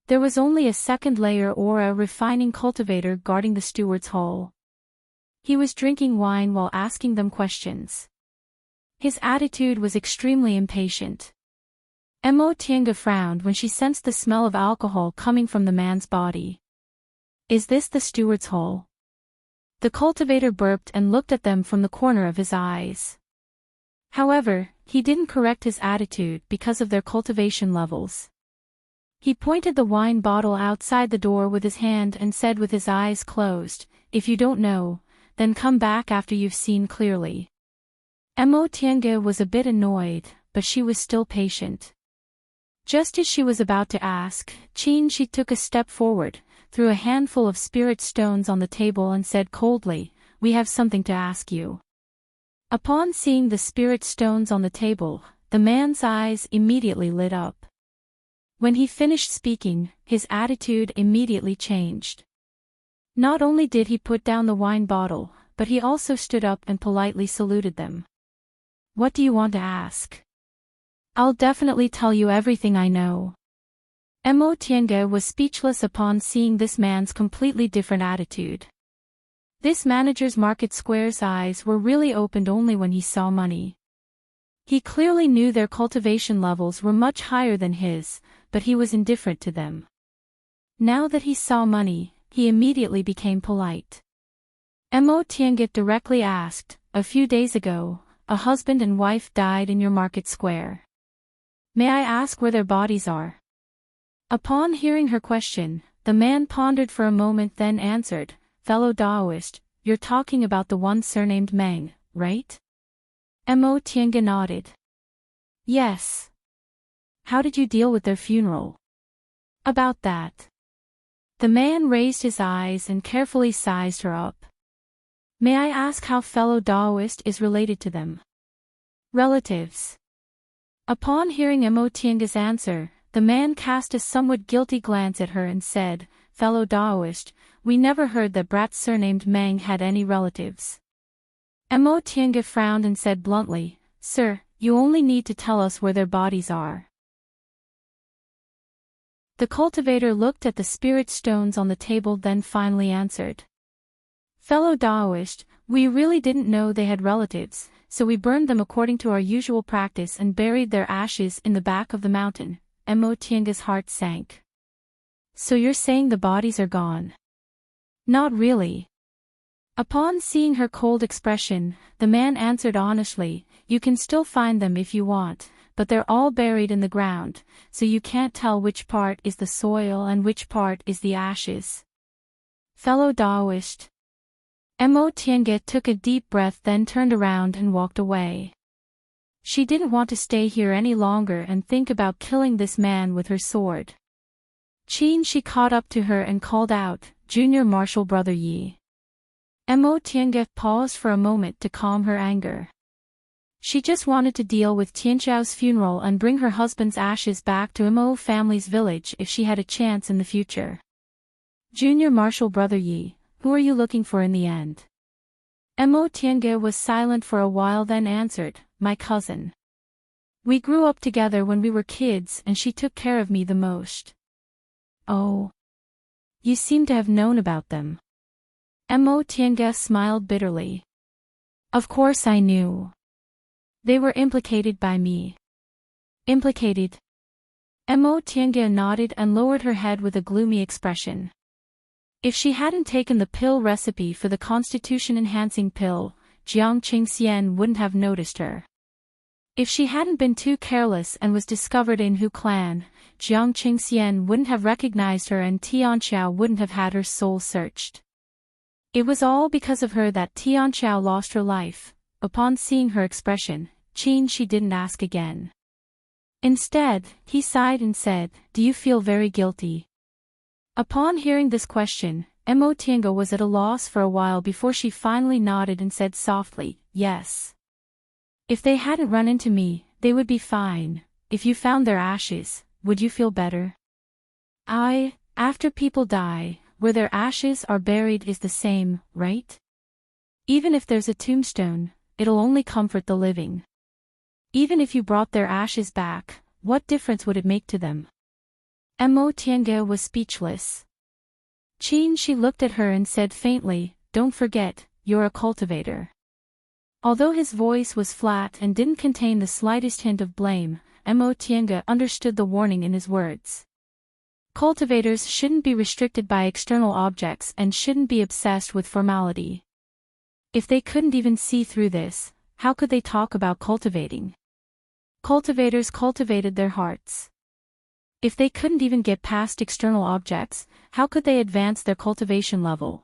There was only a second layer or a refining cultivator guarding the Steward's Hall. He was drinking wine while asking them questions. His attitude was extremely impatient. Mo Tiange frowned when she sensed the smell of alcohol coming from the man's body. "Is this the Steward's Hall?" The cultivator burped and looked at them from the corner of his eyes. However, he didn't correct his attitude because of their cultivation levels. He pointed the wine bottle outside the door with his hand and said with his eyes closed, "If you don't know, then come back after you've seen clearly." Mo Tiange was a bit annoyed, but she was still patient. Just as she was about to ask, she took a step forward, threw a handful of spirit stones on the table and said coldly, "We have something to ask you." Upon seeing the spirit stones on the table, the man's eyes immediately lit up. When he finished speaking, his attitude immediately changed. Not only did he put down the wine bottle, but he also stood up and politely saluted them. "What do you want to ask?" "I'll definitely tell you everything I know." Mo Tiange was speechless upon seeing this man's completely different attitude. This manager's Market Square's eyes were really opened only when he saw money. He clearly knew their cultivation levels were much higher than his, but he was indifferent to them. Now that he saw money, he immediately became polite. Mo Tiange directly asked, "A few days ago, a husband and wife died in your Market Square. May I ask where their bodies are?" Upon hearing her question, the man pondered for a moment, then answered, "Fellow Taoist, you're talking about the one surnamed Meng, right?" Mo Tiange nodded. "Yes. How did you deal with their funeral?" "About that." The man raised his eyes and carefully sized her up. "May I ask how fellow Taoist is related to them?" "Relatives." Upon hearing Mo Tiange's answer, the man cast a somewhat guilty glance at her and said, "Fellow Taoist, we never heard that brat surnamed Meng had any relatives." Mo Tiange frowned and said bluntly, "Sir, you only need to tell us where their bodies are." The cultivator looked at the spirit stones on the table, then finally answered, "Fellow Taoist, we really didn't know they had relatives, so we burned them according to our usual practice and buried their ashes in the back of the mountain." Mo Tiange's heart sank. "So you're saying the bodies are gone?" "Not really." Upon seeing her cold expression, the man answered honestly, "You can still find them if you want, but they're all buried in the ground, so you can't tell which part is the soil and which part is the ashes." fellow Taoist. Mo Tiange took a deep breath, then turned around and walked away. She didn't want to stay here any longer and think about killing this man with her sword. She caught up to her and called out, "Junior Marshal Brother Yi." Mo Tiange paused for a moment to calm her anger. She just wanted to deal with Tianxiao's funeral and bring her husband's ashes back to Mo family's village if she had a chance in the future. "Junior Marshal Brother Yi, who are you looking for in the end?" Mo Tiange was silent for a while, then answered, "My cousin. We grew up together when we were kids and she took care of me the most." "Oh. You seem to have known about them." Mo Tiange smiled bitterly. "Of course I knew. They were implicated by me." "Implicated?" Mo Tiange nodded and lowered her head with a gloomy expression. If she hadn't taken the pill recipe for the constitution-enhancing pill, Jiang Qingxian wouldn't have noticed her. If she hadn't been too careless and was discovered in Hu clan, Jiang Qingxian wouldn't have recognized her and Tianxiao wouldn't have had her soul searched. It was all because of her that Tianxiao lost her life. Upon seeing her expression, she didn't ask again. Instead, he sighed and said, "Do you feel very guilty?" Upon hearing this question, Mo Tiange was at a loss for a while before she finally nodded and said softly, "Yes. If they hadn't run into me, they would be fine. If you found their ashes, would you feel better?" After people die, where their ashes are buried is the same, right? Even if there's a tombstone, it'll only comfort the living. Even if you brought their ashes back, what difference would it make to them?" Mo Tiange was speechless. She looked at her and said faintly, "Don't forget, you're a cultivator." Although his voice was flat and didn't contain the slightest hint of blame, Mo Tiange understood the warning in his words. Cultivators shouldn't be restricted by external objects and shouldn't be obsessed with formality. If they couldn't even see through this, how could they talk about cultivating? Cultivators cultivated their hearts. If they couldn't even get past external objects, how could they advance their cultivation level?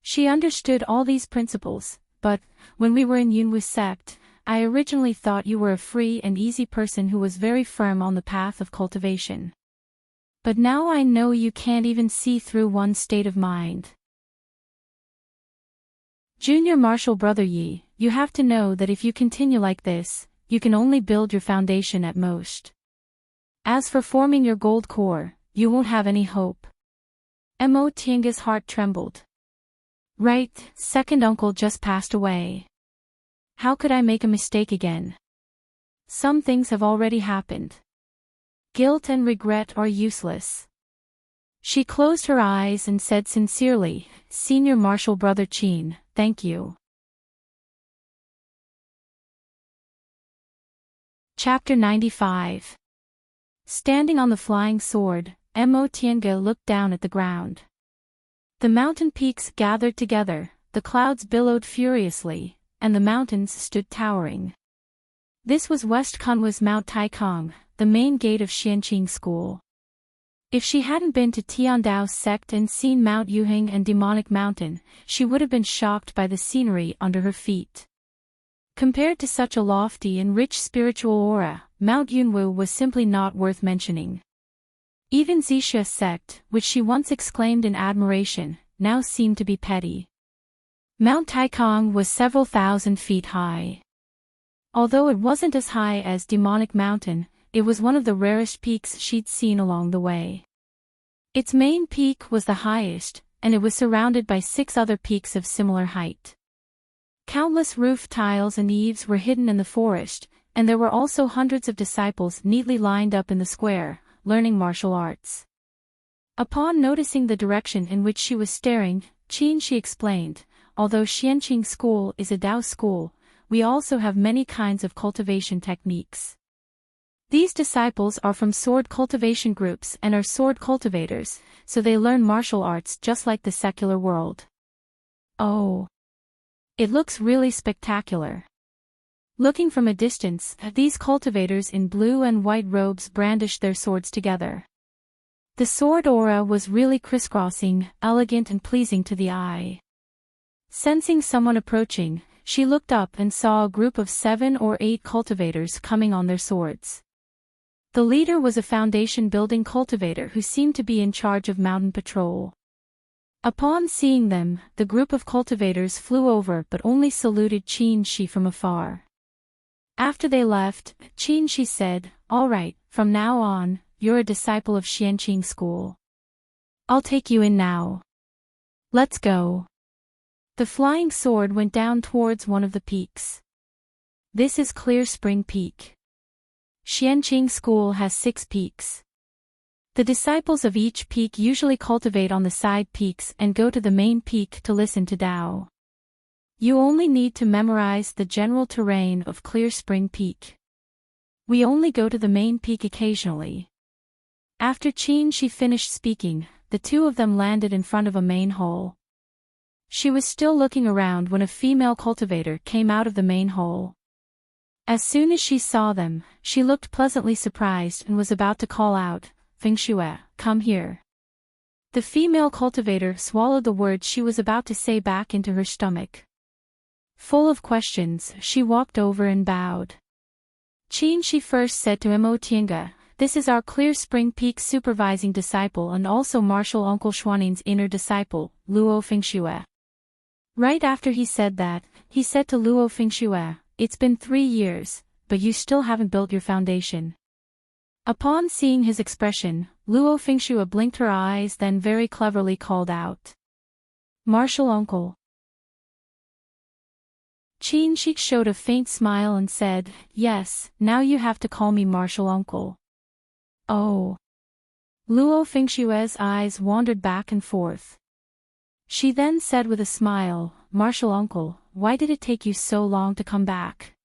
She understood all these principles, but, when we were in Yunwu sect, I originally thought you were a free and easy person who was very firm on the path of cultivation. But now I know you can't even see through one's state of mind. Junior Marshal Brother Yi, you have to know that if you continue like this, you can only build your foundation at most. As for forming your gold core, you won't have any hope. Mo Tiange's heart trembled. Right, second uncle just passed away. How could I make a mistake again? Some things have already happened. Guilt and regret are useless. She closed her eyes and said sincerely, "Senior Marshal Brother Qin, thank you." Chapter 95. Standing on the flying sword, Mo Tiange looked down at the ground. The mountain peaks gathered together, the clouds billowed furiously, and the mountains stood towering. This was West Kunwa's Mount Taikong, the main gate of Xianqing School. If she hadn't been to Tiandao's sect and seen Mount Yuheng and Demonic Mountain, she would have been shocked by the scenery under her feet. Compared to such a lofty and rich spiritual aura, Mount Yunwu was simply not worth mentioning. Even Zixia sect, which she once exclaimed in admiration, now seemed to be petty. Mount Taikong was several thousand feet high. Although it wasn't as high as Demonic Mountain, it was one of the rarest peaks she'd seen along the way. Its main peak was the highest, and it was surrounded by 6 other peaks of similar height. Countless roof tiles and eaves were hidden in the forest, and there were also hundreds of disciples neatly lined up in the square, learning martial arts. Upon noticing the direction in which she was staring, she explained, "Although Xianqing School is a Dao school, we also have many kinds of cultivation techniques. These disciples are from sword cultivation groups and are sword cultivators, so they learn martial arts just like the secular world." Oh. It looks really spectacular. Looking from a distance, these cultivators in blue and white robes brandished their swords together. The sword aura was really crisscrossing, elegant and pleasing to the eye. Sensing someone approaching, she looked up and saw a group of 7 or 8 cultivators coming on their swords. The leader was a foundation-building cultivator who seemed to be in charge of mountain patrol. Upon seeing them, the group of cultivators flew over but only saluted Qin-shi from afar. After they left, Qin-shi said, "All right, from now on, you're a disciple of Xianqing school. I'll take you in now. Let's go." The flying sword went down towards one of the peaks. This is Clear Spring Peak. Xianqing school has 6 peaks. The disciples of each peak usually cultivate on the side peaks and go to the main peak to listen to Tao. You only need to memorize the general terrain of Clear Spring Peak. We only go to the main peak occasionally. After Qin-shi finished speaking, the two of them landed in front of a main hall. She was still looking around when a female cultivator came out of the main hall. As soon as she saw them, she looked pleasantly surprised and was about to call out, "Fengxue, come here." The female cultivator swallowed the words she was about to say back into her stomach. Full of questions, she walked over and bowed. Qin-shi first said to Mo Tiange, "This is our Clear Spring Peak supervising disciple and also martial uncle Xuanin's inner disciple, Luo Fengxue." Right after he said that, he said to Luo Fengxue, "It's been 3 years, but you still haven't built your foundation." Upon seeing his expression, Luo Fengxue blinked her eyes, then very cleverly called out, "Martial uncle." Qin-shi showed a faint smile and said, "Yes, now you have to call me martial uncle." "Oh." Luo Fengxue's eyes wandered back and forth. She then said with a smile, "Martial uncle, why did it take you so long to come back?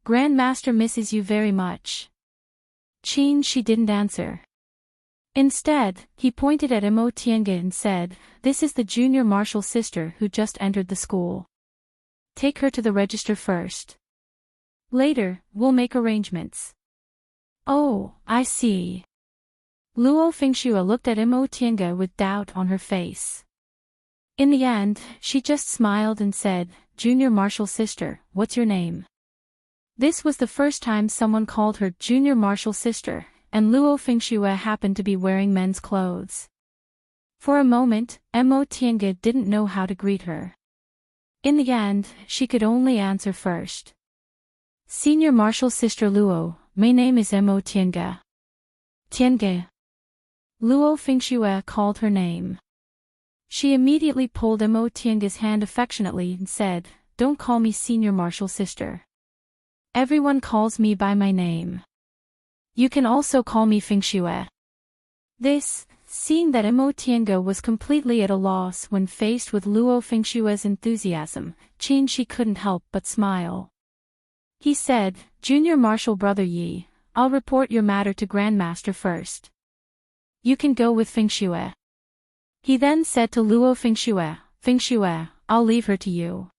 Grandmaster misses you very much." Qin-shi didn't answer. Instead, he pointed at Mo Tiange and said, "This is the junior martial sister who just entered the school. Take her to the register first. Later, we'll make arrangements." "Oh, I see." Luo Fengxue looked at Mo Tiange with doubt on her face. In the end, she just smiled and said, "Junior martial sister, what's your name?" This was the first time someone called her junior martial sister, and Luo Fengxue happened to be wearing men's clothes. For a moment, Mo Tiange didn't know how to greet her. In the end, she could only answer first. "Senior martial sister Luo, my name is Mo Tiange." "Tiange." Luo Fengxue called her name. She immediately pulled Mo Tiange's hand affectionately and said, "Don't call me senior martial sister. Everyone calls me by my name. You can also call me Fengxue." Seeing that Mo Tiange was completely at a loss when faced with Luo Fengxue's enthusiasm, Qin-shi couldn't help but smile. He said, "Junior martial brother Yi, I'll report your matter to Grandmaster first. You can go with Fengxue." He then said to Luo Fengxue, "Fengxue, I'll leave her to you.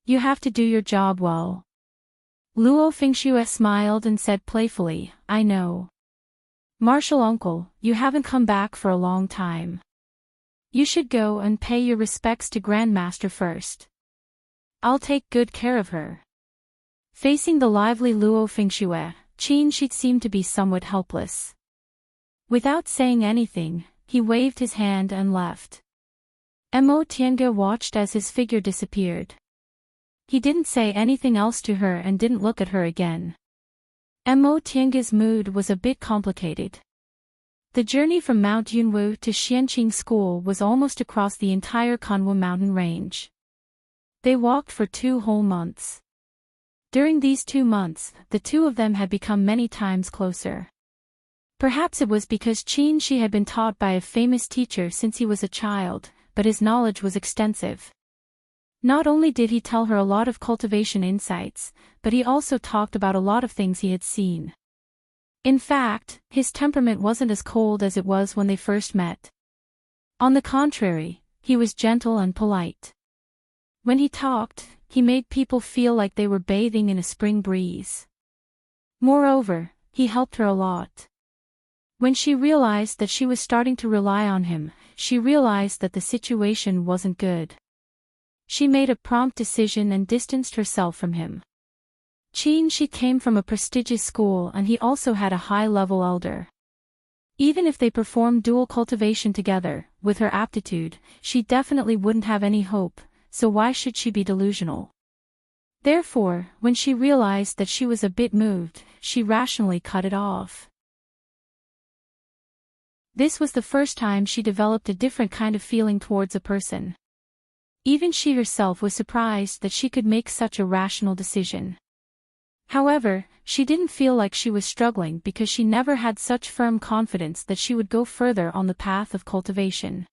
You have to do your job well." Luo Fengxue smiled and said playfully, "I know. Martial uncle, you haven't come back for a long time. You should go and pay your respects to Grandmaster first. I'll take good care of her." Facing the lively Luo Fengxue, Qin-shi seemed to be somewhat helpless. Without saying anything, he waved his hand and left. Mo Tiange watched as his figure disappeared. He didn't say anything else to her and didn't look at her again. Mo Tiange's mood was a bit complicated. The journey from Mount Yunwu to Xianqing School was almost across the entire Kanwu mountain range. They walked for 2 whole months. During these 2 months, the two of them had become many times closer. Perhaps it was because Qin-shi had been taught by a famous teacher since he was a child, but his knowledge was extensive. Not only did he tell her a lot of cultivation insights, but he also talked about a lot of things he had seen. In fact, his temperament wasn't as cold as it was when they first met. On the contrary, he was gentle and polite. When he talked, he made people feel like they were bathing in a spring breeze. Moreover, he helped her a lot. When she realized that she was starting to rely on him, she realized that the situation wasn't good. She made a prompt decision and distanced herself from him. She came from a prestigious school and he also had a high-level elder. Even if they performed dual cultivation together, with her aptitude, she definitely wouldn't have any hope, so why should she be delusional? Therefore, when she realized that she was a bit moved, she rationally cut it off. This was the first time she developed a different kind of feeling towards a person. Even she herself was surprised that she could make such a rational decision. However, she didn't feel like she was struggling because she never had such firm confidence that she would go further on the path of cultivation.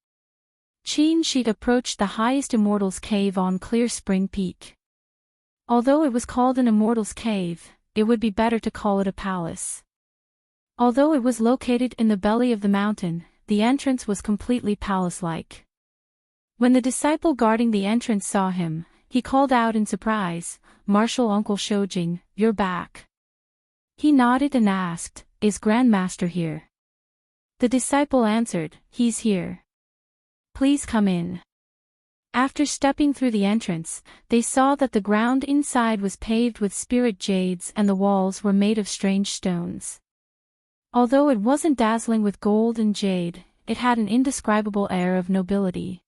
She approached the highest immortal's cave on Clear Spring Peak. Although it was called an immortal's cave, it would be better to call it a palace. Although it was located in the belly of the mountain, the entrance was completely palace-like. When the disciple guarding the entrance saw him, he called out in surprise, "Martial Uncle Shojing, you're back." He nodded and asked, "Is Grandmaster here?" The disciple answered, "He's here. Please come in." After stepping through the entrance, they saw that the ground inside was paved with spirit jades and the walls were made of strange stones. Although it wasn't dazzling with gold and jade, it had an indescribable air of nobility.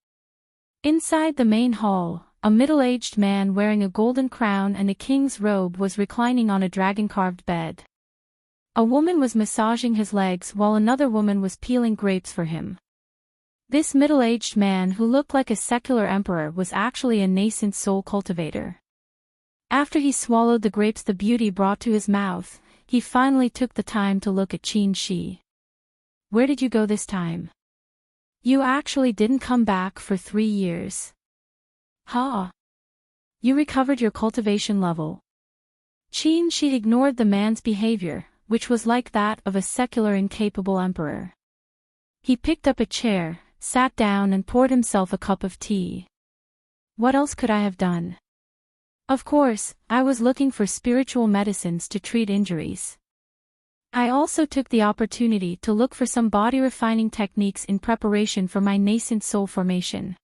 Inside the main hall, a middle-aged man wearing a golden crown and a king's robe was reclining on a dragon-carved bed. A woman was massaging his legs while another woman was peeling grapes for him. This middle-aged man who looked like a secular emperor was actually a nascent soul cultivator. After he swallowed the grapes the beauty brought to his mouth, he finally took the time to look at Qin. "Where did you go this time? You actually didn't come back for 3 years. Ha! You recovered your cultivation level." Qin ignored the man's behavior, which was like that of a secular incapable emperor. He picked up a chair, sat down and poured himself a cup of tea. "What else could I have done? Of course, I was looking for spiritual medicines to treat injuries. I also took the opportunity to look for some body-refining techniques in preparation for my nascent soul formation."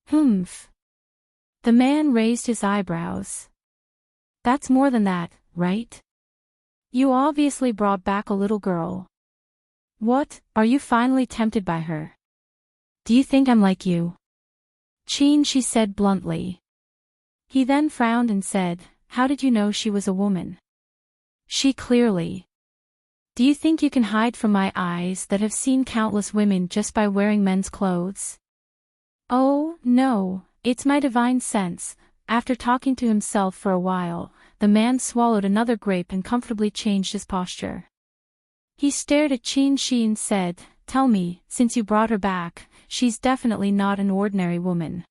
"Humph." The man raised his eyebrows. "That's more than that, right? You obviously brought back a little girl. What, are you finally tempted by her? Do you think I'm like you?" She said bluntly. He then frowned and said, "How did you know she was a woman?" She clearly. "Do you think you can hide from my eyes that have seen countless women just by wearing men's clothes?" "Oh, no, it's my divine sense." After talking to himself for a while, the man swallowed another grape and comfortably changed his posture. He stared at Qin and said, "Tell me, since you brought her back, she's definitely not an ordinary woman.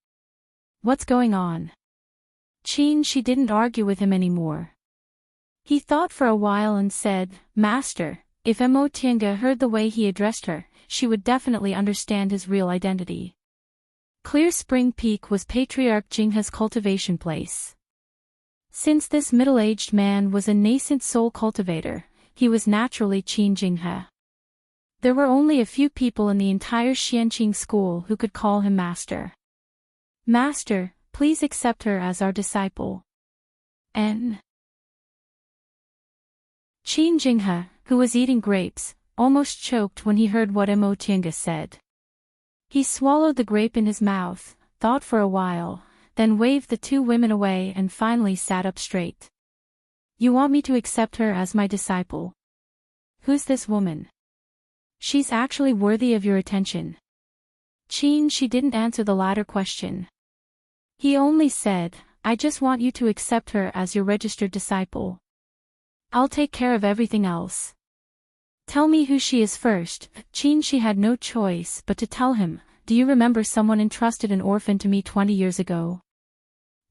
What's going on?" She didn't argue with him anymore. He thought for a while and said, "Master, if Mo Tiange heard the way he addressed her, she would definitely understand his real identity." Clear Spring Peak was Patriarch Jinghe's cultivation place. Since this middle-aged man was a nascent soul cultivator, he was naturally Qin Jinghe. There were only a few people in the entire Xianqing school who could call him master. "Master, please accept her as our disciple." Qin Jinghe, who was eating grapes, almost choked when he heard what Mo Tiange said. He swallowed the grape in his mouth, thought for a while, then waved the two women away and finally sat up straight. "You want me to accept her as my disciple? Who's this woman? She's actually worthy of your attention." She didn't answer the latter question. He only said, "I just want you to accept her as your registered disciple. I'll take care of everything else. Tell me who she is first." She had no choice but to tell him, "Do you remember someone entrusted an orphan to me 20 years ago?"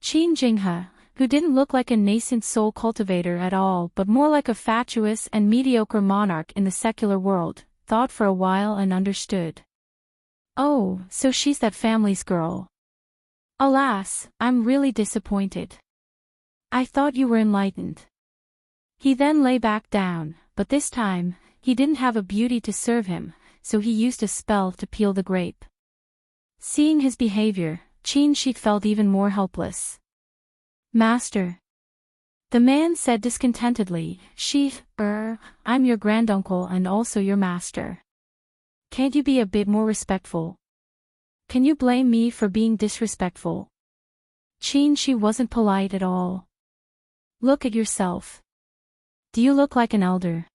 Qin Jinghe, who didn't look like a nascent soul cultivator at all but more like a fatuous and mediocre monarch in the secular world, thought for a while and understood. "Oh, so she's that family's girl. Alas, I'm really disappointed. I thought you were enlightened." He then lay back down, but this time, He didn't have a beauty to serve him, so he used a spell to peel the grape. Seeing his behavior, Qin felt even more helpless. Master. The man said discontentedly, I'm your granduncle and also your master. Can't you be a bit more respectful? Can you blame me for being disrespectful? Qin wasn't polite at all. Look at yourself. Do you look like an elder?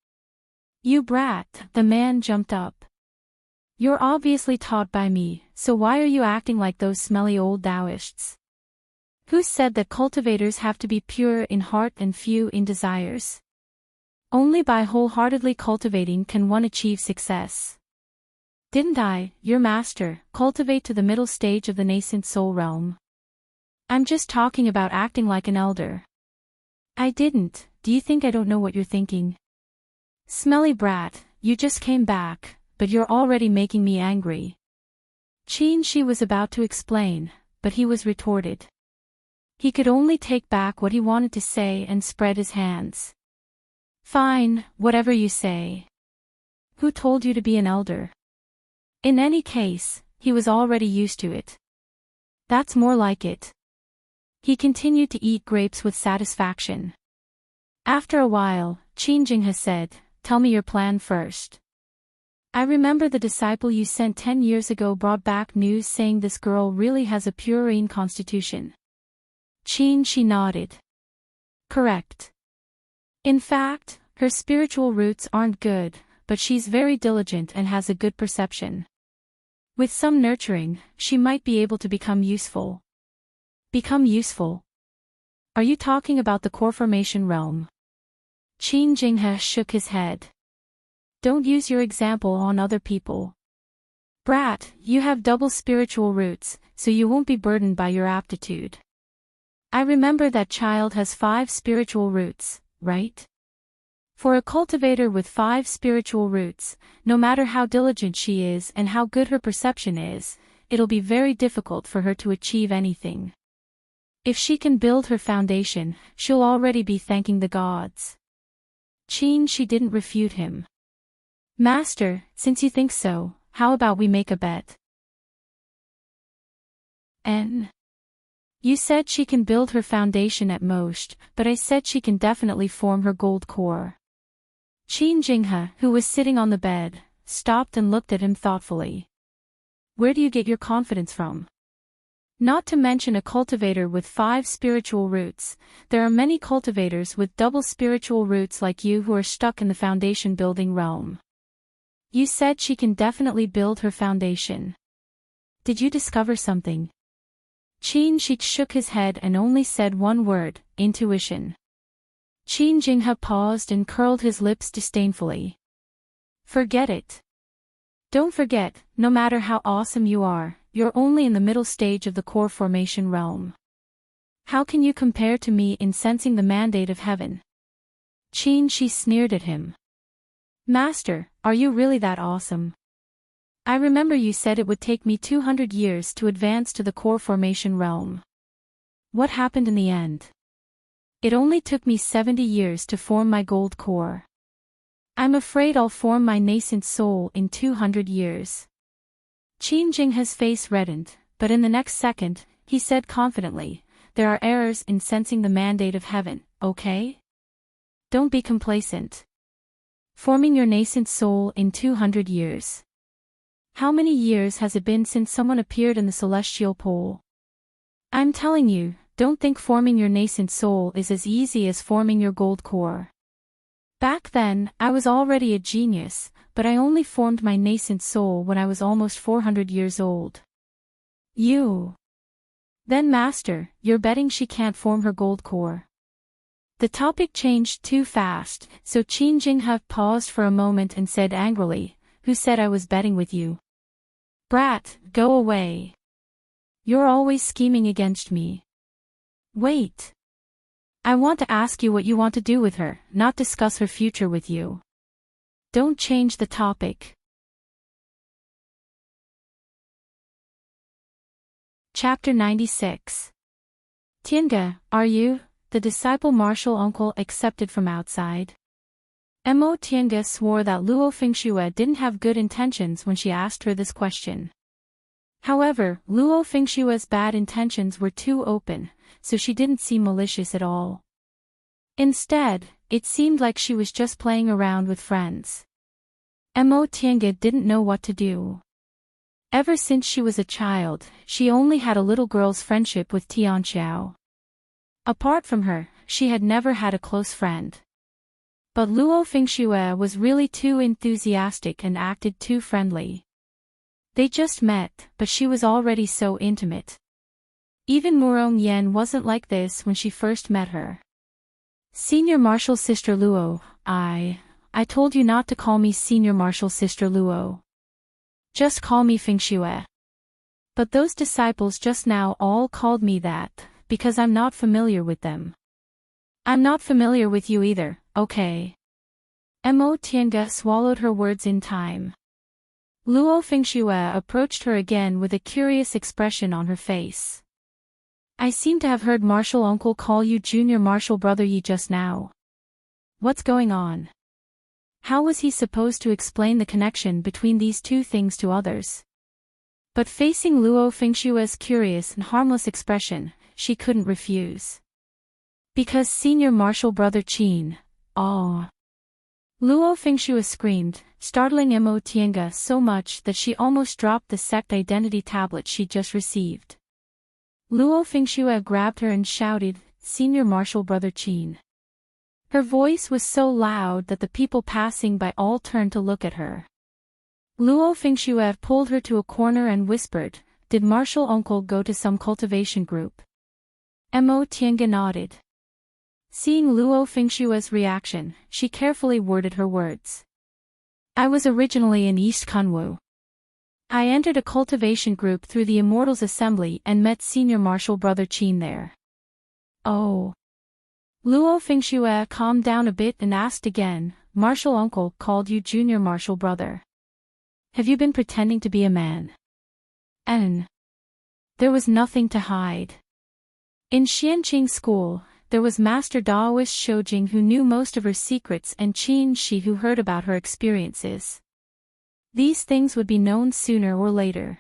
You brat, the man jumped up. You're obviously taught by me, so why are you acting like those smelly old Taoists? Who said that cultivators have to be pure in heart and few in desires? Only by wholeheartedly cultivating can one achieve success. Didn't I, your master, cultivate to the middle stage of the nascent soul realm? I'm just talking about acting like an elder. I didn't. Do you think I don't know what you're thinking? Smelly brat, you just came back, but you're already making me angry. Qin was about to explain, but he was retorted. He could only take back what he wanted to say and spread his hands. Fine, whatever you say. Who told you to be an elder? In any case, he was already used to it. That's more like it. He continued to eat grapes with satisfaction. After a while, Qin said, Tell me your plan first. I remember the disciple you sent 10 years ago brought back news saying this girl really has a purine constitution. Qin nodded. Correct. In fact, her spiritual roots aren't good, but she's very diligent and has a good perception. With some nurturing, she might be able to become useful. Become useful? Are you talking about the core formation realm? Qin shook his head. Don't use your example on other people. Brat, you have double spiritual roots, so you won't be burdened by your aptitude. I remember that child has 5 spiritual roots, right? For a cultivator with 5 spiritual roots, no matter how diligent she is and how good her perception is, it'll be very difficult for her to achieve anything. If she can build her foundation, she'll already be thanking the gods. Qin didn't refute him. Master, since you think so, how about we make a bet? You said she can build her foundation at most, but I said she can definitely form her gold core. Qin, who was sitting on the bed, stopped and looked at him thoughtfully. Where do you get your confidence from? Not to mention a cultivator with 5 spiritual roots, there are many cultivators with double spiritual roots like you who are stuck in the foundation building realm. You said she can definitely build her foundation. Did you discover something? Qin shook his head and only said one word, intuition. Qin paused and curled his lips disdainfully. Forget it. Don't forget, no matter how awesome you are, you're only in the middle stage of the core formation realm. How can you compare to me in sensing the mandate of heaven? Qin sneered at him. Master, are you really that awesome? I remember you said it would take me 200 years to advance to the core formation realm. What happened in the end? It only took me 70 years to form my gold core. I'm afraid I'll form my nascent soul in 200 years. Qin's face reddened, but in the next second, he said confidently, there are errors in sensing the mandate of heaven, okay? Don't be complacent. Forming your nascent soul in 200 years. How many years has it been since someone appeared in the celestial pole? I'm telling you, don't think forming your nascent soul is as easy as forming your gold core. Back then, I was already a genius, but I only formed my nascent soul when I was almost 400 years old. You. Then Master, you're betting she can't form her gold core. The topic changed too fast, so Qin paused for a moment and said angrily, Who said I was betting with you? Brat, go away. You're always scheming against me. Wait. I want to ask you what you want to do with her, not discuss her future with you. Don't change the topic. Chapter 96. Tiange, are you, the disciple martial uncle accepted from outside? Mo Tiange swore that Luo Fengxue didn't have good intentions when she asked her this question. However, Luo Fengxue's bad intentions were too open, so she didn't seem malicious at all. Instead, it seemed like she was just playing around with friends. Mo Tiange didn't know what to do. Ever since she was a child, she only had a little girl's friendship with Tianxiao. Apart from her, she had never had a close friend. But Luo Fengxue was really too enthusiastic and acted too friendly. They just met, but she was already so intimate. Even Murong Yan wasn't like this when she first met her. Senior Marshal Sister Luo, I told you not to call me Senior Marshal Sister Luo. Just call me Fengxue. But those disciples just now all called me that, because I'm not familiar with them. I'm not familiar with you either, okay? Mo Tiange swallowed her words in time. Luo Fengxue approached her again with a curious expression on her face. I seem to have heard Marshal Uncle call you Junior Marshal Brother Yi just now. What's going on? How was he supposed to explain the connection between these two things to others? But facing Luo Fengxue's curious and harmless expression, she couldn't refuse. Because Senior Marshal Brother Qin, oh. Luo Fengxue screamed, startling Mo Tiange so much that she almost dropped the sect identity tablet she'd just received. Luo Fengxue grabbed her and shouted, Senior Marshal Brother Qin. Her voice was so loud that the people passing by all turned to look at her. Luo Fengxue pulled her to a corner and whispered, Did Marshal Uncle go to some cultivation group? Mo Tiange nodded. Seeing Luo Fengxue's reaction, she carefully worded her words. I was originally in East Kunwu. I entered a cultivation group through the Immortals Assembly and met Senior Marshal Brother Qin there. Oh. Luo Fengxue calmed down a bit and asked again, Marshal Uncle called you Junior Marshal Brother. Have you been pretending to be a man? And there was nothing to hide. In Xianqing school, there was Master Daoist Shoujing who knew most of her secrets and Qin Shi who heard about her experiences. These things would be known sooner or later.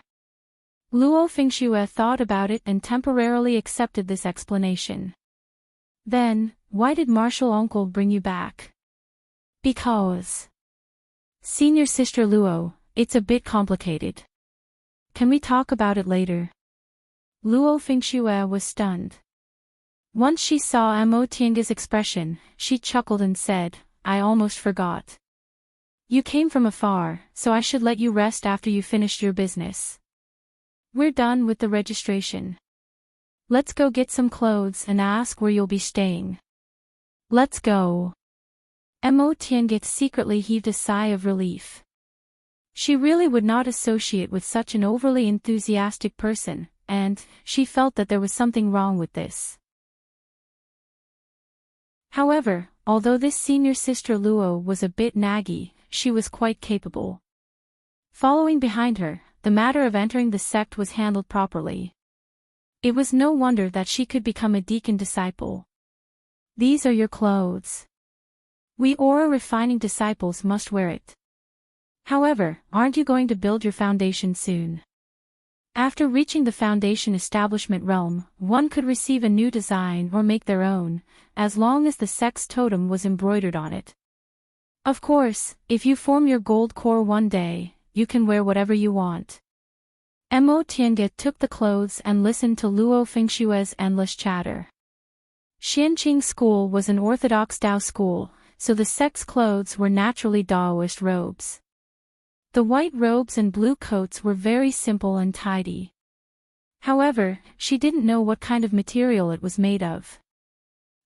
Luo Fengxue thought about it and temporarily accepted this explanation. Then, why did Marshal Uncle bring you back? Because. Senior Sister Luo, it's a bit complicated. Can we talk about it later? Luo Fengxue was stunned. Once she saw Mo Tiange's expression, she chuckled and said, I almost forgot. You came from afar, so I should let you rest after you finished your business. We're done with the registration. Let's go get some clothes and ask where you'll be staying. Let's go. Mo Tiange secretly heaved a sigh of relief. She really would not associate with such an overly enthusiastic person, and she felt that there was something wrong with this. However, although this senior sister Luo was a bit naggy, she was quite capable. Following behind her, the matter of entering the sect was handled properly. It was no wonder that she could become a deacon disciple. These are your clothes. We aura refining disciples must wear it. However, aren't you going to build your foundation soon? After reaching the foundation establishment realm, one could receive a new design or make their own, as long as the sect's totem was embroidered on it. Of course, if you form your gold core one day, you can wear whatever you want. Mo Tiange took the clothes and listened to Luo Fengxue's endless chatter. Xianqing school was an orthodox Dao school, so the sect's clothes were naturally Daoist robes. The white robes and blue coats were very simple and tidy. However, she didn't know what kind of material it was made of.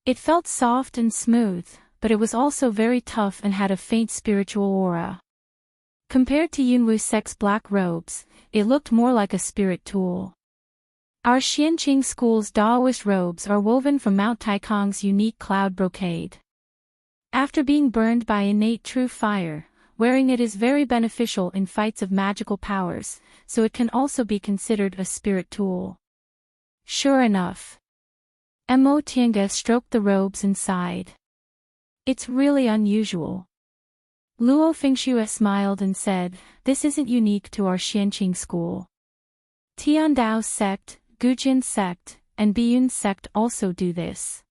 It felt soft and smooth, but it was also very tough and had a faint spiritual aura. Compared to Yunwu sect's black robes, it looked more like a spirit tool. Our Xianqing school's Daoist robes are woven from Mount Taikong's unique cloud brocade. After being burned by innate true fire, wearing it is very beneficial in fights of magical powers, so it can also be considered a spirit tool. Sure enough. Mo Tiange stroked the robes and sighed. It's really unusual. Luo Fengxue smiled and said, "This isn't unique to our Xianqing school. Tiandao's sect, Gujin's sect, and Biyun's sect also do this."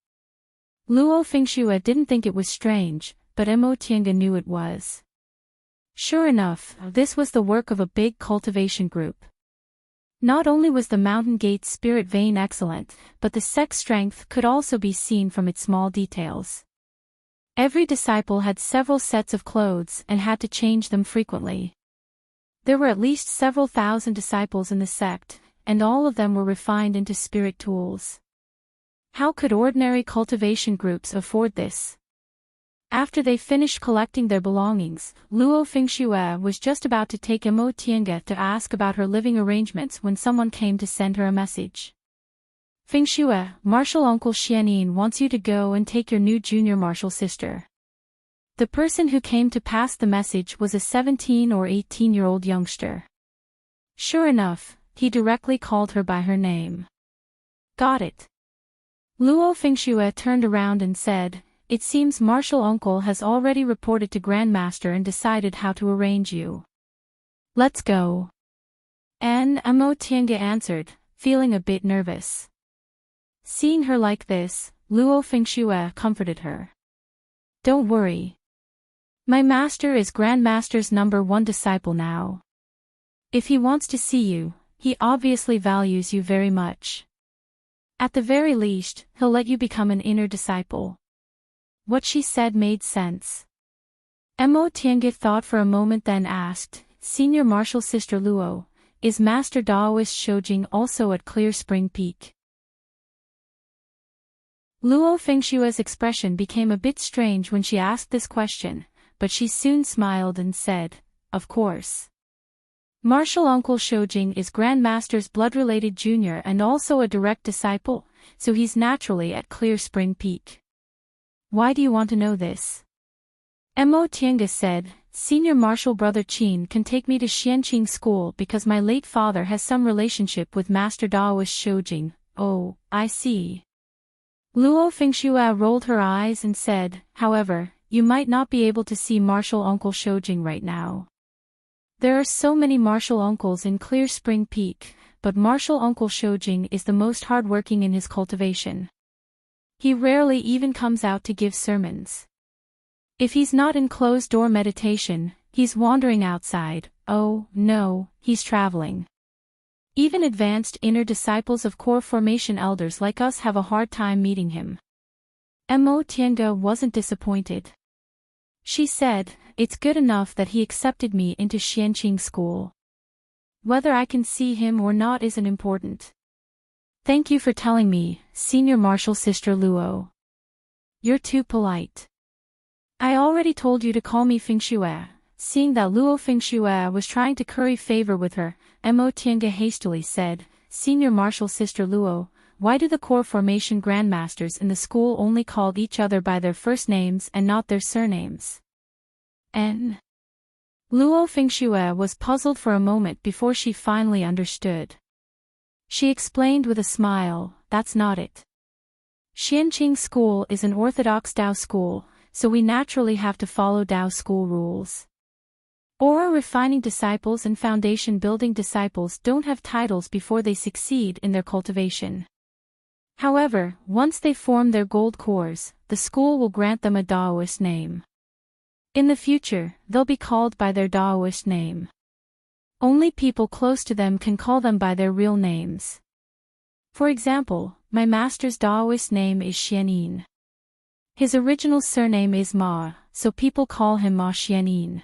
Luo Fengxue didn't think it was strange, but Mo Tiange knew it was. Sure enough, this was the work of a big cultivation group. Not only was the Mountain Gate's spirit vein excellent, but the sect's strength could also be seen from its small details. Every disciple had several sets of clothes and had to change them frequently. There were at least several thousand disciples in the sect, and all of them were refined into spirit tools. How could ordinary cultivation groups afford this? After they finished collecting their belongings, Luo Fengxue was just about to take Mo Tiange to ask about her living arrangements when someone came to send her a message. "Fengxue, Martial Uncle Xianin wants you to go and take your new junior martial sister." The person who came to pass the message was a 17 or 18-year-old youngster. Sure enough, he directly called her by her name. "Got it." Luo Fengxue turned around and said, "It seems Martial Uncle has already reported to Grandmaster and decided how to arrange you. Let's go." Mo Tiange answered, feeling a bit nervous. Seeing her like this, Luo Fengxue comforted her. "Don't worry. My master is Grandmaster's #1 disciple now. If he wants to see you, he obviously values you very much. At the very least, he'll let you become an inner disciple." What she said made sense. Mo Tiange thought for a moment, then asked, "Senior Martial Sister Luo, is Master Daoist Shoujing also at Clear Spring Peak?" Luo Fengxue's expression became a bit strange when she asked this question, but she soon smiled and said, "Of course. Martial Uncle Shoujing is Grandmaster's blood-related junior and also a direct disciple, so he's naturally at Clear Spring Peak." "Why do you want to know this?" Mo Tiange said, "Senior Martial Brother Qin can take me to Xianqing School because my late father has some relationship with Master Daoist Shoujing." "Oh, I see." Luo Fengxue rolled her eyes and said, "However, you might not be able to see Martial Uncle Shoujing right now. There are so many martial uncles in Clear Spring Peak, but Martial Uncle Shoujing is the most hardworking in his cultivation. He rarely even comes out to give sermons. If he's not in closed-door meditation, he's wandering outside. Oh, no, he's traveling. Even advanced inner disciples of core formation elders like us have a hard time meeting him." Mo Tiange wasn't disappointed. She said, "It's good enough that he accepted me into Xianqing School. Whether I can see him or not isn't important. Thank you for telling me, Senior Martial Sister Luo. You're too polite. I already told you to call me Fengxue." Seeing that Luo Fengxue was trying to curry favor with her, Mo Tiange hastily said, "Senior Martial Sister Luo, why do the core formation grandmasters in the school only call each other by their first names and not their surnames?" Luo Fengxue was puzzled for a moment before she finally understood. She explained with a smile, "That's not it. Xianqing School is an orthodox Dao school, so we naturally have to follow Dao school rules. Aura refining disciples and foundation building disciples don't have titles before they succeed in their cultivation. However, once they form their gold cores, the school will grant them a Daoist name. In the future, they'll be called by their Daoist name. Only people close to them can call them by their real names. For example, my master's Daoist name is Xianin. His original surname is Ma, so people call him Ma Xianin.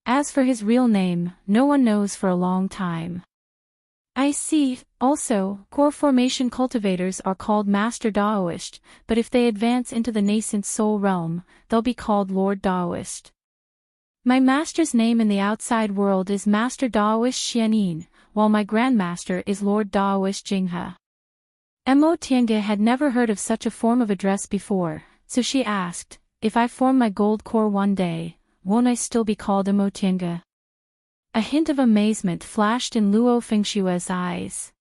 As for his real name, no one knows for a long time." "I see. Also, core formation cultivators are called Master Daoist, but if they advance into the nascent soul realm, they'll be called Lord Daoist. My master's name in the outside world is Master Daoist Xianin, while my grandmaster is Lord Daoist Jinghe." Mo Tiange had never heard of such a form of address before, so she asked, "If I form my gold core one day, won't I still be called Mo Tiange?" A hint of amazement flashed in Luo Fengxue's eyes.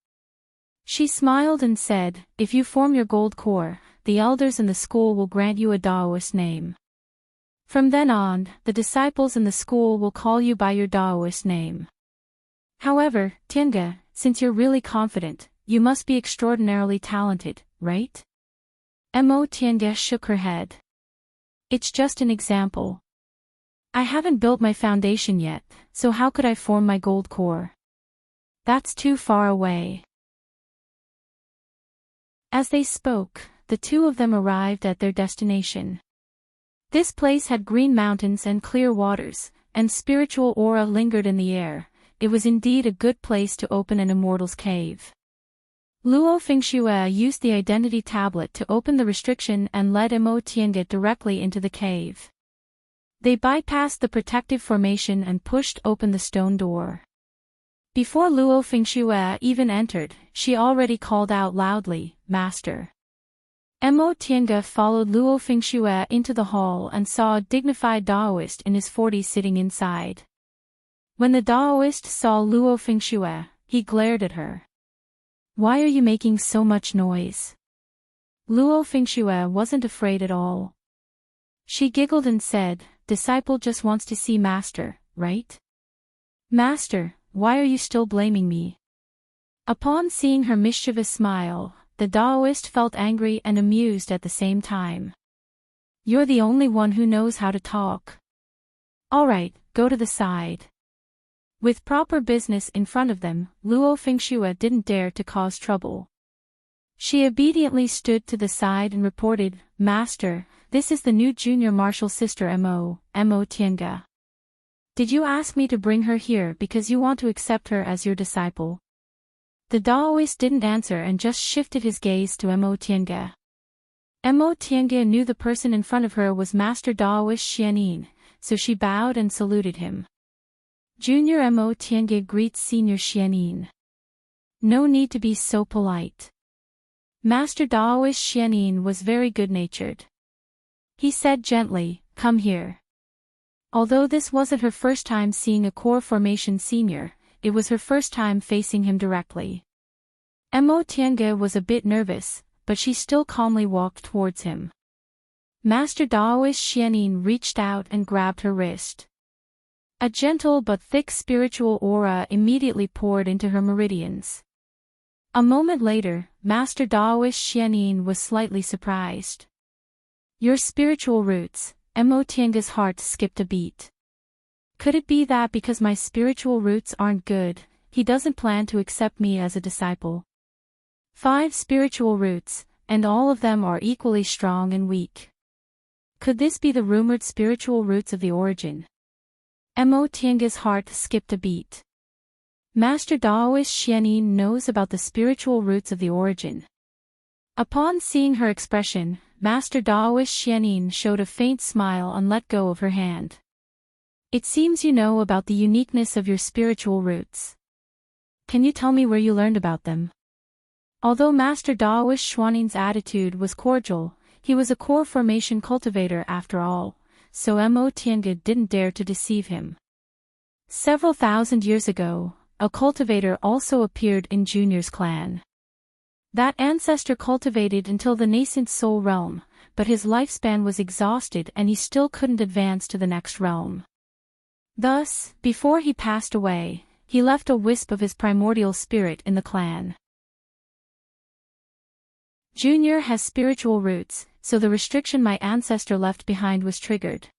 She smiled and said, "If you form your gold core, the elders in the school will grant you a Daoist name. From then on, the disciples in the school will call you by your Daoist name. However, Tiange, since you're really confident, you must be extraordinarily talented, right? Mo Tiange shook her head. It's just an example. I haven't built my foundation yet, so how could I form my gold core? That's too far away. As they spoke, the two of them arrived at their destination. This place had green mountains and clear waters, and spiritual aura lingered in the air. It was indeed a good place to open an immortal's cave. Luo Fengxue used the identity tablet to open the restriction and led Mo Tiange directly into the cave. They bypassed the protective formation and pushed open the stone door. Before Luo Fengxue even entered, she already called out loudly, "Master." Mo Tiange followed Luo Fengxue into the hall and saw a dignified Daoist in his 40s sitting inside. When the Daoist saw Luo Fengxue, he glared at her. "Why are you making so much noise?" Luo Fengxue wasn't afraid at all. She giggled and said, "Disciple just wants to see Master, right?" "Master, why are you still blaming me?" Upon seeing her mischievous smile, the Daoist felt angry and amused at the same time. "You're the only one who knows how to talk. All right, go to the side." With proper business in front of them, Luo Fengxue didn't dare to cause trouble. She obediently stood to the side and reported, "Master, this is the new junior martial sister Mo Tiange. Did you ask me to bring her here because you want to accept her as your disciple?" The Daoist didn't answer and just shifted his gaze to Mo Tiange. Mo Tiange knew the person in front of her was Master Daoist Xianin, so she bowed and saluted him. "Junior Mo Tiange greets Senior Xianin. No need to be so polite." Master Daoist Xianin was very good-natured. He said gently, "Come here." Although this wasn't her first time seeing a core formation senior, it was her first time facing him directly. Mo Tiange was a bit nervous, but she still calmly walked towards him. Master Daoist Xianin reached out and grabbed her wrist. A gentle but thick spiritual aura immediately poured into her meridians. A moment later, Master Daoist Xianin was slightly surprised. "Your spiritual roots," Mo Tiange's heart skipped a beat. Could it be that because my spiritual roots aren't good, he doesn't plan to accept me as a disciple? 5 spiritual roots, and all of them are equally strong and weak. Could this be the rumored spiritual roots of the origin? Mo Tiange's heart skipped a beat. Master Daoist Xianin knows about the spiritual roots of the origin. Upon seeing her expression, Master Daoist Xianin showed a faint smile and let go of her hand. "It seems you know about the uniqueness of your spiritual roots. Can you tell me where you learned about them?" Although Master Daoist Xianin's attitude was cordial, he was a core formation cultivator after all, so Mo Tiange didn't dare to deceive him. Several thousand years ago, a cultivator also appeared in Junior's clan. That ancestor cultivated until the nascent soul realm, but his lifespan was exhausted and he still couldn't advance to the next realm. Thus, before he passed away, he left a wisp of his primordial spirit in the clan. Junior has spiritual roots, so the restriction my ancestor left behind was triggered.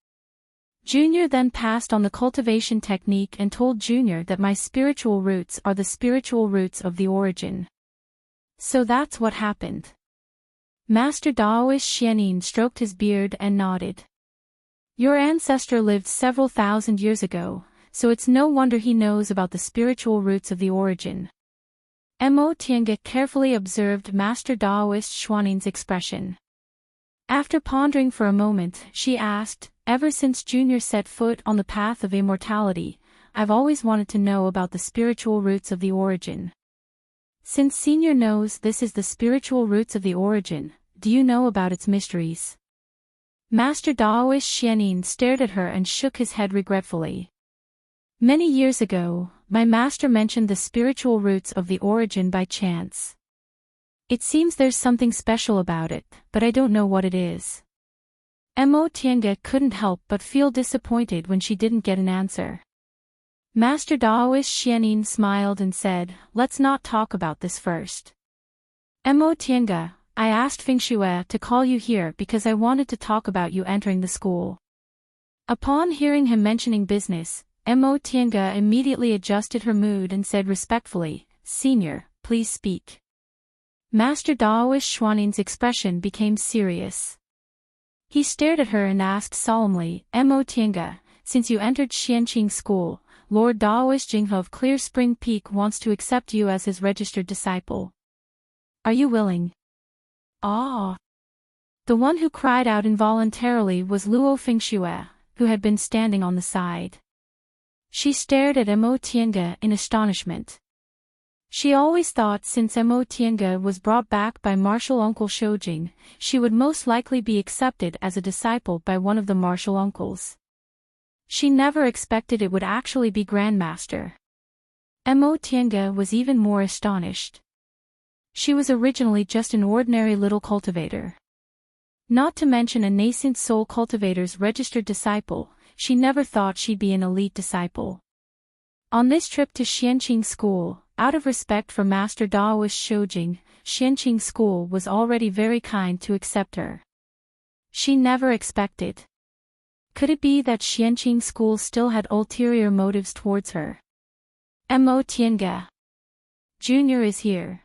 Junior then passed on the cultivation technique and told Junior that my spiritual roots are the spiritual roots of the origin. So that's what happened. Master Daoist Xianin stroked his beard and nodded. Your ancestor lived several thousand years ago, so it's no wonder he knows about the spiritual roots of the origin. Mo Tiange carefully observed Master Daoist Xianin's expression. After pondering for a moment, she asked, "Ever since Junior set foot on the path of immortality, I've always wanted to know about the spiritual roots of the origin. Since Senior knows this is the spiritual roots of the origin, do you know about its mysteries?" Master Daoist Xianin stared at her and shook his head regretfully. "Many years ago, my master mentioned the spiritual roots of the origin by chance. It seems there's something special about it, but I don't know what it is." Mo Tiange couldn't help but feel disappointed when she didn't get an answer. Master Daoist Xianin smiled and said, "Let's not talk about this first. Mo Tiange, I asked Feng Shui to call you here because I wanted to talk about you entering the school." Upon hearing him mentioning business, Mo Tiange immediately adjusted her mood and said respectfully, "Senior, please speak." Master Daoist Xuanin's expression became serious. He stared at her and asked solemnly, "Mo Tiange, since you entered Xianqing School, Lord Daoist Jinghe of Clear Spring Peak wants to accept you as his registered disciple. Are you willing?" "Ah!" The one who cried out involuntarily was Luo Fengshui, who had been standing on the side. She stared at Mo Tiange in astonishment. She always thought since Mo Tiange was brought back by martial uncle Shoujing, she would most likely be accepted as a disciple by one of the martial uncles. She never expected it would actually be Grandmaster. Mo Tiange was even more astonished. She was originally just an ordinary little cultivator. Not to mention a nascent soul cultivator's registered disciple, she never thought she'd be an elite disciple. On this trip to Xianqing School, out of respect for Master Daoist Shoujing, Xianqing School was already very kind to accept her. She never expected. Could it be that Xianqing School still had ulterior motives towards her? Mo Tiange Jr. is here.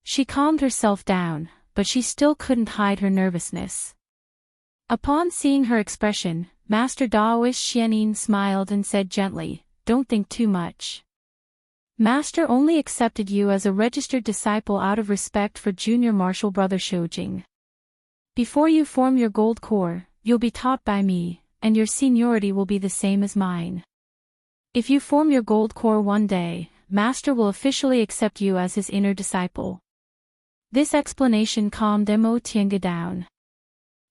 She calmed herself down, but she still couldn't hide her nervousness. Upon seeing her expression, Master Daoist Xianin smiled and said gently, "Don't think too much. Master only accepted you as a registered disciple out of respect for junior martial brother Shoujing. Before you form your gold core, you'll be taught by me, and your seniority will be the same as mine. If you form your gold core one day, Master will officially accept you as his inner disciple." This explanation calmed Mo Tiange down.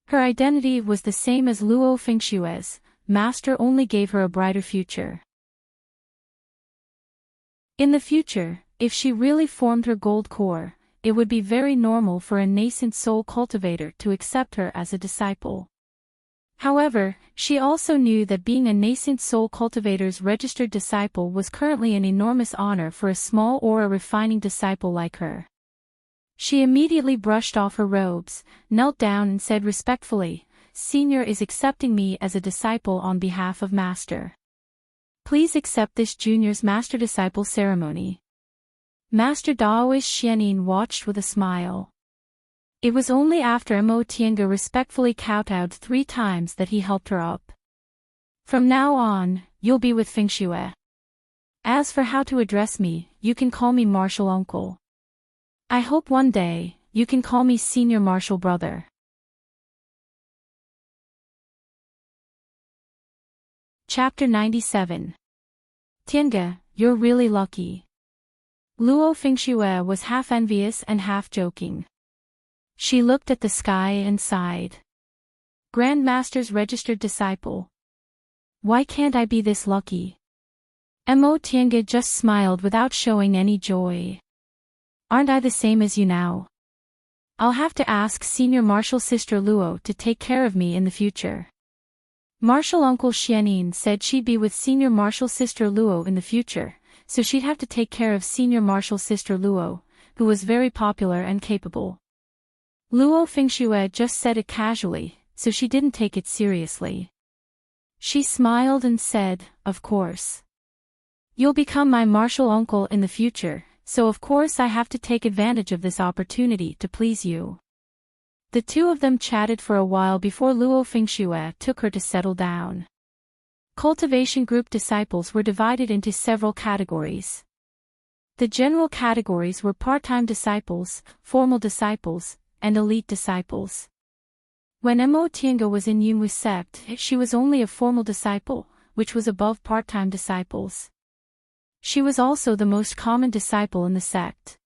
Her identity was the same as Luo Fengshui's, Master only gave her a brighter future. In the future, if she really formed her gold core, it would be very normal for a nascent soul cultivator to accept her as a disciple. However, she also knew that being a nascent soul cultivator's registered disciple was currently an enormous honor for a small aura refining disciple like her. She immediately brushed off her robes, knelt down and said respectfully, "Senior is accepting me as a disciple on behalf of Master. Please accept this junior's master-disciple ceremony." Master Daoist Xianin watched with a smile. It was only after Mo Tiange respectfully kowtowed 3 times that he helped her up. "From now on, you'll be with Feng Shui. As for how to address me, you can call me Martial Uncle. I hope one day, you can call me Senior Martial Brother." Chapter 97. Tiange, you're really lucky. Luo Fengshui was half envious and half joking. She looked at the sky and sighed. Grandmaster's registered disciple. Why can't I be this lucky? Mo Tiange just smiled without showing any joy. Aren't I the same as you now? I'll have to ask Senior Martial Sister Luo to take care of me in the future. Martial Uncle Xianin said she'd be with Senior Martial Sister Luo in the future, so she'd have to take care of Senior Martial Sister Luo, who was very popular and capable. Luo Fengshui just said it casually, so she didn't take it seriously. She smiled and said, "Of course. You'll become my martial uncle in the future, so of course I have to take advantage of this opportunity to please you." The two of them chatted for a while before Luo Fengshui took her to settle down. Cultivation group disciples were divided into several categories. The general categories were part-time disciples, formal disciples, and elite disciples. When Mo Tiange was in Yunwu sect, she was only a formal disciple, which was above part-time disciples. She was also the most common disciple in the sect.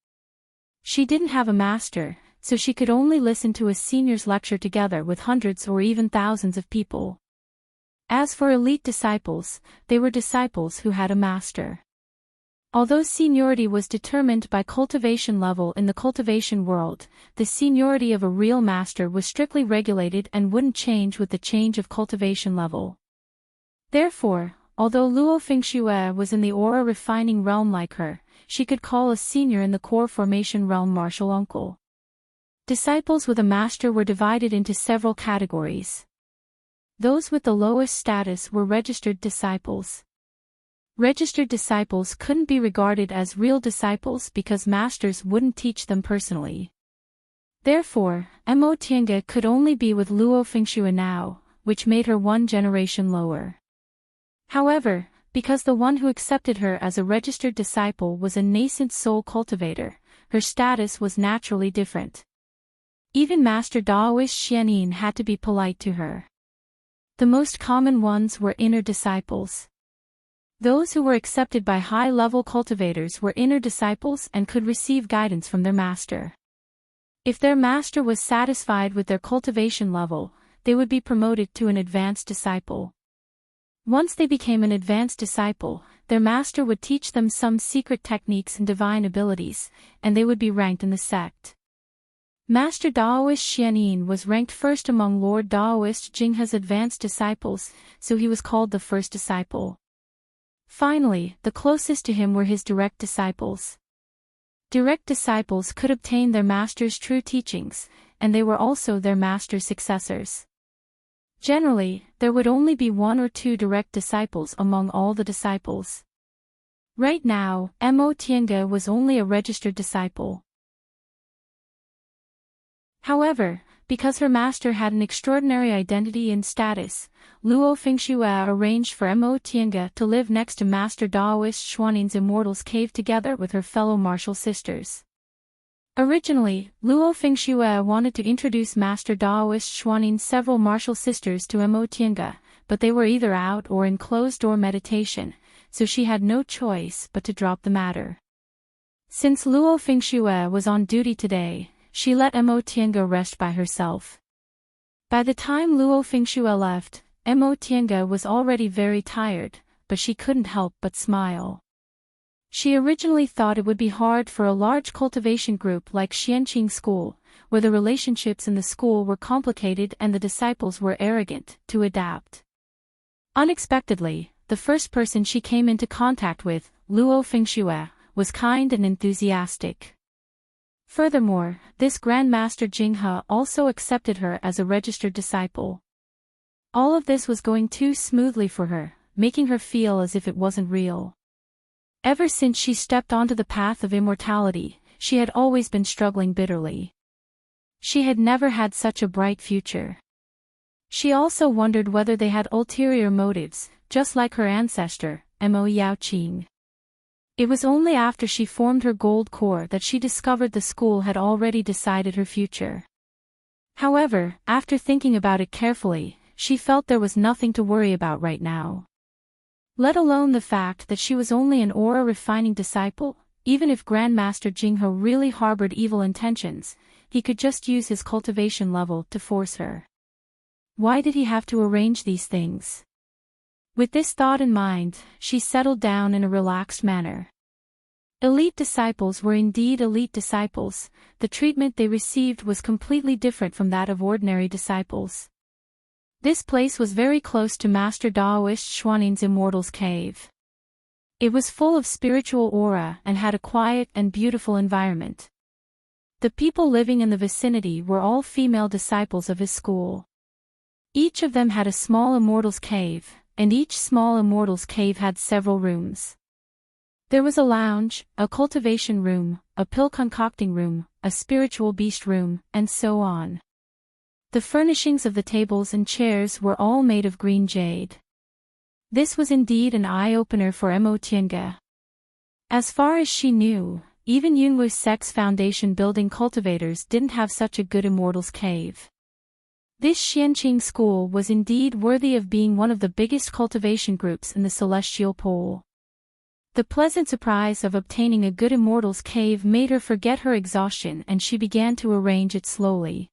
She didn't have a master, so she could only listen to a senior's lecture together with hundreds or even thousands of people. As for elite disciples, they were disciples who had a master. Although seniority was determined by cultivation level in the cultivation world, the seniority of a real master was strictly regulated and wouldn't change with the change of cultivation level. Therefore, although Luo Fengxue was in the aura refining realm like her, she could call a senior in the core formation realm martial uncle. Disciples with a master were divided into several categories. Those with the lowest status were registered disciples. Registered disciples couldn't be regarded as real disciples because masters wouldn't teach them personally. Therefore, Mo Tiange could only be with Luo Fengxue now, which made her one generation lower. However, because the one who accepted her as a registered disciple was a nascent soul cultivator, her status was naturally different. Even Master Daoist Xianyin had to be polite to her. The most common ones were inner disciples. Those who were accepted by high-level cultivators were inner disciples and could receive guidance from their master. If their master was satisfied with their cultivation level, they would be promoted to an advanced disciple. Once they became an advanced disciple, their master would teach them some secret techniques and divine abilities, and they would be ranked in the sect. Master Daoist Xianyin was ranked first among Lord Daoist Jinghe's advanced disciples, so he was called the first disciple. Finally, the closest to him were his direct disciples. Direct disciples could obtain their master's true teachings, and they were also their master's successors. Generally, there would only be one or two direct disciples among all the disciples. Right now, Mo Tiange was only a registered disciple. However, because her master had an extraordinary identity and status, Luo Fengxue arranged for Mo Tiange to live next to Master Daoist Xuanin's Immortal's Cave together with her fellow martial sisters. Originally, Luo Fengxue wanted to introduce Master Daoist Xuanin's several martial sisters to Mo Tiange, but they were either out or in closed-door meditation, so she had no choice but to drop the matter. Since Luo Fengxue was on duty today, she let Mo Tiange rest by herself. By the time Luo Fengxue left, Mo Tiange was already very tired, but she couldn't help but smile. She originally thought it would be hard for a large cultivation group like Xianqing School, where the relationships in the school were complicated and the disciples were arrogant, to adapt. Unexpectedly, the first person she came into contact with, Luo Fengxue, was kind and enthusiastic. Furthermore, this Grandmaster Jinghe also accepted her as a registered disciple. All of this was going too smoothly for her, making her feel as if it wasn't real. Ever since she stepped onto the path of immortality, she had always been struggling bitterly. She had never had such a bright future. She also wondered whether they had ulterior motives, just like her ancestor, Mo Yaoqing. It was only after she formed her gold core that she discovered the school had already decided her future. However, after thinking about it carefully, she felt there was nothing to worry about right now. Let alone the fact that she was only an aura refining disciple. Even if Grandmaster Jinghe really harbored evil intentions, he could just use his cultivation level to force her. Why did he have to arrange these things? With this thought in mind, she settled down in a relaxed manner. Elite disciples were indeed elite disciples. The treatment they received was completely different from that of ordinary disciples. This place was very close to Master Daoist Xuanin's Immortal's Cave. It was full of spiritual aura and had a quiet and beautiful environment. The people living in the vicinity were all female disciples of his school. Each of them had a small Immortal's Cave, and each small Immortal's Cave had several rooms. There was a lounge, a cultivation room, a pill concocting room, a spiritual beast room, and so on. The furnishings of the tables and chairs were all made of green jade. This was indeed an eye-opener for Mo Tiange. As far as she knew, even Yunwu's Sex Foundation building cultivators didn't have such a good Immortal's Cave. This Xianqing school was indeed worthy of being one of the biggest cultivation groups in the celestial pole. The pleasant surprise of obtaining a good Immortal's Cave made her forget her exhaustion and she began to arrange it slowly.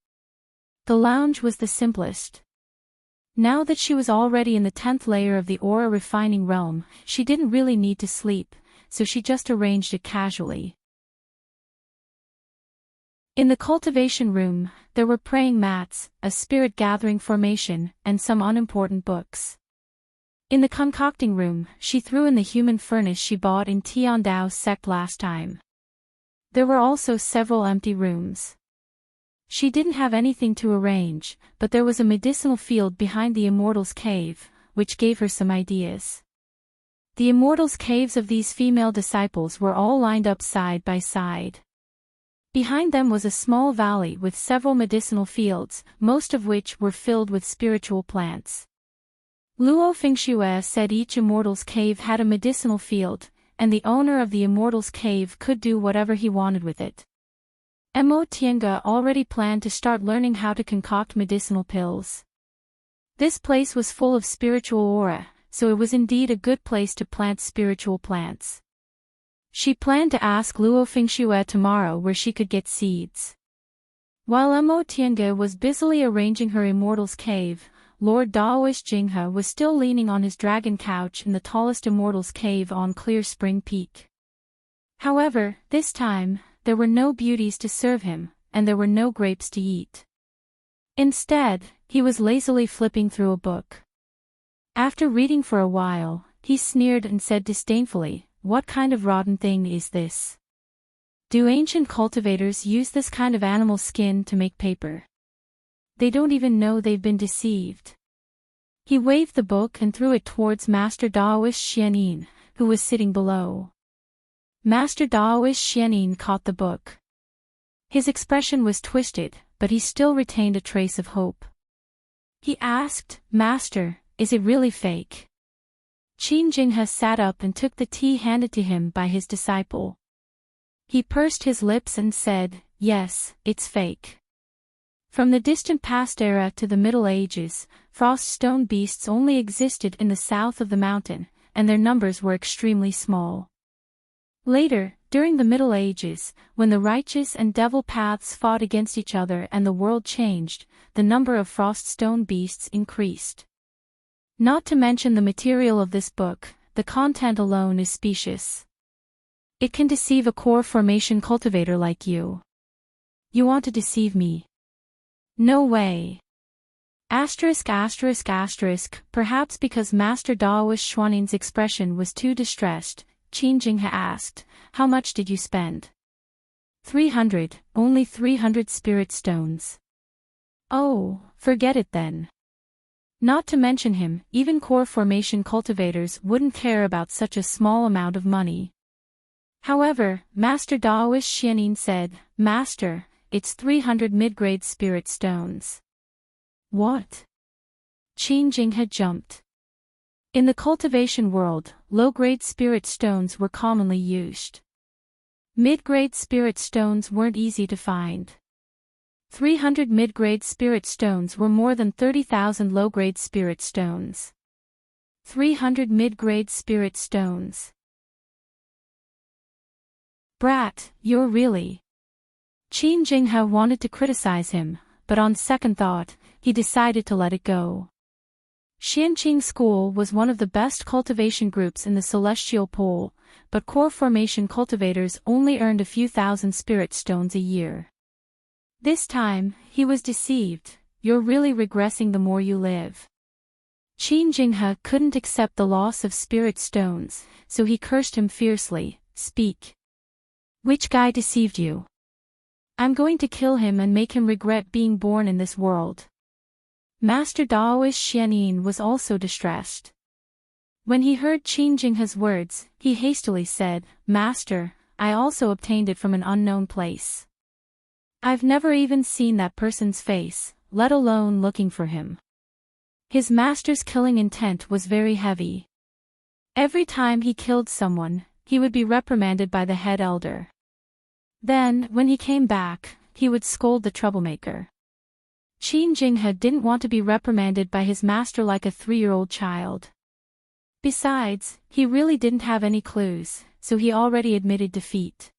The lounge was the simplest. Now that she was already in the 10th layer of the aura refining realm, she didn't really need to sleep, so she just arranged it casually. In the cultivation room, there were praying mats, a spirit-gathering formation, and some unimportant books. In the concocting room, she threw in the human furnace she bought in Tiandao's sect last time. There were also several empty rooms. She didn't have anything to arrange, but there was a medicinal field behind the Immortals' Cave, which gave her some ideas. The Immortals' Caves of these female disciples were all lined up side by side. Behind them was a small valley with several medicinal fields, most of which were filled with spiritual plants. Luo Fengxue said each Immortals' Cave had a medicinal field, and the owner of the Immortals' Cave could do whatever he wanted with it. Mo Tiange already planned to start learning how to concoct medicinal pills. This place was full of spiritual aura, so it was indeed a good place to plant spiritual plants. She planned to ask Luo Fengxue tomorrow where she could get seeds. While Mo Tiange was busily arranging her Immortals' Cave, Lord Daoist Jinghe was still leaning on his dragon couch in the tallest Immortals' Cave on Clear Spring Peak. However, this time, there were no beauties to serve him, and there were no grapes to eat. Instead, he was lazily flipping through a book. After reading for a while, he sneered and said disdainfully, "What kind of rotten thing is this? Do ancient cultivators use this kind of animal skin to make paper? They don't even know they've been deceived." He waved the book and threw it towards Master Daoist Xianyin, who was sitting below. Master Daoist Xianyin caught the book. His expression was twisted, but he still retained a trace of hope. He asked, "Master, is it really fake?" Qin Jinghe sat up and took the tea handed to him by his disciple. He pursed his lips and said, "Yes, it's fake." From the distant past era to the Middle Ages, frost stone beasts only existed in the south of the mountain, and their numbers were extremely small. Later, during the Middle Ages, when the righteous and devil paths fought against each other and the world changed, the number of frost stone beasts increased. Not to mention the material of this book, the content alone is specious. It can deceive a core formation cultivator like you. You want to deceive me? No way. Perhaps because Master Daoist Xuanin's expression was too distressed, Qin Jinghe asked, "How much did you spend?" 300, only 300 spirit stones. Oh, forget it then. Not to mention him, even core formation cultivators wouldn't care about such a small amount of money. However, Master Daoist Xianyin said, "Master, it's 300 mid-grade spirit stones." What? Qin Jinghe jumped. In the cultivation world, low-grade spirit stones were commonly used. Mid-grade spirit stones weren't easy to find. 300 mid-grade spirit stones were more than 30,000 low-grade spirit stones. 300 mid-grade spirit stones. Brat, you're really... Qin Jinghe wanted to criticize him, but on second thought, he decided to let it go. Xianqing School was one of the best cultivation groups in the Celestial Pole, but core formation cultivators only earned a few thousand spirit stones a year. This time, he was deceived. "You're really regressing the more you live." Qin Jinghe couldn't accept the loss of spirit stones, so he cursed him fiercely. "Speak. Which guy deceived you? I'm going to kill him and make him regret being born in this world." Master Daoist Xianyin was also distressed. When he heard Qin Jinghe's words, he hastily said, "Master, I also obtained it from an unknown place. I've never even seen that person's face, let alone looking for him." His master's killing intent was very heavy. Every time he killed someone, he would be reprimanded by the head elder. Then, when he came back, he would scold the troublemaker. Qin Jinghe didn't want to be reprimanded by his master like a 3-year-old child. Besides, he really didn't have any clues, so he already admitted defeat.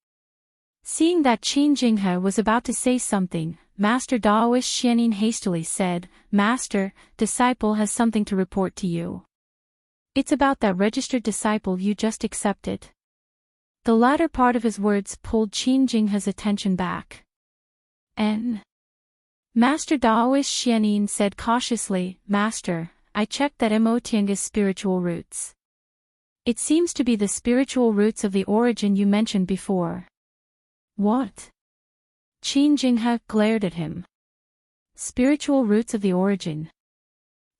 Seeing that Qin Jinghe was about to say something, Master Daoist Xianyin hastily said, "Master, disciple has something to report to you. It's about that registered disciple you just accepted." The latter part of his words pulled Qin Jinghe's attention back. Master Daoist Xianin said cautiously, Master, I checked that Mo Tiange's spiritual roots. It seems to be the spiritual roots of the origin you mentioned before. What? Qin Jinghe glared at him. Spiritual roots of the origin.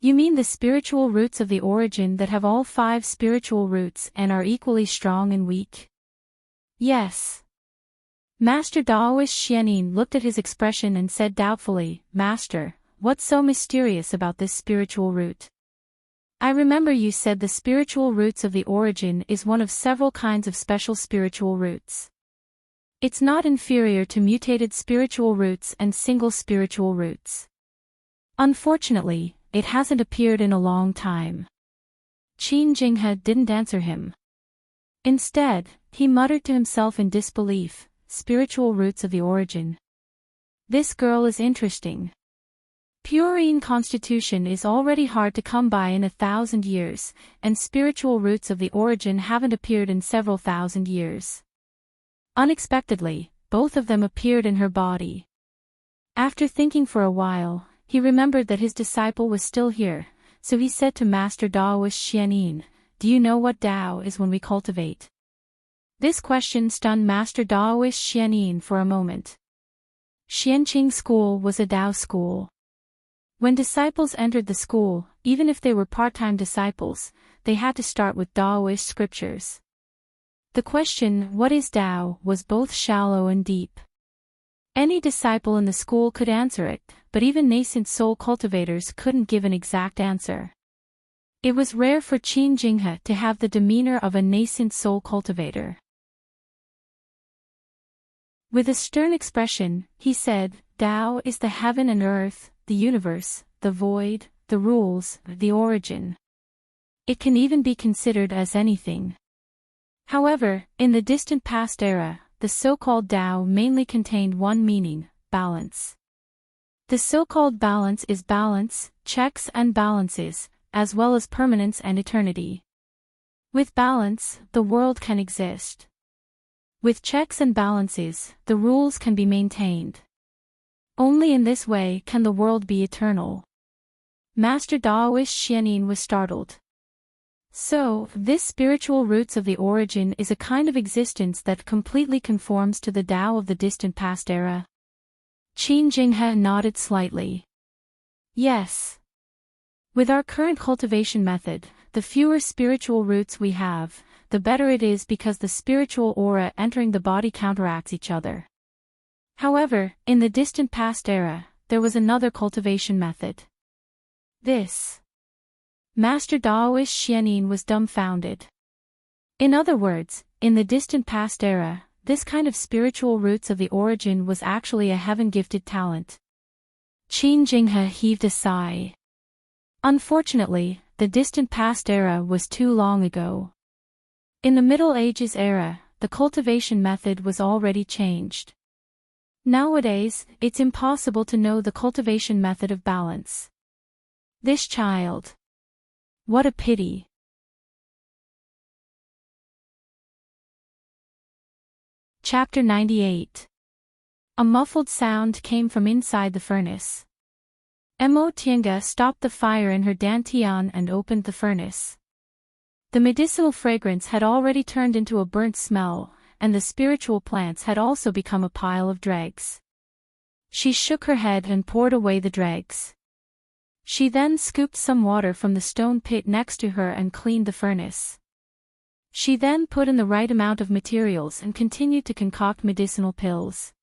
You mean the spiritual roots of the origin that have all 5 spiritual roots and are equally strong and weak? Yes. Master Daoist Xianin looked at his expression and said doubtfully, Master, what's so mysterious about this spiritual root? I remember you said the spiritual roots of the origin is one of several kinds of special spiritual roots. It's not inferior to mutated spiritual roots and single spiritual roots. Unfortunately, it hasn't appeared in a long time. Qin Jinghe didn't answer him. Instead, he muttered to himself in disbelief, spiritual roots of the origin. This girl is interesting. Purine constitution is already hard to come by in 1,000 years, and spiritual roots of the origin haven't appeared in several thousand years. Unexpectedly, both of them appeared in her body. After thinking for a while, he remembered that his disciple was still here, so he said to Master Daoist Xianin, Do you know what Dao is when we cultivate? This question stunned Master Daoist Xianin for a moment. Xianqing school was a Dao school. When disciples entered the school, even if they were part-time disciples, they had to start with Daoist scriptures. The question, what is Dao, was both shallow and deep. Any disciple in the school could answer it, but even nascent soul cultivators couldn't give an exact answer. It was rare for Qin Jinghe to have the demeanor of a nascent soul cultivator. With a stern expression, he said, Dao is the heaven and earth, the universe, the void, the rules, the origin. It can even be considered as anything. However, in the distant past era, the so-called Dao mainly contained one meaning, balance. The so-called balance is balance, checks and balances, as well as permanence and eternity. With balance, the world can exist. With checks and balances, the rules can be maintained. Only in this way can the world be eternal. Master Daoist Xianin was startled. So, this spiritual roots of the origin is a kind of existence that completely conforms to the Dao of the distant past era? Qin Jinghe nodded slightly. Yes. With our current cultivation method, the fewer spiritual roots we have, the better it is because the spiritual aura entering the body counteracts each other. However, in the distant past era, there was another cultivation method. This. Master Daoist Xianin was dumbfounded. In other words, in the distant past era, this kind of spiritual roots of the origin was actually a heaven-gifted talent. Qin Jinghe heaved a sigh. Unfortunately, the distant past era was too long ago. In the Middle Ages era, the cultivation method was already changed. Nowadays, it's impossible to know the cultivation method of balance. This child. What a pity. Chapter 98. A muffled sound came from inside the furnace. Mo Tiange stopped the fire in her dantian and opened the furnace. The medicinal fragrance had already turned into a burnt smell, and the spiritual plants had also become a pile of dregs. She shook her head and poured away the dregs. She then scooped some water from the stone pit next to her and cleaned the furnace. She then put in the right amount of materials and continued to concoct medicinal pills.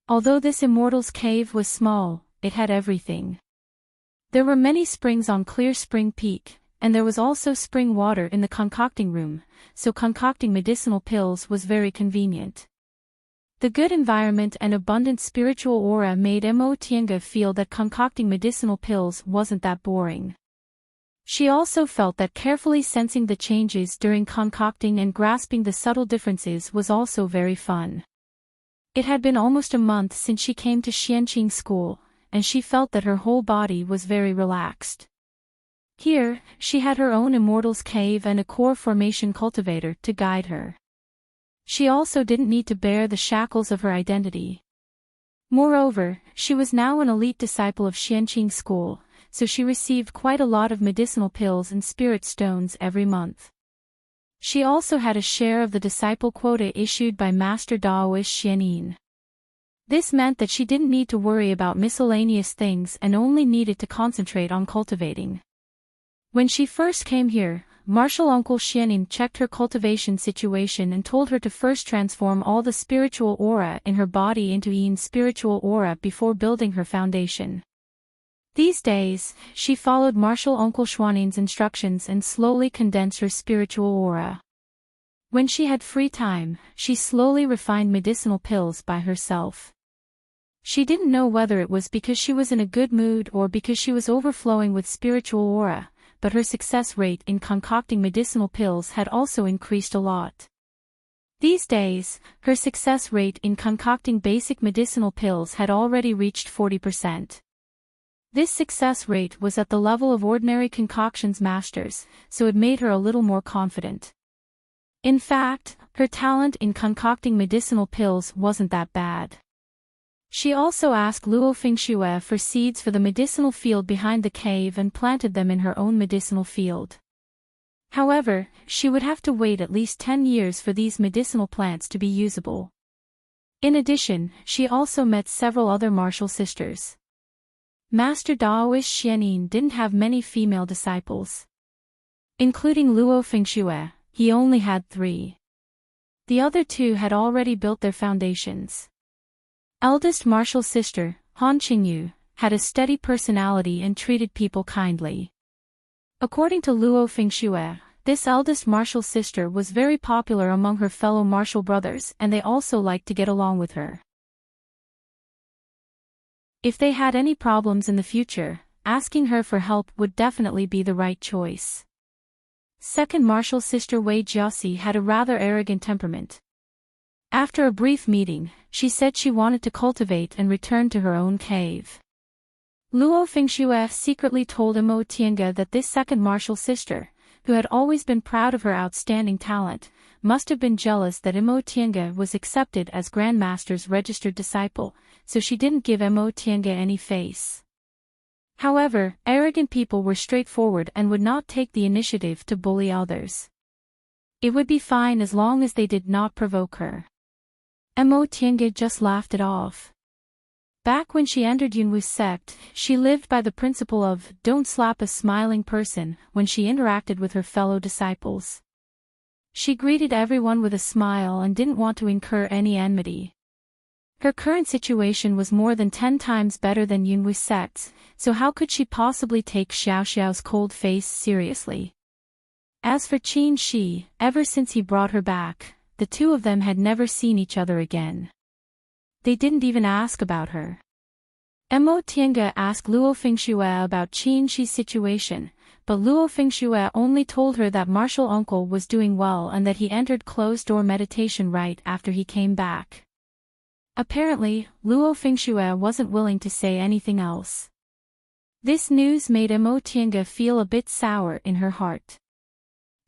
Although this immortal's cave was small, it had everything. There were many springs on Clear Spring Peak, and there was also spring water in the concocting room, so concocting medicinal pills was very convenient. The good environment and abundant spiritual aura made Mo Tiange feel that concocting medicinal pills wasn't that boring. She also felt that carefully sensing the changes during concocting and grasping the subtle differences was also very fun. It had been almost a month since she came to Xianqing school, and she felt that her whole body was very relaxed. Here, she had her own immortal's cave and a core formation cultivator to guide her. She also didn't need to bear the shackles of her identity. Moreover, she was now an elite disciple of Enchanting school, so she received quite a lot of medicinal pills and spirit stones every month. She also had a share of the disciple quota issued by Master Daoist Xianin. This meant that she didn't need to worry about miscellaneous things and only needed to concentrate on cultivating. When she first came here, Martial Uncle Xianin checked her cultivation situation and told her to first transform all the spiritual aura in her body into Yin's spiritual aura before building her foundation. These days, she followed Martial Uncle Xianin's instructions and slowly condensed her spiritual aura. When she had free time, she slowly refined medicinal pills by herself. She didn't know whether it was because she was in a good mood or because she was overflowing with spiritual aura, but her success rate in concocting medicinal pills had also increased a lot. These days, her success rate in concocting basic medicinal pills had already reached 40%. This success rate was at the level of ordinary concoctions masters, so it made her a little more confident. In fact, her talent in concocting medicinal pills wasn't that bad. She also asked Luo Fengxue for seeds for the medicinal field behind the cave and planted them in her own medicinal field. However, she would have to wait at least 10 years for these medicinal plants to be usable. In addition, she also met several other martial sisters. Master Daoist Xianin didn't have many female disciples. Including Luo Fengxue, he only had 3. The other 2 had already built their foundations. Eldest martial sister, Han Qingyu, had a steady personality and treated people kindly. According to Luo Fengxue, this eldest martial sister was very popular among her fellow martial brothers and they also liked to get along with her. If they had any problems in the future, asking her for help would definitely be the right choice. Second martial sister Wei Jiaxi had a rather arrogant temperament. After a brief meeting, she said she wanted to cultivate and return to her own cave. Luo Fengxue secretly told Mo Tiange that this second martial sister, who had always been proud of her outstanding talent, must have been jealous that Mo Tiange was accepted as Grandmaster's registered disciple, so she didn't give Mo Tiange any face. However, arrogant people were straightforward and would not take the initiative to bully others. It would be fine as long as they did not provoke her. Mo Tiange just laughed it off. Back when she entered Yunwu's sect, she lived by the principle of don't slap a smiling person when she interacted with her fellow disciples. She greeted everyone with a smile and didn't want to incur any enmity. Her current situation was more than 10 times better than Yunwu's sect's, so how could she possibly take Xiao Xiao's cold face seriously? As for Qin Shi, ever since he brought her back, the 2 of them had never seen each other again. They didn't even ask about her. Mo Tiange asked Luo Fengxue about Qin Shi's situation, but Luo Fengxue only told her that martial uncle was doing well and that he entered closed-door meditation right after he came back. Apparently, Luo Fengxue wasn't willing to say anything else. This news made Mo Tiange feel a bit sour in her heart.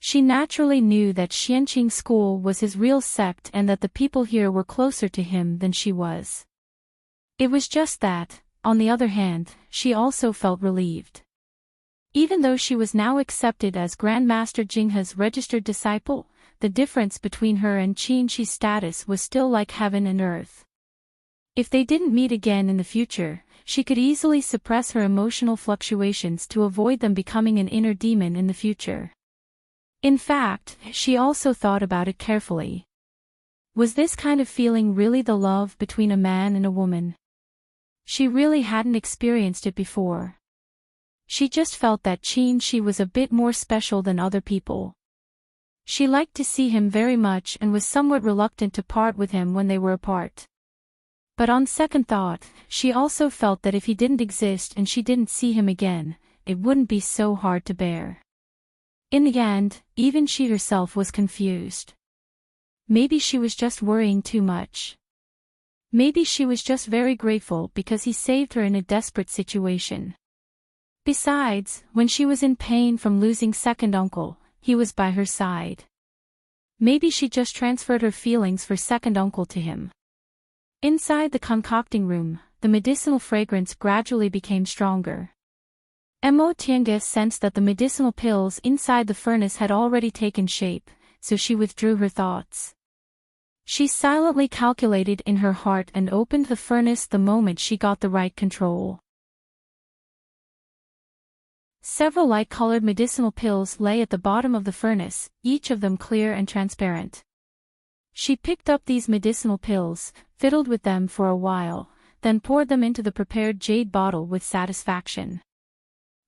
She naturally knew that Xianqing school was his real sect and that the people here were closer to him than she was. It was just that, on the other hand, she also felt relieved. Even though she was now accepted as Grandmaster Jinghe's registered disciple, the difference between her and Qin Shi's status was still like heaven and earth. If they didn't meet again in the future, she could easily suppress her emotional fluctuations to avoid them becoming an inner demon in the future. In fact, she also thought about it carefully. Was this kind of feeling really the love between a man and a woman? She really hadn't experienced it before. She just felt that Qin Shi was a bit more special than other people. She liked to see him very much and was somewhat reluctant to part with him when they were apart. But on second thought, she also felt that if he didn't exist and she didn't see him again, it wouldn't be so hard to bear. In the end, even she herself was confused. Maybe she was just worrying too much. Maybe she was just very grateful because he saved her in a desperate situation. Besides, when she was in pain from losing second uncle, he was by her side. Maybe she just transferred her feelings for second uncle to him. Inside the concocting room, the medicinal fragrance gradually became stronger. Mo Tiange sensed that the medicinal pills inside the furnace had already taken shape, so she withdrew her thoughts. She silently calculated in her heart and opened the furnace the moment she got the right control. Several light-colored medicinal pills lay at the bottom of the furnace, each of them clear and transparent. She picked up these medicinal pills, fiddled with them for a while, then poured them into the prepared jade bottle with satisfaction.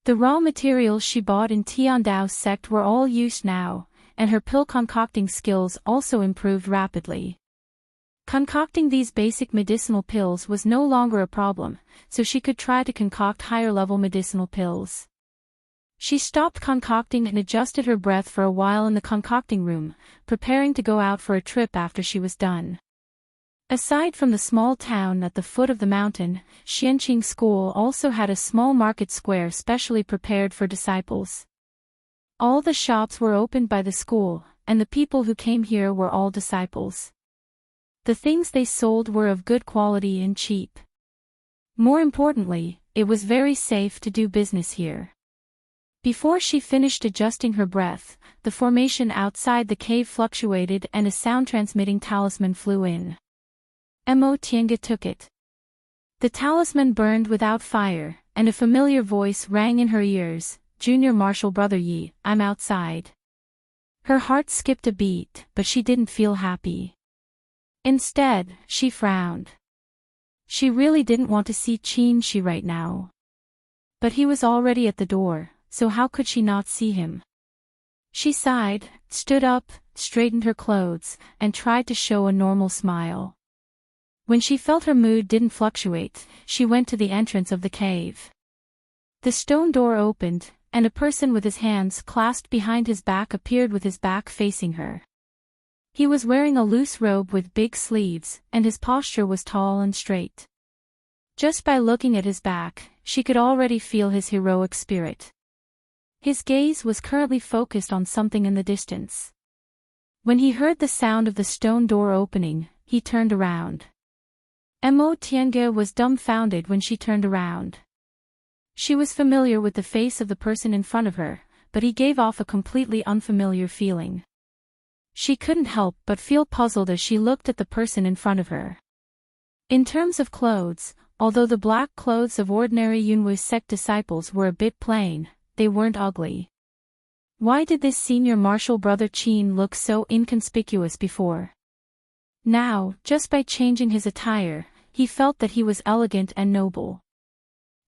The raw materials she bought in Tiandao sect were all used now, and her pill concocting skills also improved rapidly. Concocting these basic medicinal pills was no longer a problem, so she could try to concoct higher-level medicinal pills. She stopped concocting and adjusted her breath for a while in the concocting room, preparing to go out for a trip after she was done. Aside from the small town at the foot of the mountain, Xianqing School also had a small market square specially prepared for disciples. All the shops were opened by the school, and the people who came here were all disciples. The things they sold were of good quality and cheap. More importantly, it was very safe to do business here. Before she finished adjusting her breath, the formation outside the cave fluctuated and a sound-transmitting talisman flew in. Mo Tiange took it. The talisman burned without fire, and a familiar voice rang in her ears, "Junior Marshal Brother Yi, I'm outside." Her heart skipped a beat, but she didn't feel happy. Instead, she frowned. She really didn't want to see Qin Shi right now. But he was already at the door, so how could she not see him? She sighed, stood up, straightened her clothes, and tried to show a normal smile. When she felt her mood didn't fluctuate, she went to the entrance of the cave. The stone door opened, and a person with his hands clasped behind his back appeared with his back facing her. He was wearing a loose robe with big sleeves, and his posture was tall and straight. Just by looking at his back, she could already feel his heroic spirit. His gaze was currently focused on something in the distance. When he heard the sound of the stone door opening, he turned around. Mo Tiange was dumbfounded when she turned around. She was familiar with the face of the person in front of her, but he gave off a completely unfamiliar feeling. She couldn't help but feel puzzled as she looked at the person in front of her. In terms of clothes, although the black clothes of ordinary Yunwu sect disciples were a bit plain, they weren't ugly. Why did this senior martial brother Qin look so inconspicuous before? Now, just by changing his attire, he felt that he was elegant and noble.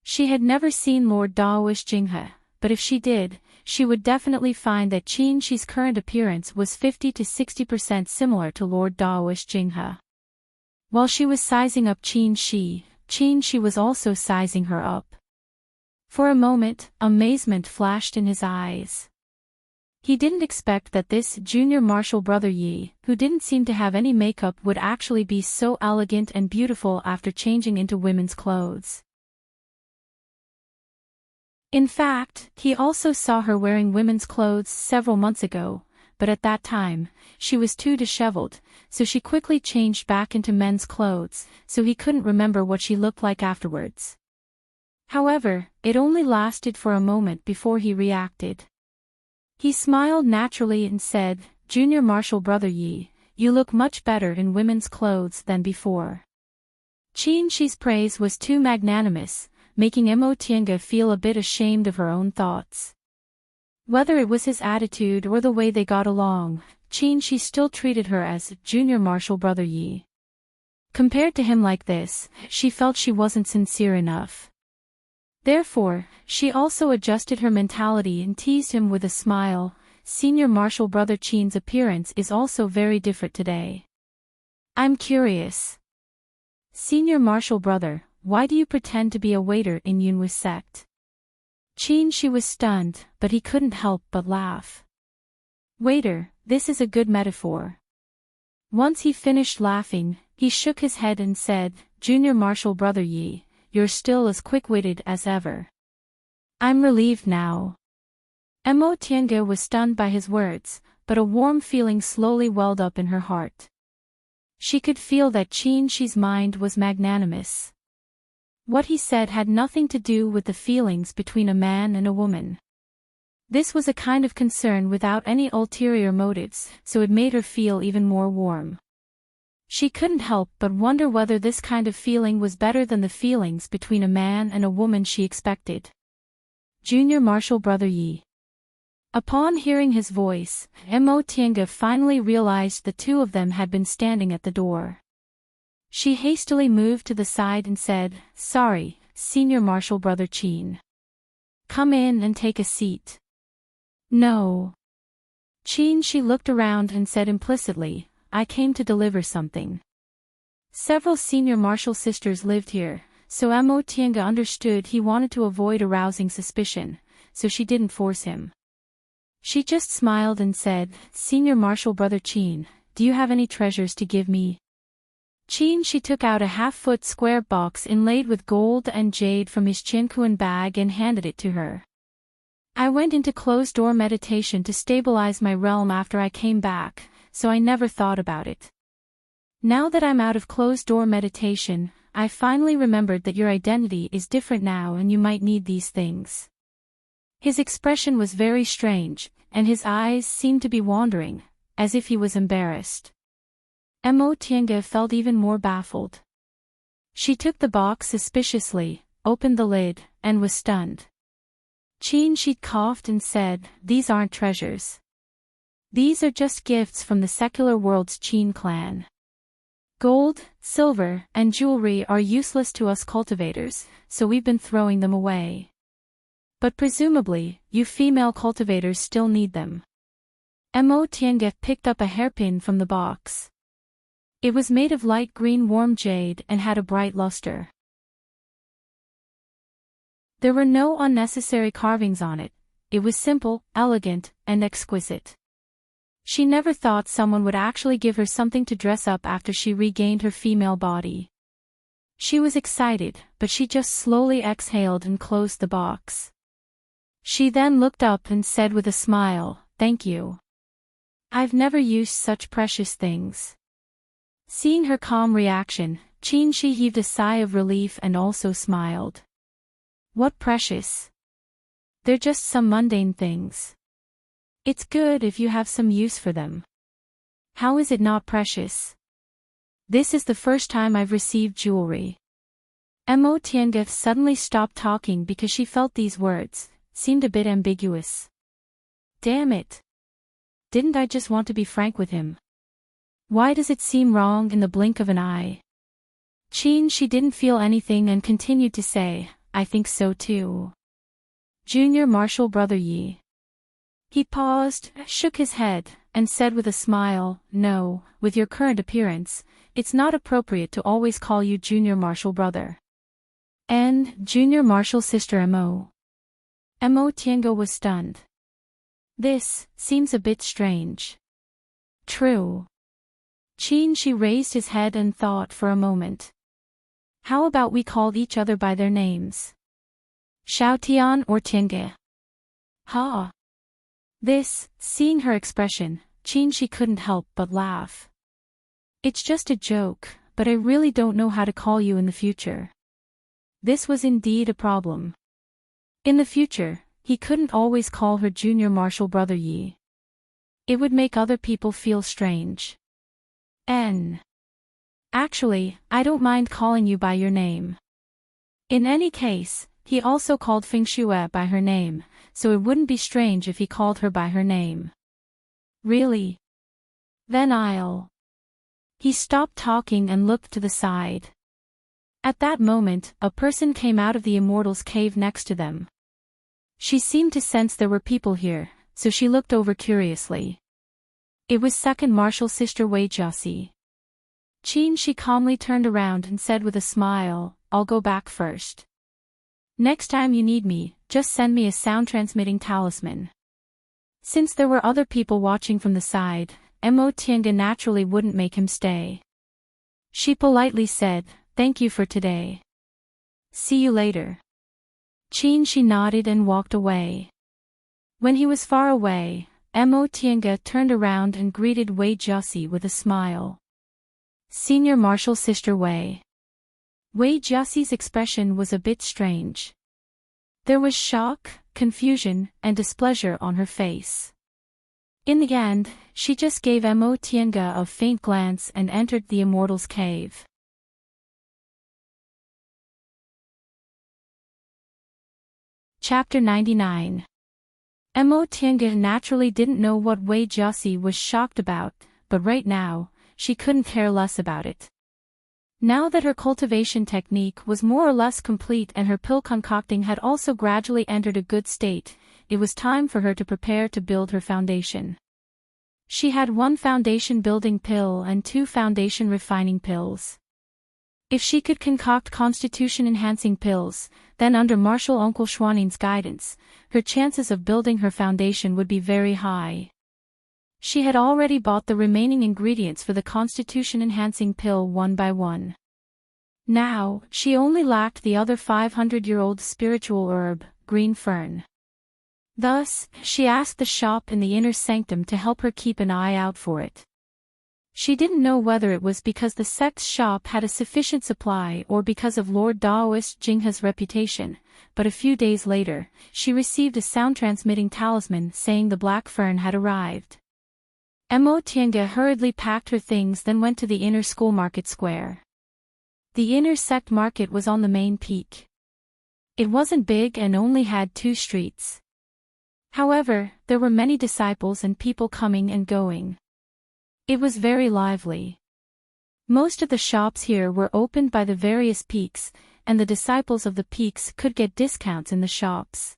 She had never seen Lord Daoish Jinghe, but if she did, she would definitely find that Qin Shi's current appearance was 50 to 60% similar to Lord Daoish Jinghe. While she was sizing up Qin Shi was also sizing her up. For a moment, amazement flashed in his eyes. He didn't expect that this junior martial brother Yi, who didn't seem to have any makeup, would actually be so elegant and beautiful after changing into women's clothes. In fact, he also saw her wearing women's clothes several months ago, but at that time, she was too disheveled, so she quickly changed back into men's clothes, so he couldn't remember what she looked like afterwards. However, it only lasted for a moment before he reacted. He smiled naturally and said, "Junior martial brother Yi, you look much better in women's clothes than before." Qin Shi's praise was too magnanimous, making Mo Tiange feel a bit ashamed of her own thoughts. Whether it was his attitude or the way they got along, Qin Shi still treated her as junior martial brother Yi. Compared to him like this, she felt she wasn't sincere enough. Therefore, she also adjusted her mentality and teased him with a smile. "Senior martial brother Qin's appearance is also very different today. I'm curious. Senior martial brother, why do you pretend to be a waiter in Yunwu sect?" Qin Shi was stunned, but he couldn't help but laugh. "Waiter, this is a good metaphor." Once he finished laughing, he shook his head and said, "Junior martial brother Yi, you're still as quick-witted as ever. I'm relieved now." Mo Tiange was stunned by his words, but a warm feeling slowly welled up in her heart. She could feel that Qin Shi's mind was magnanimous. What he said had nothing to do with the feelings between a man and a woman. This was a kind of concern without any ulterior motives, so it made her feel even more warm. She couldn't help but wonder whether this kind of feeling was better than the feelings between a man and a woman she expected. Junior Marshal Brother Yi. Upon hearing his voice, Mo Tiange finally realized the two of them had been standing at the door. She hastily moved to the side and said, "Sorry, Senior Marshal Brother Qin. Come in and take a seat." "No." Qin Shi looked around and said implicitly, "I came to deliver something." Several senior marshal sisters lived here, so Mo Tiange understood he wanted to avoid arousing suspicion, so she didn't force him. She just smiled and said, "Senior Marshal Brother Qin, do you have any treasures to give me?" Qin Shi took out a half-foot square box inlaid with gold and jade from his Qiankuan bag and handed it to her. "I went into closed-door meditation to stabilize my realm after I came back, so I never thought about it. Now that I'm out of closed-door meditation, I finally remembered that your identity is different now and you might need these things." His expression was very strange, and his eyes seemed to be wandering, as if he was embarrassed. Mo Tiange felt even more baffled. She took the box suspiciously, opened the lid, and was stunned. Qin Shi coughed and said, "These aren't treasures. These are just gifts from the secular world's Qin clan. Gold, silver, and jewelry are useless to us cultivators, so we've been throwing them away. But presumably, you female cultivators still need them." Mo Tiange picked up a hairpin from the box. It was made of light green warm jade and had a bright luster. There were no unnecessary carvings on it. It was simple, elegant, and exquisite. She never thought someone would actually give her something to dress up after she regained her female body. She was excited, but she just slowly exhaled and closed the box. She then looked up and said with a smile, "Thank you. I've never used such precious things." Seeing her calm reaction, Qin Shi heaved a sigh of relief and also smiled. "What precious? They're just some mundane things. It's good if you have some use for them. How is it not precious? This is the first time I've received jewelry." Mo Tiange suddenly stopped talking because she felt these words seemed a bit ambiguous. Damn it. Didn't I just want to be frank with him? Why does it seem wrong in the blink of an eye? Qin Shi didn't feel anything and continued to say, "I think so too. Junior Marshal Brother Yi." He paused, shook his head, and said with a smile, "No, with your current appearance, it's not appropriate to always call you Junior Marshal Brother. And Junior Marshal Sister Mo." Mo Tiange was stunned. This seems a bit strange. True. Qin Shi raised his head and thought for a moment. How about we called each other by their names? Xiaotian or Tiange? Ha! This, seeing her expression, Qin Shi couldn't help but laugh. "It's just a joke, but I really don't know how to call you in the future." This was indeed a problem. In the future, he couldn't always call her Junior Marshal Brother Yi. It would make other people feel strange. Actually, I don't mind calling you by your name. In any case, he also called Feng Shuai by her name, so it wouldn't be strange if he called her by her name. Really? Then I'll... He stopped talking and looked to the side. At that moment, a person came out of the Immortals' cave next to them. She seemed to sense there were people here, so she looked over curiously. It was Second Marshal Sister Wei Jiaxi. Qin Shi calmly turned around and said with a smile, "I'll go back first. Next time you need me, just send me a sound-transmitting talisman." Since there were other people watching from the side, Mo Tiange naturally wouldn't make him stay. She politely said, "Thank you for today. See you later." Qin Shi nodded and walked away. When he was far away, Mo Tiange turned around and greeted Wei Jiaxi with a smile. Senior Marshal Sister Wei. Wei Jiaxi's expression was a bit strange. There was shock, confusion, and displeasure on her face. In the end, she just gave Mo Tiange a faint glance and entered the Immortal's cave. Chapter 99. Mo Tiange naturally didn't know what Wei Jiaxi was shocked about, but right now, she couldn't care less about it. Now that her cultivation technique was more or less complete and her pill concocting had also gradually entered a good state, it was time for her to prepare to build her foundation. She had 1 foundation building pill and 2 foundation refining pills. If she could concoct constitution enhancing pills, then under Marshal Uncle Xuanin's guidance, her chances of building her foundation would be very high. She had already bought the remaining ingredients for the constitution enhancing pill one by one. Now, she only lacked the other 500-year-old spiritual herb, green fern. Thus, she asked the shop in the inner sanctum to help her keep an eye out for it. She didn't know whether it was because the sect's shop had a sufficient supply or because of Lord Daoist Jinghe's reputation, but a few days later, she received a sound-transmitting talisman saying the black fern had arrived. Mo Tiange hurriedly packed her things then went to the inner school market square. The inner sect market was on the main peak. It wasn't big and only had 2 streets. However, there were many disciples and people coming and going. It was very lively. Most of the shops here were opened by the various peaks, and the disciples of the peaks could get discounts in the shops.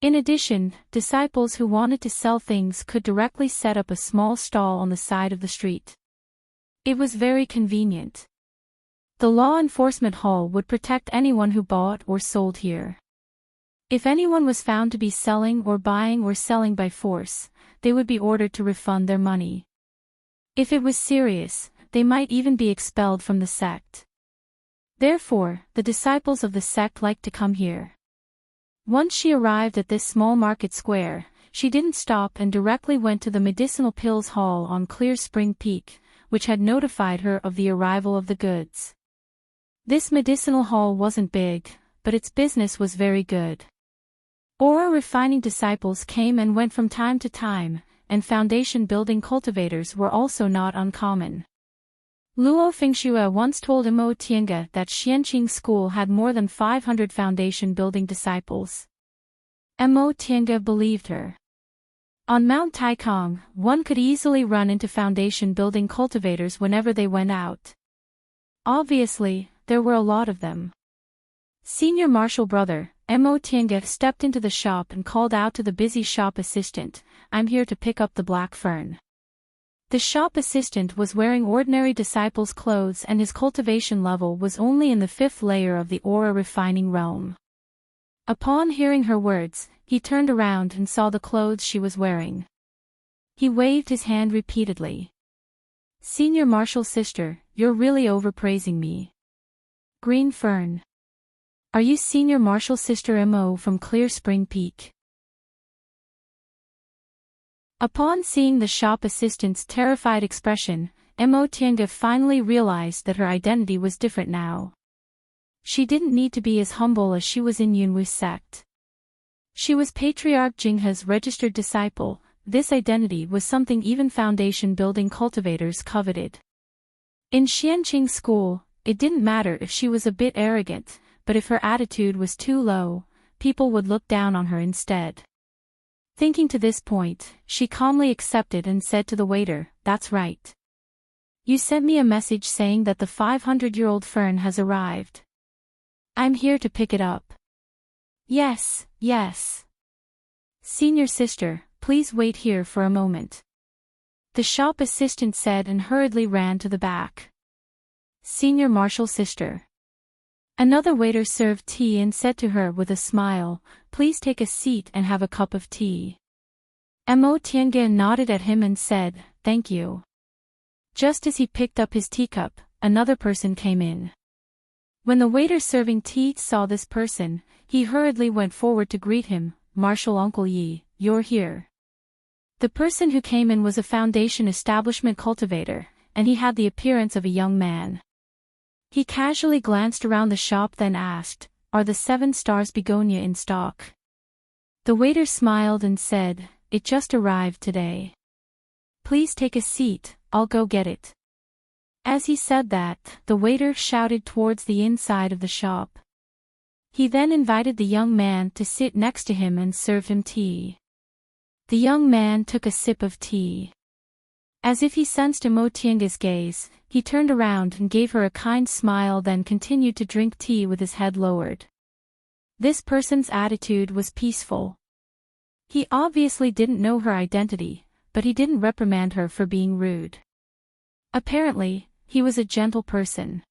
In addition, disciples who wanted to sell things could directly set up a small stall on the side of the street. It was very convenient. The law enforcement hall would protect anyone who bought or sold here. If anyone was found to be selling or buying or selling by force, they would be ordered to refund their money. If it was serious, they might even be expelled from the sect. Therefore, the disciples of the sect liked to come here. Once she arrived at this small market square, she didn't stop and directly went to the medicinal pills hall on Clear Spring Peak, which had notified her of the arrival of the goods. This medicinal hall wasn't big, but its business was very good. Aura refining disciples came and went from time to time, and foundation building cultivators were also not uncommon. Luo Fengxue once told Mo Tiange that Xianqing School had more than 500 foundation building disciples. Mo Tiange believed her. On Mount Taikong, one could easily run into foundation building cultivators whenever they went out. Obviously, there were a lot of them. Senior Marshal Brother, Mo Tiange stepped into the shop and called out to the busy shop assistant, "I'm here to pick up the black fern." The shop assistant was wearing ordinary disciple's clothes and his cultivation level was only in the 5th layer of the aura refining realm. Upon hearing her words, he turned around and saw the clothes she was wearing. He waved his hand repeatedly. "Senior Marshal Sister, you're really overpraising me. Green fern. Are you Senior Marshal Sister Mo from Clear Spring Peak?" Upon seeing the shop assistant's terrified expression, Mo Tiange finally realized that her identity was different now. She didn't need to be as humble as she was in Yunwu's sect. She was Patriarch Jinghe's registered disciple. This identity was something even foundation building cultivators coveted. In Xianqing School, it didn't matter if she was a bit arrogant, but if her attitude was too low, people would look down on her instead. Thinking to this point, she calmly accepted and said to the waiter, "That's right. You sent me a message saying that the 500-year-old fern has arrived. I'm here to pick it up." "Yes, yes. Senior Sister, please wait here for a moment," the shop assistant said and hurriedly ran to the back. "Senior Marshal Sister." Another waiter served tea and said to her with a smile, "Please take a seat and have a cup of tea." Mo Tiange nodded at him and said, "Thank you." Just as he picked up his teacup, another person came in. When the waiter serving tea saw this person, he hurriedly went forward to greet him. "Marshal Uncle Yi, you're here. The person who came in was a foundation establishment cultivator, and he had the appearance of a young man. He casually glanced around the shop then asked, "Are the 7 stars begonia in stock?" The waiter smiled and said, "It just arrived today. Please take a seat, I'll go get it." As he said that, the waiter shouted towards the inside of the shop. He then invited the young man to sit next to him and serve him tea. The young man took a sip of tea. As if he sensed Imotienga's gaze, he turned around and gave her a kind smile then continued to drink tea with his head lowered. This person's attitude was peaceful. He obviously didn't know her identity, but he didn't reprimand her for being rude. Apparently, he was a gentle person.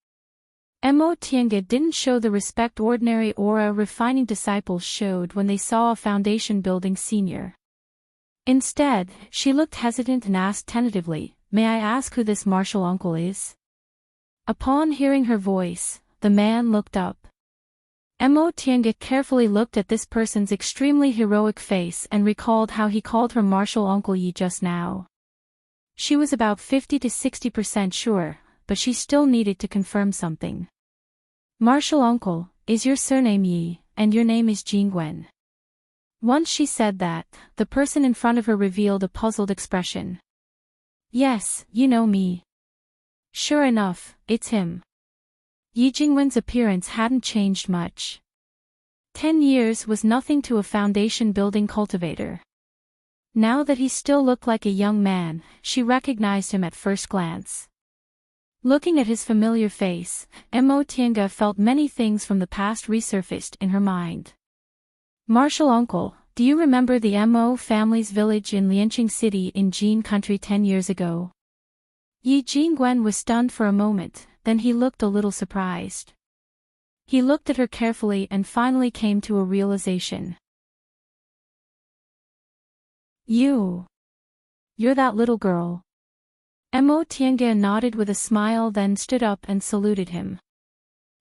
Imotienga didn't show the respect ordinary aura refining disciples showed when they saw a foundation building senior. Instead, she looked hesitant and asked tentatively, "May I ask who this martial uncle is?" Upon hearing her voice, the man looked up. Imotienga carefully looked at this person's extremely heroic face and recalled how he called her martial uncle Yi just now. She was about 50 to 60% sure, but she still needed to confirm something. "Martial uncle, is your surname Yi, and your name is Jingwen?" Once she said that, the person in front of her revealed a puzzled expression. "Yes, you know me." Sure enough, it's him. Yi Jingwen's appearance hadn't changed much. 10 years was nothing to a foundation-building cultivator. Now that he still looked like a young man, she recognized him at first glance. Looking at his familiar face, Imotienga felt many things from the past resurfaced in her mind. "Martial uncle, do you remember the Mo family's village in Lianqing City in Jin Country 10 years ago?" Yi Jingwen was stunned for a moment, then he looked a little surprised. He looked at her carefully and finally came to a realization. You're that little girl." Imotienga nodded with a smile then stood up and saluted him.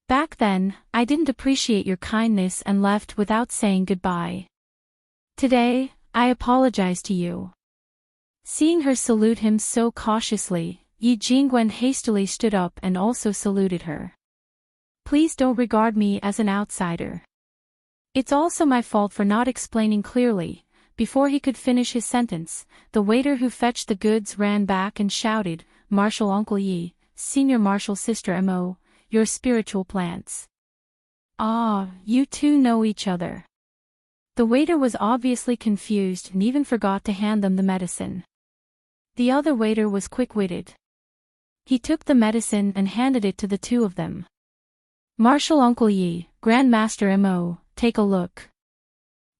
"Back then, I didn't appreciate your kindness and left without saying goodbye. Today, I apologize to you." Seeing her salute him so cautiously, Yi Jingwen hastily stood up and also saluted her. "Please don't regard me as an outsider. It's also my fault for not explaining clearly." Before he could finish his sentence, the waiter who fetched the goods ran back and shouted, "Martial Uncle Yi, Senior Martial Sister Mo, your spiritual plants." "Ah, you two know each other." The waiter was obviously confused and even forgot to hand them the medicine. The other waiter was quick-witted. He took the medicine and handed it to the two of them. "Martial Uncle Yi, Grandmaster Mo, take a look.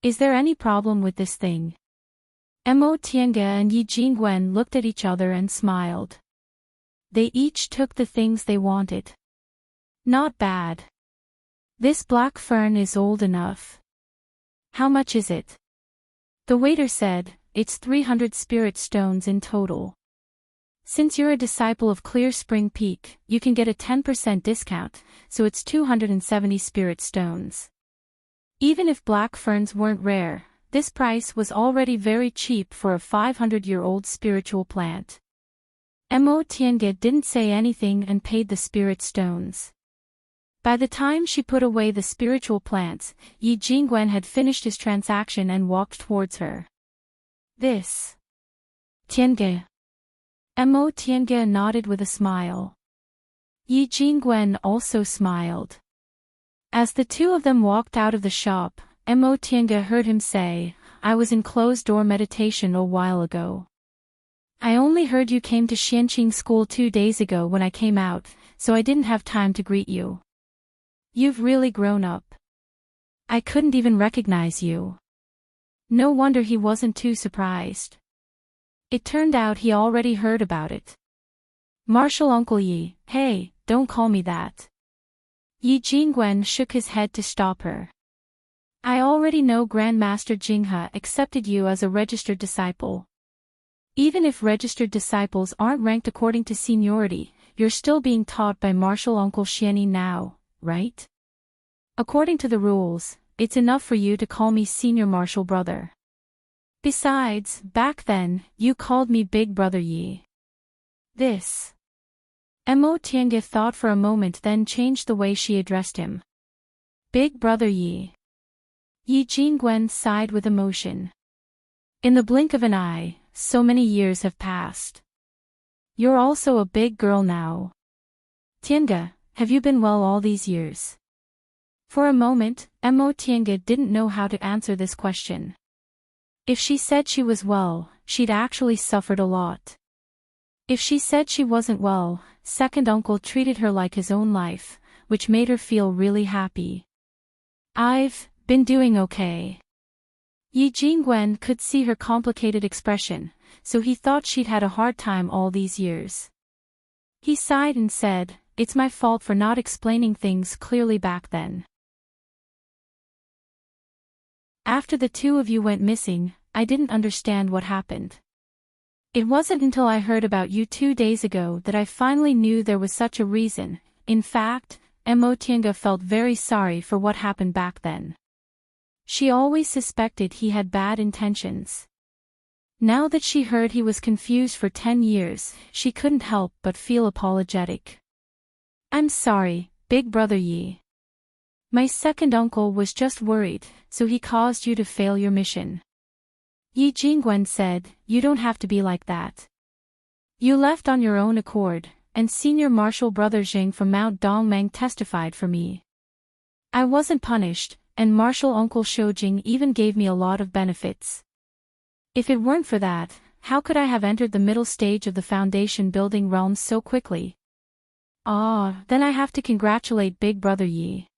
Is there any problem with this thing?" Imotienga and Yi Jingwen looked at each other and smiled. They each took the things they wanted. "Not bad. This black fern is old enough. How much is it?" The waiter said, "It's 300 spirit stones in total. Since you're a disciple of Clear Spring Peak, you can get a 10% discount, so it's 270 spirit stones. Even if black ferns weren't rare, this price was already very cheap for a 500-year-old spiritual plant." Imotienga didn't say anything and paid the spirit stones. By the time she put away the spiritual plants, Yi Jingwen had finished his transaction and walked towards her. "This. Tienge." Imotienga nodded with a smile. Yi Jingwen also smiled. As the two of them walked out of the shop, Imotienga heard him say, "I was in closed-door meditation a while ago. I only heard you came to Xianqing school 2 days ago when I came out, so I didn't have time to greet you. You've really grown up. I couldn't even recognize you." No wonder he wasn't too surprised. It turned out he already heard about it. "Martial Uncle Yi, hey, don't call me that." Yi Jingwen shook his head to stop her. "I already know Grandmaster Jinghe accepted you as a registered disciple. Even if registered disciples aren't ranked according to seniority, you're still being taught by Martial Uncle Xianyi now, right? According to the rules, it's enough for you to call me Senior Martial Brother." Besides, back then, you called me Big Brother Yi. This. Mo Tiange thought for a moment, then changed the way she addressed him. Big Brother Yi. Yi Jingwen sighed with emotion. In the blink of an eye, so many years have passed. You're also a big girl now. Tiange, have you been well all these years? For a moment, Mo Tiange didn't know how to answer this question. If she said she was well, she'd actually suffered a lot. If she said she wasn't well, second uncle treated her like his own life, which made her feel really happy. I've been doing okay. Yi Jingwen could see her complicated expression, so he thought she'd had a hard time all these years. He sighed and said, "It's my fault for not explaining things clearly back then. After the two of you went missing, I didn't understand what happened. It wasn't until I heard about you 2 days ago that I finally knew there was such a reason. In fact, Mo Tiange felt very sorry for what happened back then. She always suspected he had bad intentions. Now that she heard he was confused for 10 years, she couldn't help but feel apologetic. I'm sorry, Big Brother Yi. My second uncle was just worried, so he caused you to fail your mission." Yi Jingwen said, "You don't have to be like that. You left on your own accord, and Senior Marshal Brother Jing from Mount Dongmeng testified for me. I wasn't punished, and Marshal Uncle Shoujing even gave me a lot of benefits. If it weren't for that, how could I have entered the middle stage of the foundation building realm so quickly? Then I have to congratulate Big Brother Yi."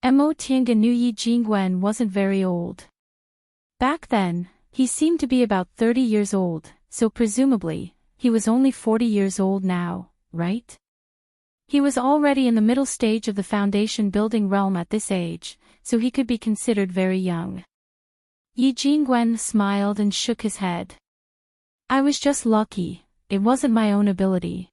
Mo Tiange knew Yi Jingwen wasn't very old. Back then, he seemed to be about 30 years old, so presumably, he was only 40 years old now, right? He was already in the middle stage of the foundation building realm at this age, so he could be considered very young. Yi Jingwen smiled and shook his head. "I was just lucky, it wasn't my own ability.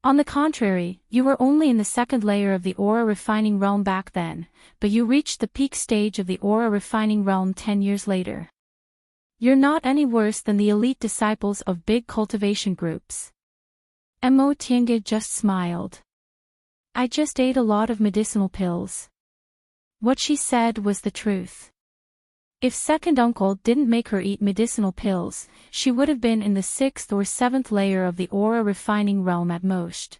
On the contrary, you were only in the second layer of the aura refining realm back then, but you reached the peak stage of the aura refining realm 10 years later. You're not any worse than the elite disciples of big cultivation groups." Mo Tiange just smiled. "I just ate a lot of medicinal pills." What she said was the truth. If second uncle didn't make her eat medicinal pills, she would have been in the 6th or 7th layer of the aura refining realm at most.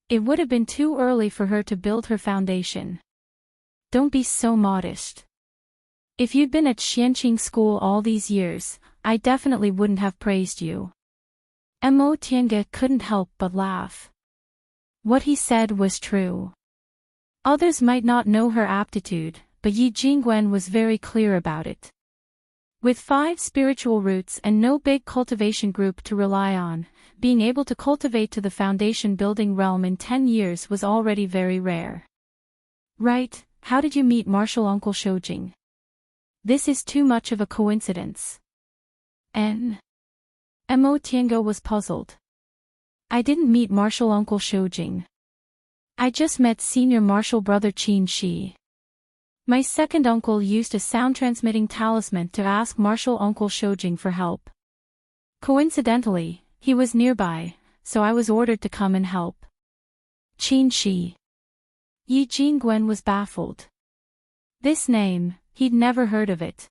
It would have been too early for her to build her foundation. Don't be so modest. If you'd been at Xianqing school all these years, I definitely wouldn't have praised you. Mo Tiange couldn't help but laugh. What he said was true. Others might not know her aptitude, but Yi Jingwen was very clear about it. With 5 spiritual roots and no big cultivation group to rely on, being able to cultivate to the foundation building realm in 10 years was already very rare. Right, how did you meet Marshal Uncle Shoujing? This is too much of a coincidence. Mo Tiange was puzzled. I didn't meet Marshal Uncle Shoujing. I just met Senior Marshal Brother Qin Shi. My second uncle used a sound-transmitting talisman to ask Marshal Uncle Shoujing for help. Coincidentally, he was nearby, so I was ordered to come and help. Qin Shi. Yi Jingwen was baffled. This name, he'd never heard of it.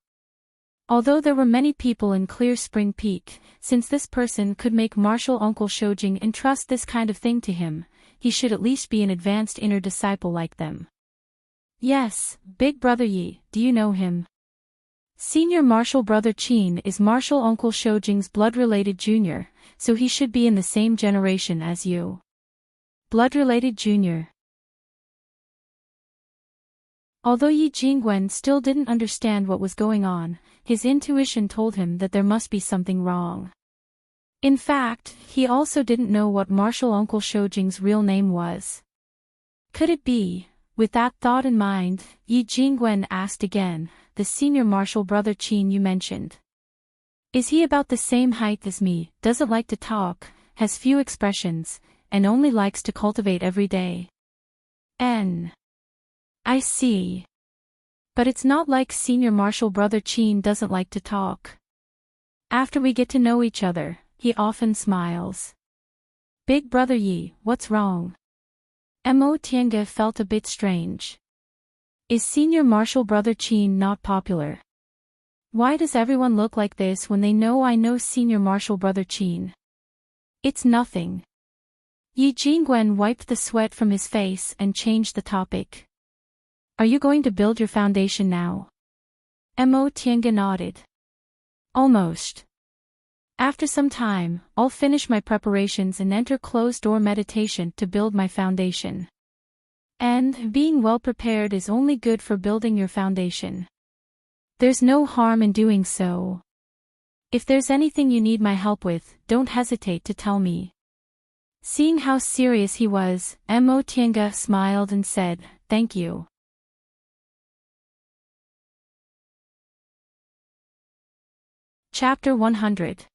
Although there were many people in Clear Spring Peak, since this person could make Marshal Uncle Shoujing entrust this kind of thing to him, he should at least be an advanced inner disciple like them. Yes, Big Brother Yi, do you know him? Senior Marshal Brother Qin is Marshal Uncle Shoujing's blood-related junior, so he should be in the same generation as you. Blood-related junior. Although Yi Jingwen still didn't understand what was going on, his intuition told him that there must be something wrong. In fact, he also didn't know what Marshal Uncle Shoujing's real name was. Could it be? With that thought in mind, Yi Jingwen asked again, the Senior Marshal Brother Qin you mentioned. Is he about the same height as me, doesn't like to talk, has few expressions, and only likes to cultivate every day? I see. But it's not like senior martial brother Qin doesn't like to talk. After we get to know each other, he often smiles. Big brother Yi, what's wrong? Mo Tiange felt a bit strange. Is senior martial brother Qin not popular? Why does everyone look like this when they know I know senior martial brother Qin? It's nothing. Yi Jingwen wiped the sweat from his face and changed the topic. Are you going to build your foundation now? Mo Tiange nodded. Almost. After some time, I'll finish my preparations and enter closed-door meditation to build my foundation. And being well prepared is only good for building your foundation. There's no harm in doing so. If there's anything you need my help with, don't hesitate to tell me. Seeing how serious he was, Mo Tiange smiled and said, thank you. Chapter 100.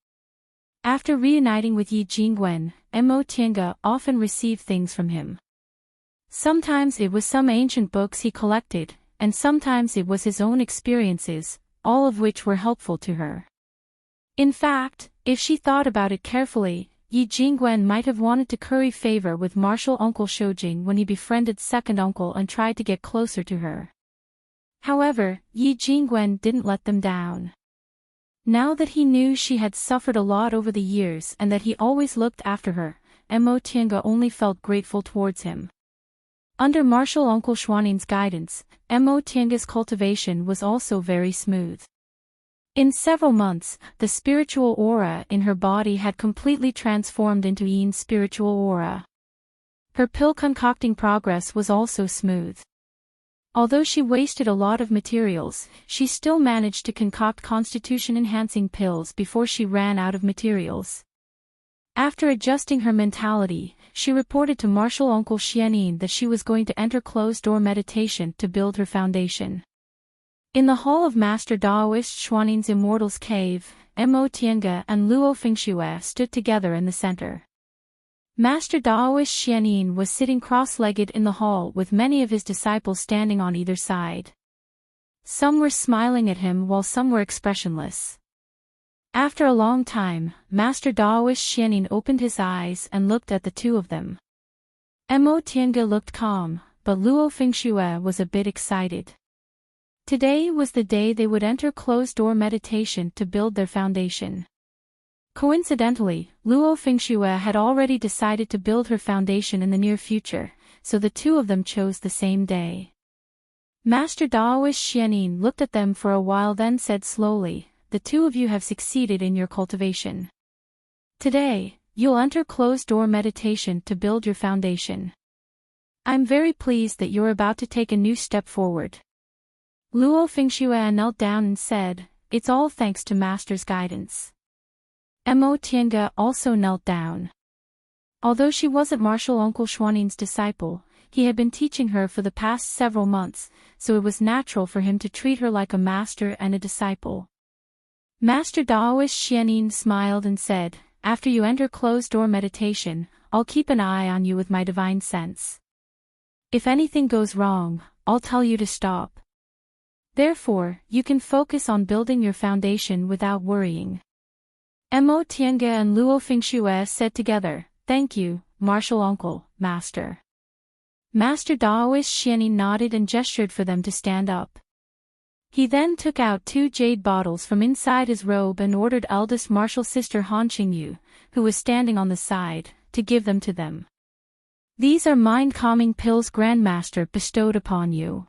After reuniting with Yi Jingwen, Mo Tiange often received things from him. Sometimes it was some ancient books he collected, and sometimes it was his own experiences, all of which were helpful to her. In fact, if she thought about it carefully, Yi Jingwen might have wanted to curry favor with martial uncle Shoujing when he befriended second uncle and tried to get closer to her. However, Yi Jingwen didn't let them down. Now that he knew she had suffered a lot over the years and that he always looked after her, Mo Tiange only felt grateful towards him. Under martial uncle Xuaning's guidance, Mo Tiange's cultivation was also very smooth. In several months, the spiritual aura in her body had completely transformed into Yin's spiritual aura. Her pill concocting progress was also smooth. Although she wasted a lot of materials, she still managed to concoct constitution-enhancing pills before she ran out of materials. After adjusting her mentality, she reported to martial uncle Xianin that she was going to enter closed-door meditation to build her foundation. In the hall of Master Daoist Xuaning's Immortal's Cave, Mo Tiange and Luo Fengxue stood together in the center. Master Daoist Xianin was sitting cross-legged in the hall with many of his disciples standing on either side. Some were smiling at him while some were expressionless. After a long time, Master Daoist Xianin opened his eyes and looked at the two of them. Mo Tiange looked calm, but Luo Fengxue was a bit excited. Today was the day they would enter closed-door meditation to build their foundation. Coincidentally, Luo Fengxue had already decided to build her foundation in the near future, so the two of them chose the same day. Master Daoist Xianin looked at them for a while then said slowly, the two of you have succeeded in your cultivation. Today, you'll enter closed-door meditation to build your foundation. I'm very pleased that you're about to take a new step forward. Luo Fengxue knelt down and said, it's all thanks to Master's guidance. Mo Tiange also knelt down. Although she wasn't martial uncle Xuaning's disciple, he had been teaching her for the past several months, so it was natural for him to treat her like a master and a disciple. Master Daoist Xianin smiled and said, after you enter closed-door meditation, I'll keep an eye on you with my divine sense. If anything goes wrong, I'll tell you to stop. Therefore, you can focus on building your foundation without worrying. Mo Tiange and Luo Fengxue said together, thank you, martial uncle, master. Master Daoist Xianin nodded and gestured for them to stand up. He then took out 2 jade bottles from inside his robe and ordered eldest martial sister Han Qingyu, who was standing on the side, to give them to them. These are mind-calming pills Grandmaster bestowed upon you.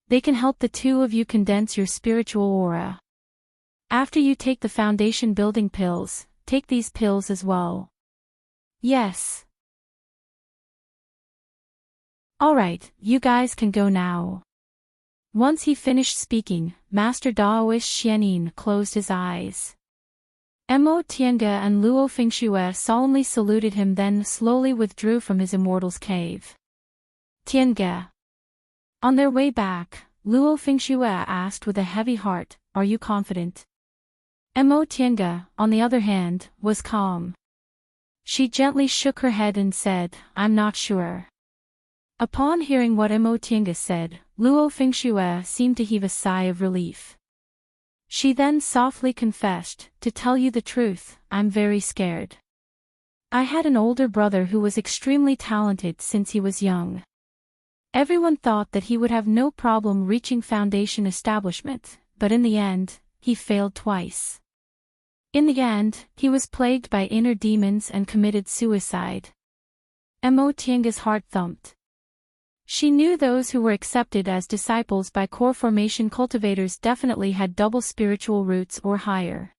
They can help the two of you condense your spiritual aura. After you take the foundation building pills, take these pills as well. Yes. Alright, you guys can go now. Once he finished speaking, Master Daoist Xianin closed his eyes. Mo Tiange and Luo Fengxue solemnly saluted him then slowly withdrew from his immortal's cave. Tiange. On their way back, Luo Fengxue asked with a heavy heart, are you confident? Mo Tiange, on the other hand, was calm. She gently shook her head and said, I'm not sure. Upon hearing what Mo Tiange said, Luo Fengxue seemed to heave a sigh of relief. She then softly confessed, "To tell you the truth, I'm very scared. I had an older brother who was extremely talented since he was young. Everyone thought that he would have no problem reaching foundation establishment, but in the end, he failed twice. In the end, he was plagued by inner demons and committed suicide." Mo Tiange's heart thumped. She knew those who were accepted as disciples by core formation cultivators definitely had double spiritual roots or higher.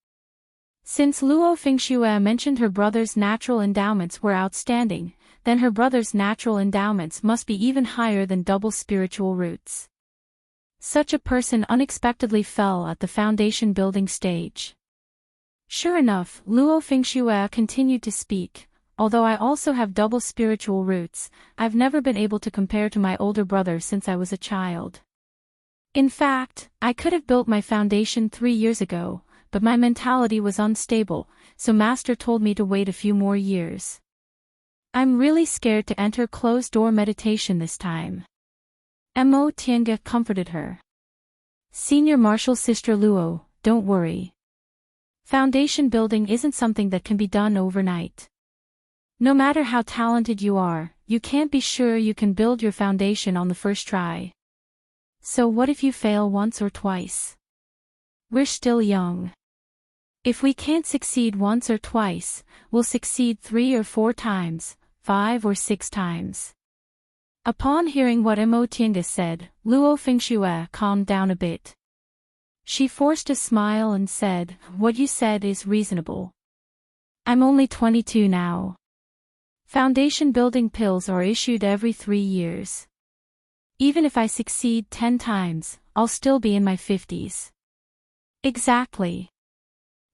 Since Luo Fengxue mentioned her brother's natural endowments were outstanding, then her brother's natural endowments must be even higher than double spiritual roots. Such a person unexpectedly fell at the foundation building stage. Sure enough, Luo Fengxue continued to speak. "Although I also have double spiritual roots, I've never been able to compare to my older brother since I was a child. In fact, I could have built my foundation 3 years ago, but my mentality was unstable, so Master told me to wait a few more years. I'm really scared to enter closed-door meditation this time." Mo Tiange comforted her. "Senior Martial Sister Luo, don't worry. Foundation building isn't something that can be done overnight. No matter how talented you are, you can't be sure you can build your foundation on the first try. So what if you fail once or twice? We're still young. If we can't succeed once or twice, we'll succeed 3 or 4 times, 5 or 6 times." Upon hearing what Mo Tiange said, Luo Fengxue calmed down a bit. She forced a smile and said, "What you said is reasonable. I'm only 22 now. Foundation building pills are issued every 3 years. Even if I succeed 10 times, I'll still be in my 50s. Exactly."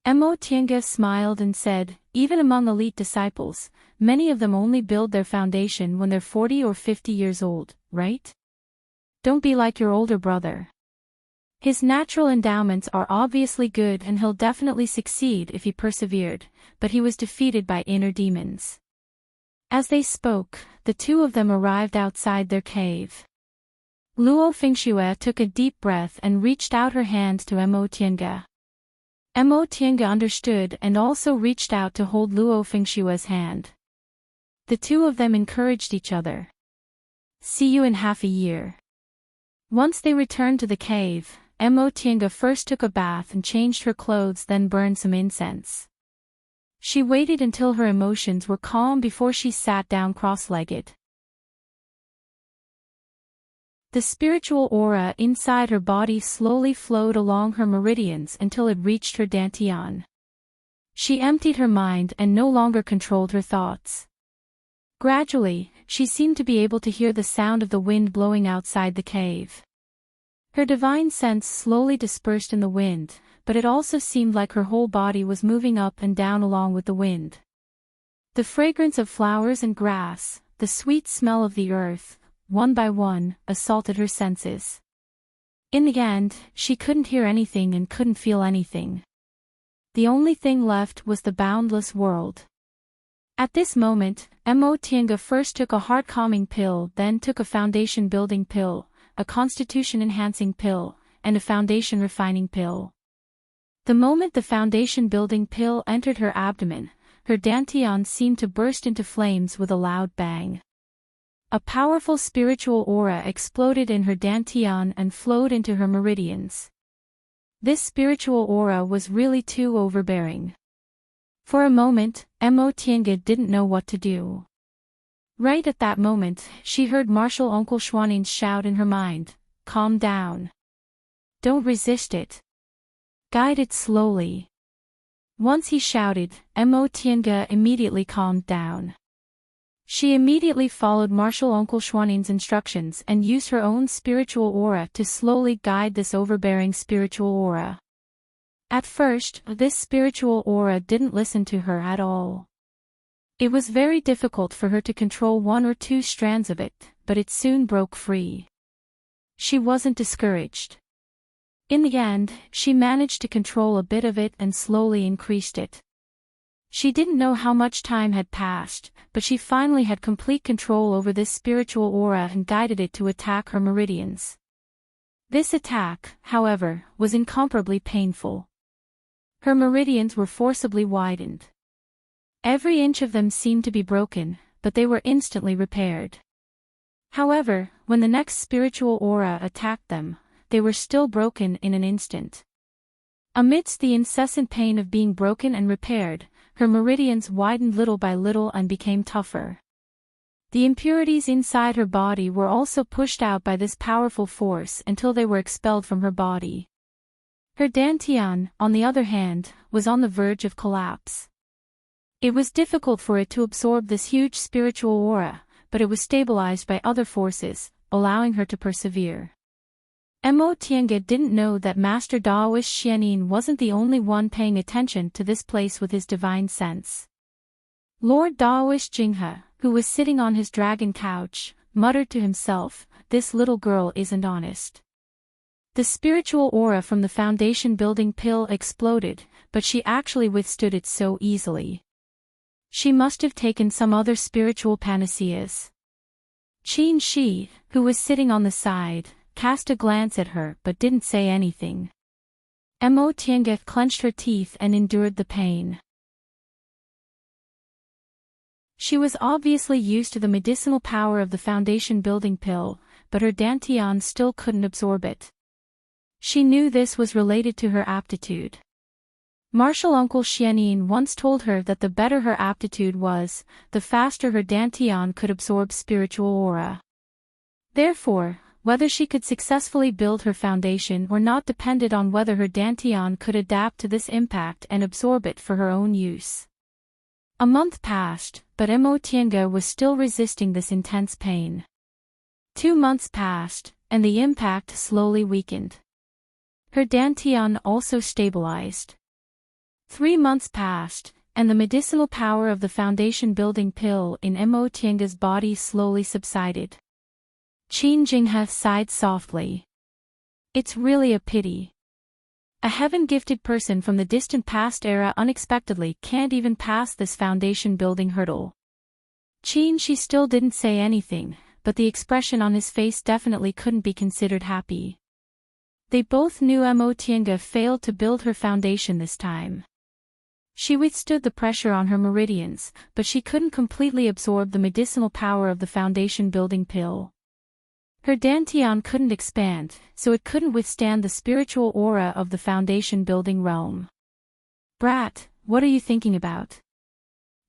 Mo Tiange smiled and said, "Even among elite disciples, many of them only build their foundation when they're 40 or 50 years old, right? Don't be like your older brother. His natural endowments are obviously good and he'll definitely succeed if he persevered, but he was defeated by inner demons." As they spoke, the two of them arrived outside their cave. Luo Fengxue took a deep breath and reached out her hand to Mo Tiange. Mo Tiange understood and also reached out to hold Luo Fengxue's hand. The two of them encouraged each other. "See you in half a year." Once they returned to the cave, Mo Tiange first took a bath and changed her clothes, then burned some incense. She waited until her emotions were calm before she sat down cross-legged. The spiritual aura inside her body slowly flowed along her meridians until it reached her dantian. She emptied her mind and no longer controlled her thoughts. Gradually, she seemed to be able to hear the sound of the wind blowing outside the cave. Her divine sense slowly dispersed in the wind, but it also seemed like her whole body was moving up and down along with the wind. The fragrance of flowers and grass, the sweet smell of the earth, one by one, assaulted her senses. In the end, she couldn't hear anything and couldn't feel anything. The only thing left was the boundless world. At this moment, Mo Tiange first took a heart-calming pill, then took a foundation-building pill, a constitution-enhancing pill, and a foundation-refining pill. The moment the foundation-building pill entered her abdomen, her dantian seemed to burst into flames with a loud bang. A powerful spiritual aura exploded in her dantian and flowed into her meridians. This spiritual aura was really too overbearing. For a moment, Mo Tiange didn't know what to do. Right at that moment, she heard Martial Uncle Xuaning's shout in her mind, "Calm down. Don't resist it. Guide it slowly." Once he shouted, Mo Tiange immediately calmed down. She immediately followed Martial Uncle Xuaning's instructions and used her own spiritual aura to slowly guide this overbearing spiritual aura. At first, this spiritual aura didn't listen to her at all. It was very difficult for her to control 1 or 2 strands of it, but it soon broke free. She wasn't discouraged. In the end, she managed to control a bit of it and slowly increased it. She didn't know how much time had passed, but she finally had complete control over this spiritual aura and guided it to attack her meridians. This attack, however, was incomparably painful. Her meridians were forcibly widened. Every inch of them seemed to be broken, but they were instantly repaired. However, when the next spiritual aura attacked them, they were still broken in an instant. Amidst the incessant pain of being broken and repaired, her meridians widened little by little and became tougher. The impurities inside her body were also pushed out by this powerful force until they were expelled from her body. Her dantian, on the other hand, was on the verge of collapse. It was difficult for it to absorb this huge spiritual aura, but it was stabilized by other forces, allowing her to persevere. Mo Tiange didn't know that Master Daoist Xianin wasn't the only one paying attention to this place with his divine sense. Lord Daoist Jinghe, who was sitting on his dragon couch, muttered to himself, "This little girl isn't honest." The spiritual aura from the foundation building pill exploded, but she actually withstood it so easily. She must have taken some other spiritual panaceas. Qin Shi, who was sitting on the side, cast a glance at her but didn't say anything. Mo Tiange clenched her teeth and endured the pain. She was obviously used to the medicinal power of the foundation building pill, but her dantian still couldn't absorb it. She knew this was related to her aptitude. Martial Uncle Xianin once told her that the better her aptitude was, the faster her dantian could absorb spiritual aura. Therefore, whether she could successfully build her foundation or not depended on whether her dantian could adapt to this impact and absorb it for her own use. A month passed, but Mo Tiange was still resisting this intense pain. 2 months passed, and the impact slowly weakened. Her dantian also stabilized. 3 months passed, and the medicinal power of the foundation building pill in Mo Tiange's body slowly subsided. Qin Jinghe sighed softly. It's really a pity. A heaven-gifted person from the distant past era unexpectedly can't even pass this foundation building hurdle. Qin Shi still didn't say anything, but the expression on his face definitely couldn't be considered happy. They both knew Mo Tiange failed to build her foundation this time. She withstood the pressure on her meridians, but she couldn't completely absorb the medicinal power of the foundation building pill. Her dantian couldn't expand, so it couldn't withstand the spiritual aura of the foundation building realm. "Brat, what are you thinking about?"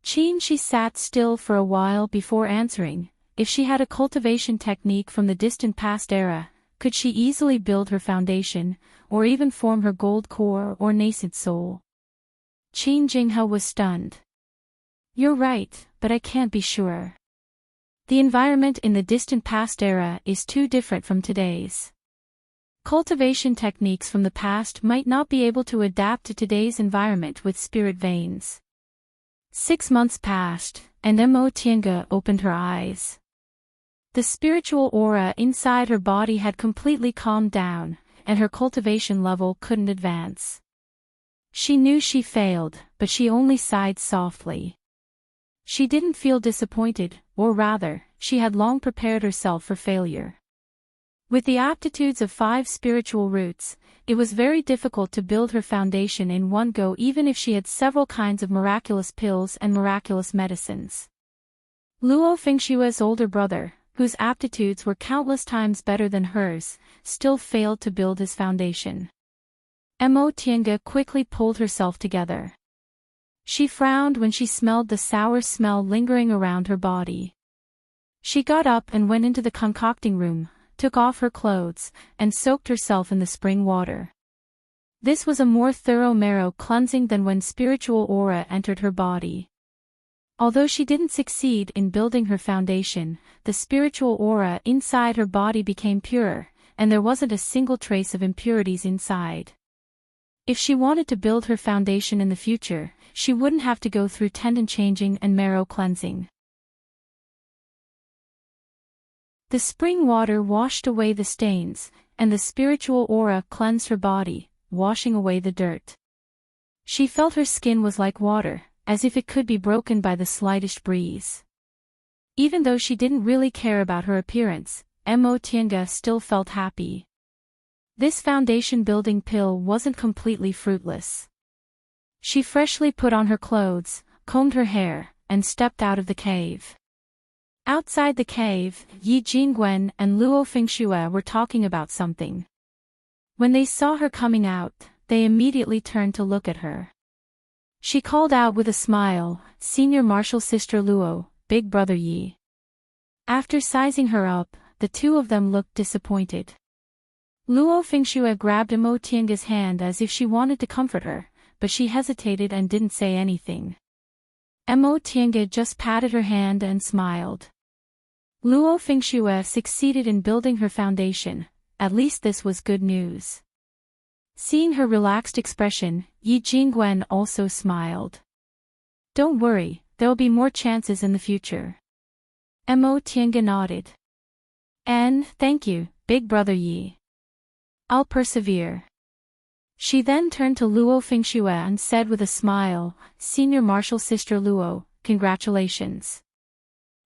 Qin Shi sat still for a while before answering. If she had a cultivation technique from the distant past era, could she easily build her foundation, or even form her gold core or nascent soul? Qin Jinghe was stunned. "You're right, but I can't be sure. The environment in the distant past era is too different from today's. Cultivation techniques from the past might not be able to adapt to today's environment with spirit veins." 6 months passed, and Mo Tiange opened her eyes. The spiritual aura inside her body had completely calmed down, and her cultivation level couldn't advance. She knew she failed, but she only sighed softly. She didn't feel disappointed, or rather, she had long prepared herself for failure. With the aptitudes of 5 spiritual roots, it was very difficult to build her foundation in one go even if she had several kinds of miraculous pills and miraculous medicines. Luo Fengshue's older brother, whose aptitudes were countless times better than hers, still failed to build his foundation. Mo Tiange quickly pulled herself together. She frowned when she smelled the sour smell lingering around her body. She got up and went into the concocting room, took off her clothes, and soaked herself in the spring water. This was a more thorough marrow cleansing than when spiritual aura entered her body. Although she didn't succeed in building her foundation, the spiritual aura inside her body became purer, and there wasn't a single trace of impurities inside. If she wanted to build her foundation in the future, she wouldn't have to go through tendon changing and marrow cleansing. The spring water washed away the stains, and the spiritual aura cleansed her body, washing away the dirt. She felt her skin was like water, as if it could be broken by the slightest breeze. Even though she didn't really care about her appearance, Mo Tiange still felt happy. This foundation-building pill wasn't completely fruitless. She freshly put on her clothes, combed her hair, and stepped out of the cave. Outside the cave, Yi Jingwen and Luo Fengxue were talking about something. When they saw her coming out, they immediately turned to look at her. She called out with a smile, "Senior Martial Sister Luo, Big Brother Yi." After sizing her up, the two of them looked disappointed. Luo Fengxue grabbed Mo Tiange's hand as if she wanted to comfort her, but she hesitated and didn't say anything. Mo Tiange just patted her hand and smiled. Luo Fengxue succeeded in building her foundation, at least this was good news. Seeing her relaxed expression, Yi Jingwen also smiled. "Don't worry, there'll be more chances in the future." Mo Tiange nodded. "And, thank you, Big Brother Yi. I'll persevere." She then turned to Luo Fengxue and said with a smile, "Senior Martial Sister Luo, congratulations."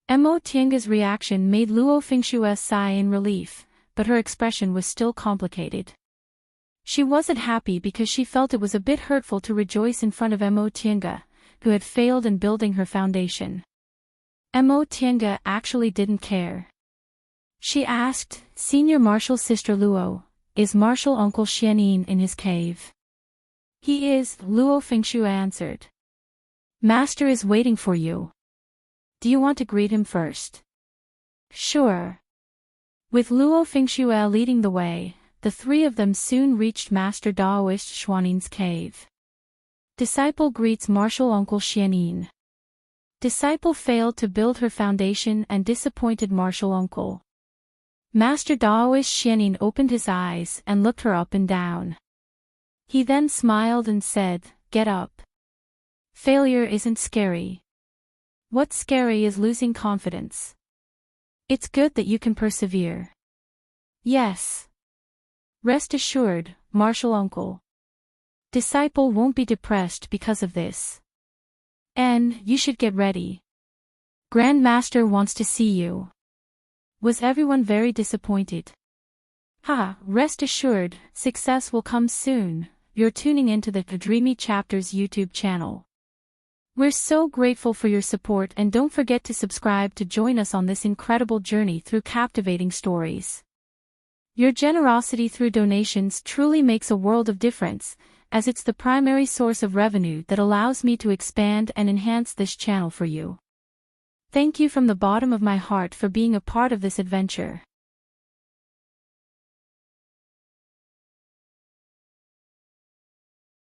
Mo Tiange's reaction made Luo Fengxue sigh in relief, but her expression was still complicated. She wasn't happy because she felt it was a bit hurtful to rejoice in front of Mo Tiange, who had failed in building her foundation. Mo Tiange actually didn't care. She asked, "Senior Martial Sister Luo, is Martial Uncle Xianin in his cave?" "He is," Luo Fengxue answered. "Master is waiting for you. Do you want to greet him first?" "Sure." With Luo Fengxue leading the way, the three of them soon reached Master Daoist Xuanin's cave. Disciple greets Martial Uncle Xianin. Disciple failed to build her foundation and disappointed Martial Uncle. Master Daoist Xianin opened his eyes and looked her up and down. He then smiled and said, "Get up. Failure isn't scary. What's scary is losing confidence. It's good that you can persevere." "Yes. Rest assured, Martial Uncle. Disciple won't be depressed because of this. And you should get ready. Grand Master wants to see you." Was everyone very disappointed? Rest assured, success will come soon. You're tuning into the Dreamy Chapters YouTube channel. We're so grateful for your support, and don't forget to subscribe to join us on this incredible journey through captivating stories. Your generosity through donations truly makes a world of difference, as it's the primary source of revenue that allows me to expand and enhance this channel for you. Thank you from the bottom of my heart for being a part of this adventure.